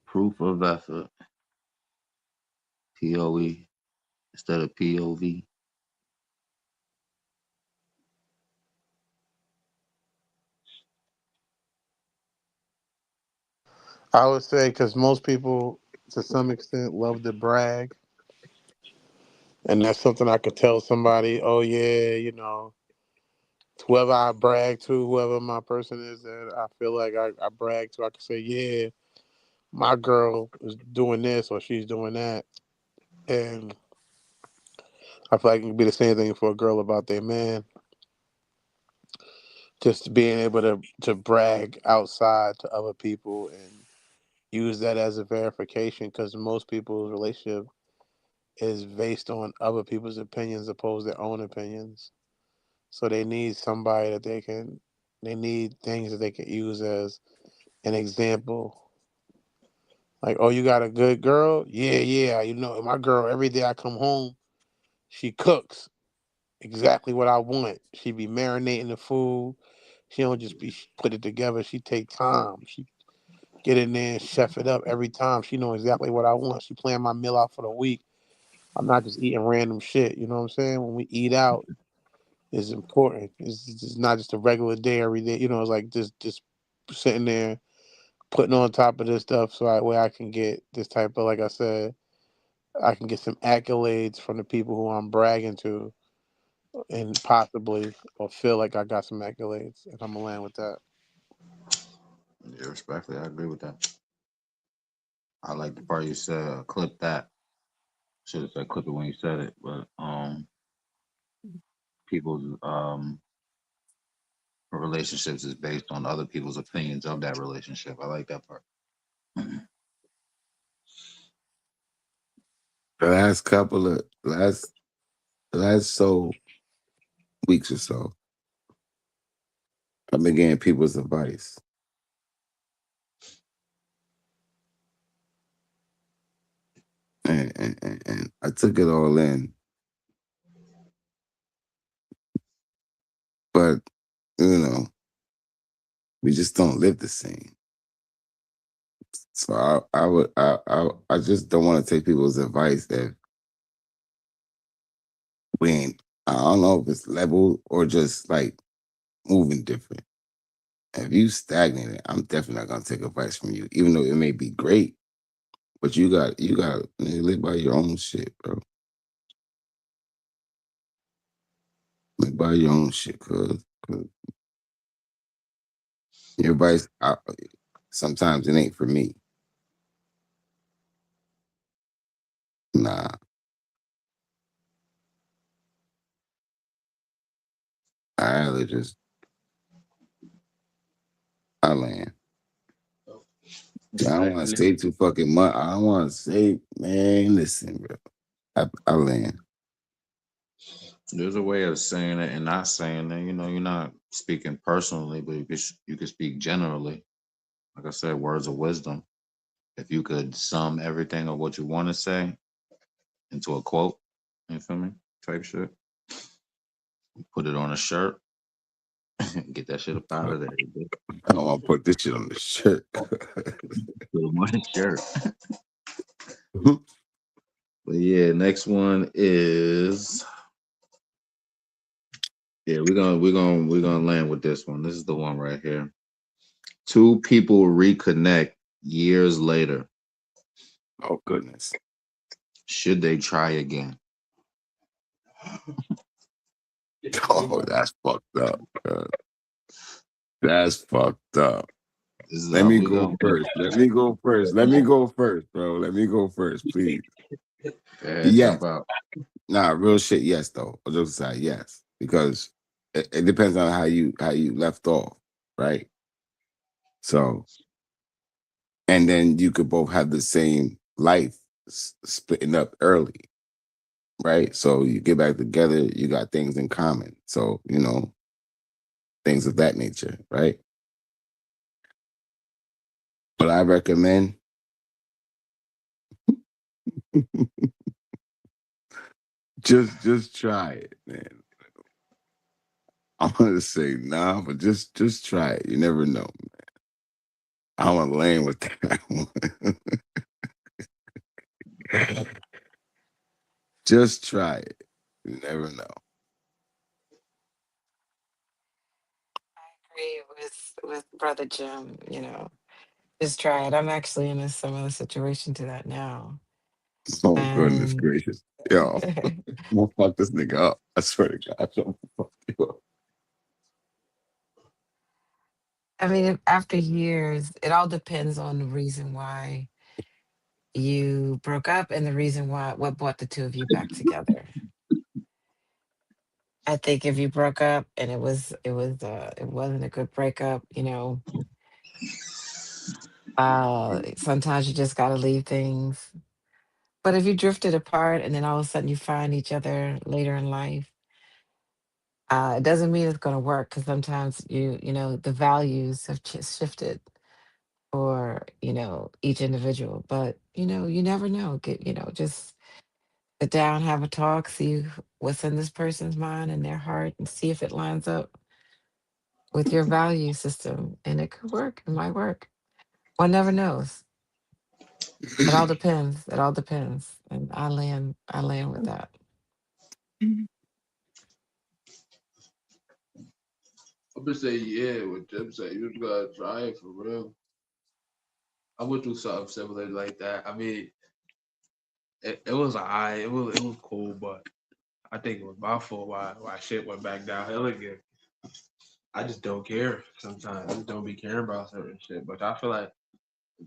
Proof of effort. POE instead of POV. I would say because most people, to some extent, love to brag, and that's something I could tell somebody. Oh yeah, whoever I brag to, whoever my person is that I feel like I brag to, I could say, yeah, my girl is doing this or she's doing that, and I feel like it could be the same thing for a girl about their man. Just being able to brag outside to other people and use that as a verification, because most people's relationship is based on other people's opinions opposed to their own opinions. So they need somebody that they need things that they can use as an example. Like, oh, you got a good girl? Yeah, yeah. My girl, every day I come home, she cooks exactly what I want. She be marinating the food. She don't just be put it together. She take time. She get in there and chef it up every time. She know exactly what I want. She plan my meal out for the week. I'm not just eating random shit. You know what I'm saying? When we eat out, it's important. It's not just a regular day every day. It's like just sitting there putting on top of this stuff so where I can get this type of, like I said, I can get some accolades from the people who I'm bragging to, and possibly or feel like I got some accolades, and I'm gonna land with that. Yeah, respectfully, I agree with that. I like the part you said, clip that. Should have said clip it when you said it, but people's relationships is based on other people's opinions of that relationship. I like that part. The last couple of last weeks or so, I've been getting people's advice. And I took it all in. But, we just don't live the same. So I just don't want to take people's advice that we ain't, I don't know if it's level or just like moving different. If you stagnated, I'm definitely not gonna take advice from you, even though it may be great. But you got to live by your own shit, bro. Live by your own shit, cause your advice, sometimes it ain't for me. Nah, I rather just I land. I don't want to say too fucking much. I don't want to say, man. Listen, bro. I land. There's a way of saying it and not saying it. You're not speaking personally, but you could speak generally. Like I said, words of wisdom. If you could sum everything of what you want to say into a quote, you feel me? Type shit. Put it on a shirt. Get that shit up out of there. I don't want to put this shit on the shirt. Put them on his shirt. But yeah, next one is we're gonna land with this one. This is the one right here. Two people reconnect years later. Oh goodness. Should they try again? Oh, that's fucked up. That's fucked up. This is Let how me we go go. first. Let me go first. Let me go first, bro. Let me go first, please. Jump Yes. out. Nah, real shit. Yes, though. I'll just say yes because it depends on how you left off, right? So, and then you could both have the same life splitting up early, right? So you get back together, you got things in common. So things of that nature, right? But I recommend just try it, man. I'm gonna say nah, but just try it. You never know. I'm gonna land with that one. Just try it. You never know. Agree with brother Jim. Just try it. I'm actually in a similar situation to that now, Oh goodness and gracious. Yo, I'm gonna fuck this nigga up. I swear to God, I'm gonna fuck you up. I mean, after years, it all depends on the reason why you broke up and the reason why what brought the two of you back together. I think if you broke up and it wasn't a good breakup, sometimes you just gotta leave things. But if you drifted apart and then all of a sudden you find each other later in life, it doesn't mean it's gonna work because sometimes the values have just shifted for each individual. But you never know. Just sit down, have a talk, see what's in this person's mind and their heart, and see if it lines up with your value system. And it could work. It might work. One never knows. It all depends. It all depends. And I land with that. I'm gonna say yeah. What Jim said, you just gotta try it for real. I went through something similar like that. I mean, it was alright. It was cool, but I think it was my fault why shit went back downhill again. I just don't care sometimes. I just don't be caring about certain shit. But I feel like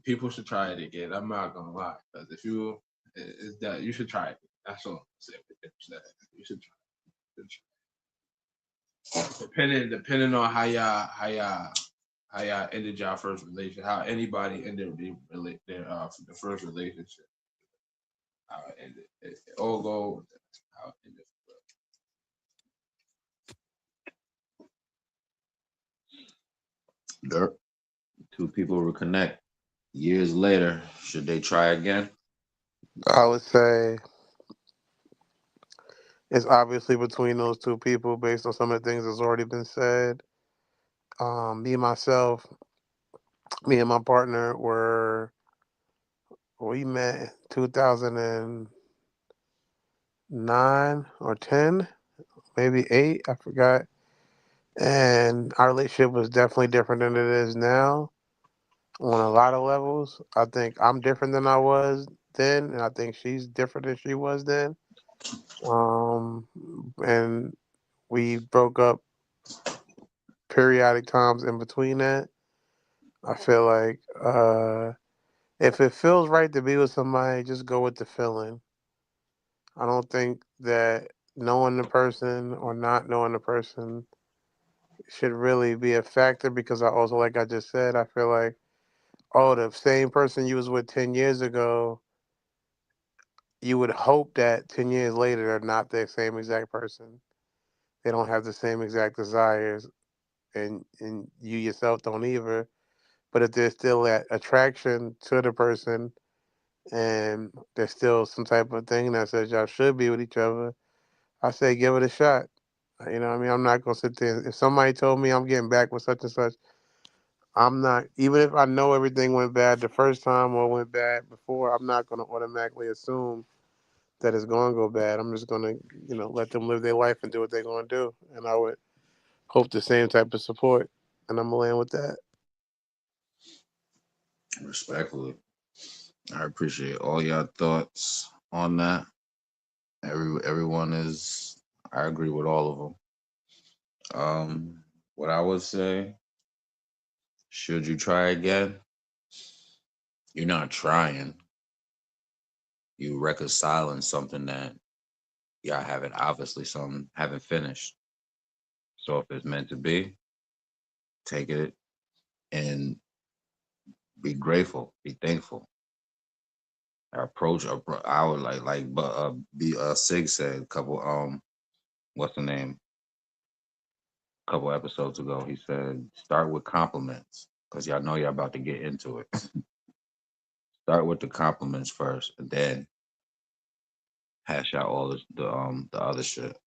people should try it again. I'm not gonna lie, because if you is that you should try it. That's all I'm saying. You should try. Depending on how y'all ended y'all first relationship, how anybody ended the first relationship, how it ended. It all go how it ended. Dirt. Two people reconnect years later. Should they try again? I would say it's obviously between those two people based on some of the things that's already been said. Myself, me and my partner we met in 2009 or 10, maybe 8, I forgot. And our relationship was definitely different than it is now on a lot of levels. I think I'm different than I was then, and I think she's different than she was then. Um, and we broke up periodic times in between that. I feel like if it feels right to be with somebody, just go with the feeling. I don't think that knowing the person or not knowing the person should really be a factor because I also, like I just said, I feel like, oh, the same person you was with 10 years ago, you would hope that 10 years later they're not the same exact person. They don't have the same exact desires, and you yourself don't either. But if there's still that attraction to the person and there's still some type of thing that says y'all should be with each other, I say give it a shot. You know what I mean? I'm not gonna sit there. If somebody told me I'm getting back with such and such, I'm not. Even if I know everything went bad the first time or went bad before, I'm not gonna automatically assume that it's gonna go bad. I'm just gonna, let them live their life and do what they're gonna do. And I would hope the same type of support. And I'm gonna land with that. Respectfully, I appreciate all your thoughts on that. Everyone is. I agree with all of them. What I would say, should you try again? You're not trying. You reconciling something that y'all haven't obviously some haven't finished. So if it's meant to be, take it and be grateful, be thankful. I would but be Sig said a couple what's the name? A couple episodes ago. He said start with compliments because y'all know y'all about to get into it. Start with the compliments first, and then hash out all the other shit.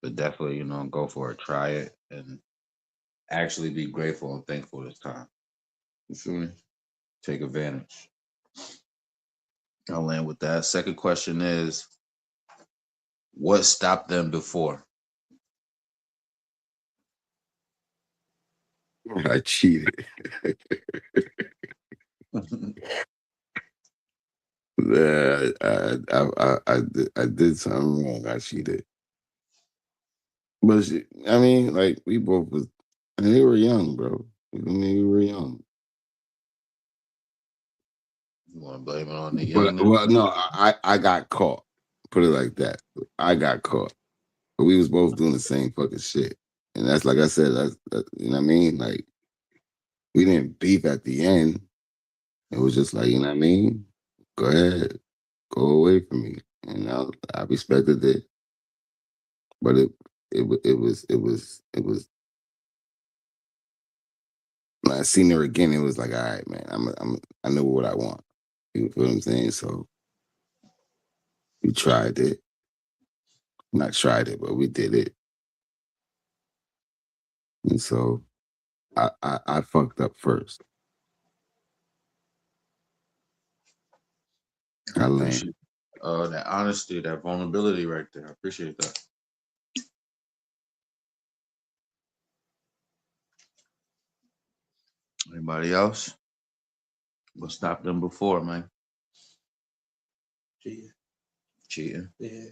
But definitely, go for it. Try it and actually be grateful and thankful this time. You feel me? Take advantage. I'll land with that. Second question is, what stopped them before? I cheated. Yeah, I did something wrong. I cheated. But I mean, like we both was, and we were young, bro. I mean, we were young. You want to blame it on the But youngness? well, no, I got caught. Put it like that. I got caught. But we was both doing the same fucking shit, and that's like I said. You know what I mean. Like we didn't beef at the end. It was just like, you know what I mean. Go ahead, go away from me, and I respected it. But it was. When I seen her again, it was like, all right, man. I know what I want. You feel what I'm saying? So we tried it. Not tried it, but we did it. And so I fucked up first. I I land. appreciate that honesty, that vulnerability right there. I appreciate that. Anybody else? What stopped them before, man? Cheating. Cheating. Yeah.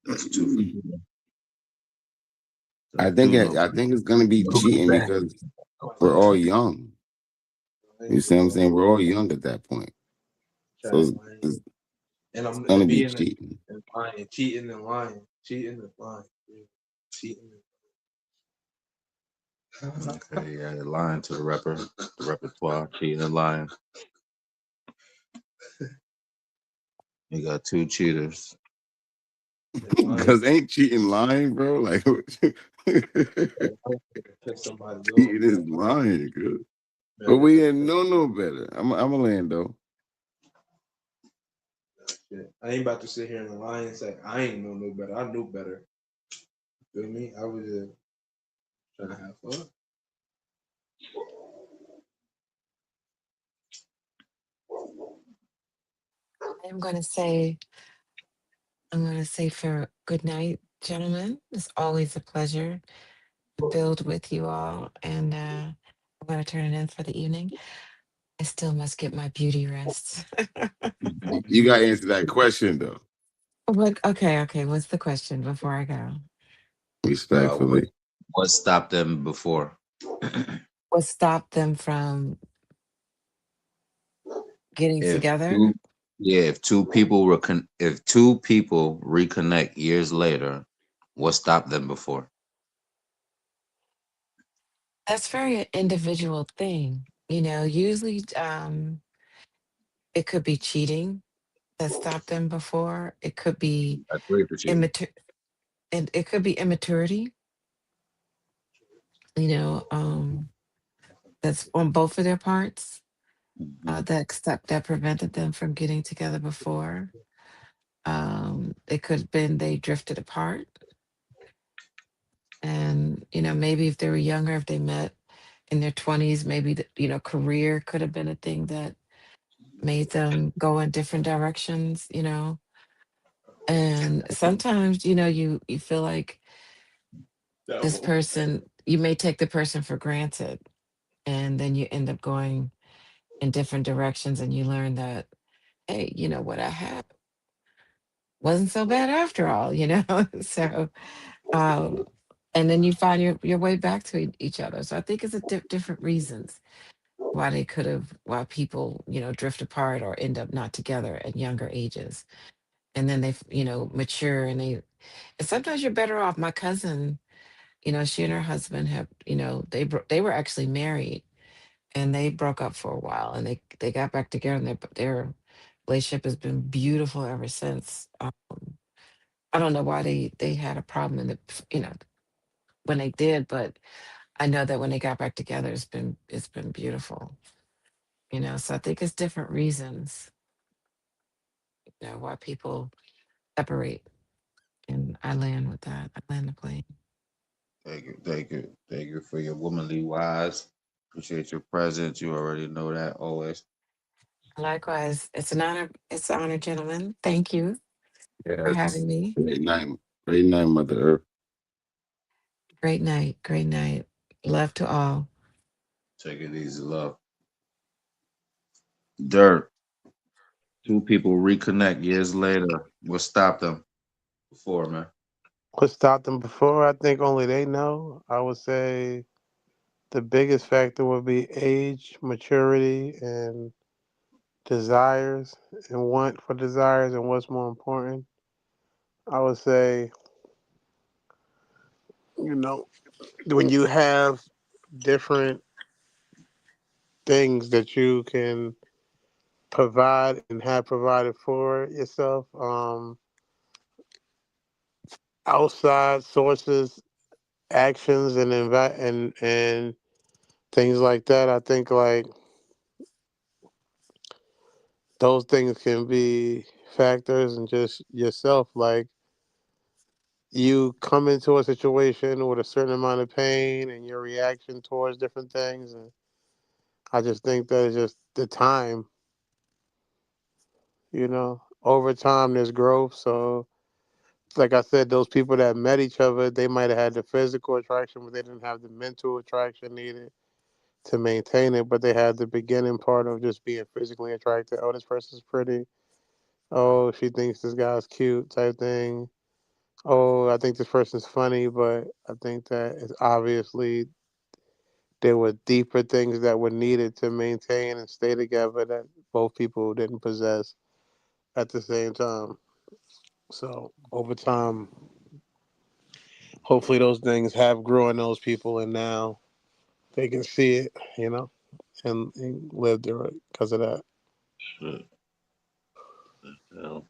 That's two. I Don't think do no. I think it's gonna be cheating because we're all young. You see what I'm saying? We're all young at that point. So it's gonna be cheating. and lying, cheating and lying, cheating and lying, cheating. Okay, yeah, lying to the repertoire, cheating and lying. You got two cheaters. Because ain't cheating lying, bro. Like cheating is lying, good. But we didn't know no better. I'm a land though. I ain't about to sit here and lie and say I ain't know no better. I knew better. You feel me? I was just trying to have fun. I'm going to say for good night, gentlemen. It's always a pleasure to build with you all. And I'm going to turn it in for the evening. I still must get my beauty rest. You gotta answer that question though. What? Okay, okay. What's the question before I go? What, Respectfully. what stopped them before? What stopped them from getting If together? two, yeah, if two people reconnect years later, what stopped them before? That's very an individual thing. Usually it could be cheating that stopped them before. It could be I agree with you. immature and it could be immaturity, you know, um, that's on both of their parts. Mhm. That prevented them from getting together before. It could have been they drifted apart. And, maybe if they were younger, if they met in their 20s, maybe, career could have been a thing that made them go in different directions. And sometimes, you feel like this person, you may take the person for granted, and then you end up going in different directions, and you learn that, hey, what I had wasn't so bad after all. So, um, and then you find your way back to each other. So I think it's different reasons why why people, drift apart or end up not together at younger ages. And then they, mature, and sometimes you're better off. My cousin, she and her husband have, they were actually married, and they broke up for a while, and they got back together, and their relationship has been beautiful ever since. I don't know why they had a problem you know, when they did, but I know that when they got back together, it's been beautiful. So I think it's different reasons, why people separate. And I land with that. I land the plane. Thank you for your womanly wise. Appreciate your presence. You already know that always. Likewise, it's an honor. It's an honor, gentlemen. Thank you for Yes. having me. Great night, Mother Earth. Great night. Great night. Love to all. Take it easy, love. Dirt. Two people reconnect years later. What stopped them before, man? What stopped them before? I think only they know. I would say the biggest factor would be age, maturity, and desires, and want for desires, and what's more important. I would say, you know, when you have different things that you can provide and have provided for yourself, outside sources, actions, and and things like that. I think like those things can be factors, and just yourself. Like you come into a situation with a certain amount of pain, and your reaction towards different things, and I just think that it's just the time. Over time there's growth. So like I said, those people that met each other, they might have had the physical attraction, but they didn't have the mental attraction needed to maintain it. But they had the beginning part of just being physically attracted. Oh, this person's pretty. Oh, she thinks this guy's cute, type thing. Oh, I think this person's funny, but I think that it's obviously there were deeper things that were needed to maintain and stay together that both people didn't possess at the same time. So over time, hopefully those things have grew in those people, and now they can see it, and live through it because of that. Shit. Hell.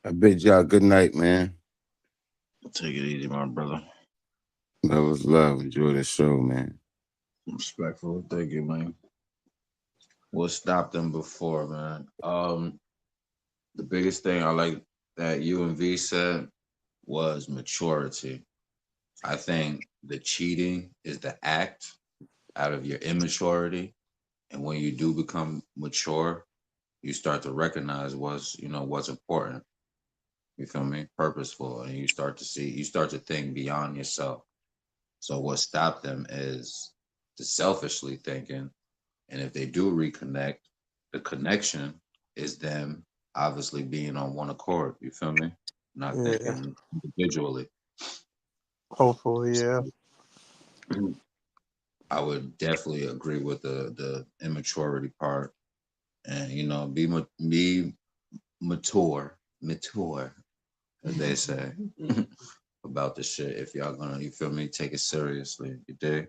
I bid y'all good night, man. Take it easy, my brother. Love is love. Enjoy the show, man. Respectful. Thank you, man. What stopped them before, man? The biggest thing I like that you and V said was maturity. I think the cheating is the act out of your immaturity. And when you do become mature, you start to recognize what's important. You feel me? Purposeful. And you start to think beyond yourself. So what stopped them is the selfishly thinking. And if they do reconnect, the connection is them obviously being on one accord. You feel me? Not Yeah, thinking individually. hopefully, yeah. I would definitely agree with the immaturity part, and be mature, as they say about the shit. If y'all gonna, you feel me, take it seriously. You dig?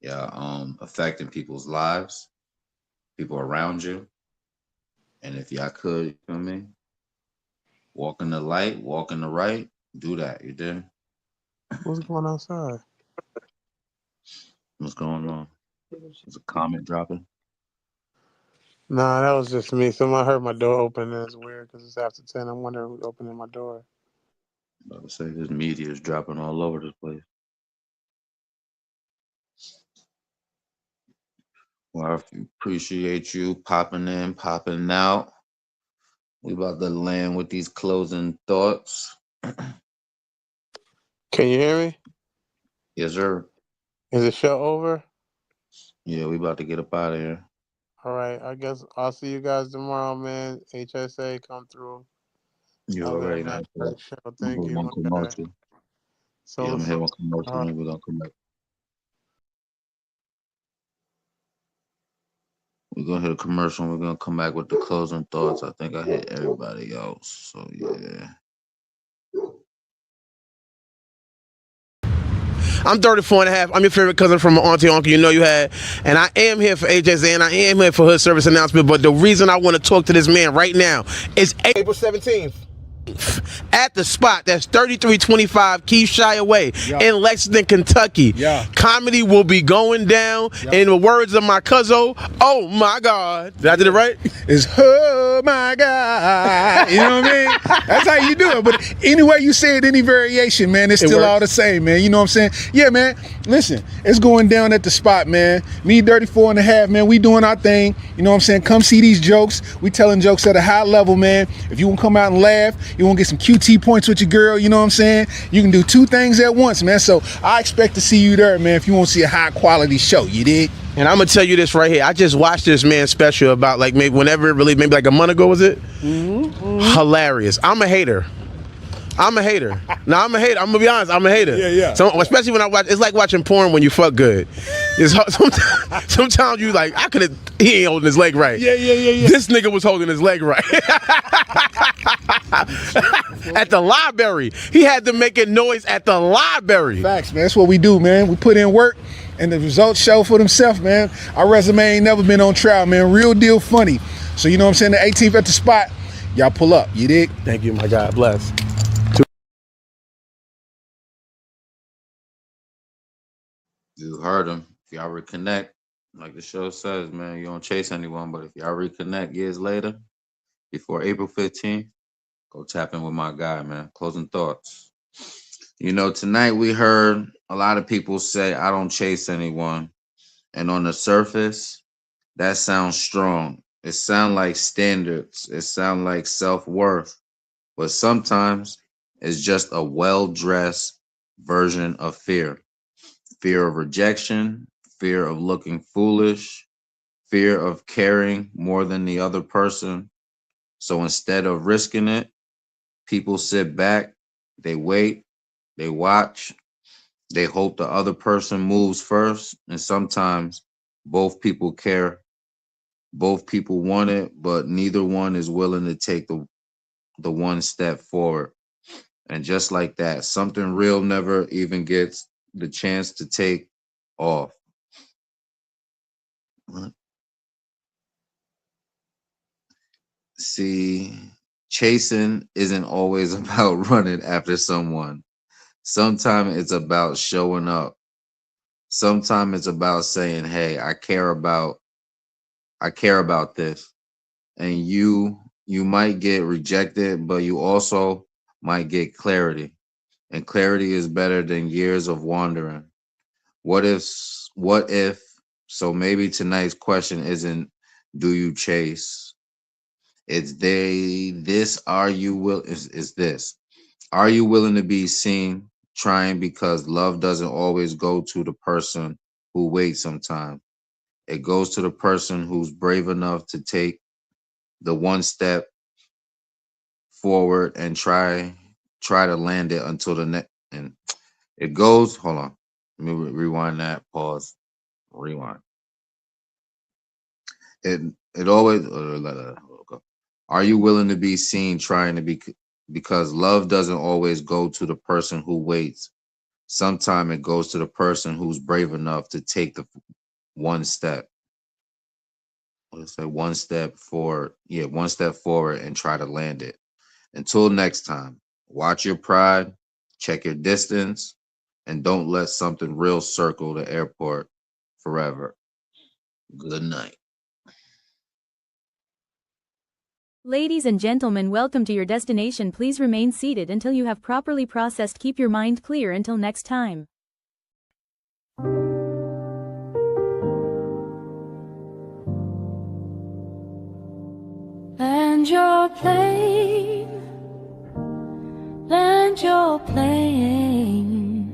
Yeah, affecting people's lives, people around you, and if y'all could, you feel me, walk in the light, walk in the right, do that. You dig? What's going on outside? What's going on? There's a comment dropping. Nah, that was just me. Someone heard my door open and it's weird because it's after 10. I'm wondering who's opening my door. I would say this media is dropping all over the place. Well, I appreciate you popping in, popping out. We about to land with these closing thoughts. Can you hear me? Yes, sir. Is the show over? Yeah, we about to get up out of here. All right. I guess I'll see you guys tomorrow, man. HSA, come through. You Other already than know. that, great show. I'm Thank gonna hit you, one my guy. commercial. Yeah, I'm So, gonna hit one commercial all right. and we're gonna come back. We're gonna hit a commercial and we're gonna come back with the closing thoughts. I think I hit everybody else. So yeah. I'm 34 and a half. I'm your favorite cousin from my auntie uncle you know you had. And I am here for HSA and I am here for Hood Service Announcement. But the reason I want to talk to this man right now is April 17th. At the spot, that's 3325 Keithshire Way in Lexington, Kentucky. Comedy will be going down. In the words of my cousin, oh my God. Did I do it right? It's oh my God. You know what I mean? That's how you do it. But anyway you say it, any variation, man, it's still all the same, man. You know what I'm saying? Yeah, man. Listen, it's going down at the spot, man. Me, 34 and a half, man. We doing our thing. You know what I'm saying? Come see these jokes. We telling jokes at a high level, man. If you want to come out and laugh, you want to get some QT points with your girl, you know what I'm saying? You can do two things at once, man. So I expect to see you there, man, if you want to see a high quality show, you dig? And I'm going to tell you this right here. I just watched this man's special about like maybe whenever it released, maybe like a month ago, was it? Hilarious. I'm a hater. I'm a hater. No, I'm a hater. I'm gonna be honest. I'm a hater. Yeah. So, especially when I watch, it's like watching porn when you fuck good. It's sometimes you like, I could have. He ain't holding his leg right. Yeah. This nigga was holding his leg right. At the library, he had to make a noise at the library. Facts, man. That's what we do, man. We put in work, and the results show for themselves, man. Our resume ain't never been on trial, man. Real deal funny. So you know what I'm saying? The 18th at the spot, y'all pull up. You dig? Thank you, my God. Bless. You heard him. If y'all reconnect, like the show says, man, you don't chase anyone, but if y'all reconnect years later, before April 15th, go tap in with my guy, man. Closing thoughts. You know, tonight we heard a lot of people say, I don't chase anyone. And on the surface, that sounds strong. It sounds like standards. It sounds like self-worth. But sometimes it's just a well-dressed version of fear. Fear of rejection, fear of looking foolish, fear of caring more than the other person. So instead of risking it, people sit back, they wait, they watch, they hope the other person moves first. And sometimes both people care, both people want it, but neither one is willing to take the one step forward. And just like that, something real never even gets the chance to take off. See, chasing isn't always about running after someone. Sometimes it's about showing up. Sometimes it's about saying, "Hey, I care about this." And you might get rejected, but you also might get clarity. And clarity is better than years of wandering. What if so maybe tonight's question isn't do you chase? It's this are you will is this. Are you willing to be seen trying because love doesn't always go to the person who waits sometimes. It goes to the person who's brave enough to take the one step forward and try to land it until the next and it goes hold on. Let me rewind that, pause, rewind. It always are you willing to be seen trying to be because love doesn't always go to the person who waits. Sometimes it goes to the person who's brave enough to take the one step. Let's say one step forward. Yeah, one step forward and try to land it. Until next time, watch your pride, check your distance, and don't let something real circle the airport forever. Good night. Ladies and gentlemen, welcome to your destination. Please remain seated until you have properly processed. Keep your mind clear until next time. Land your plane, land your plane,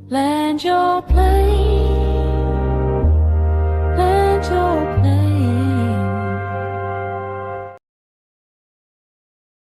land your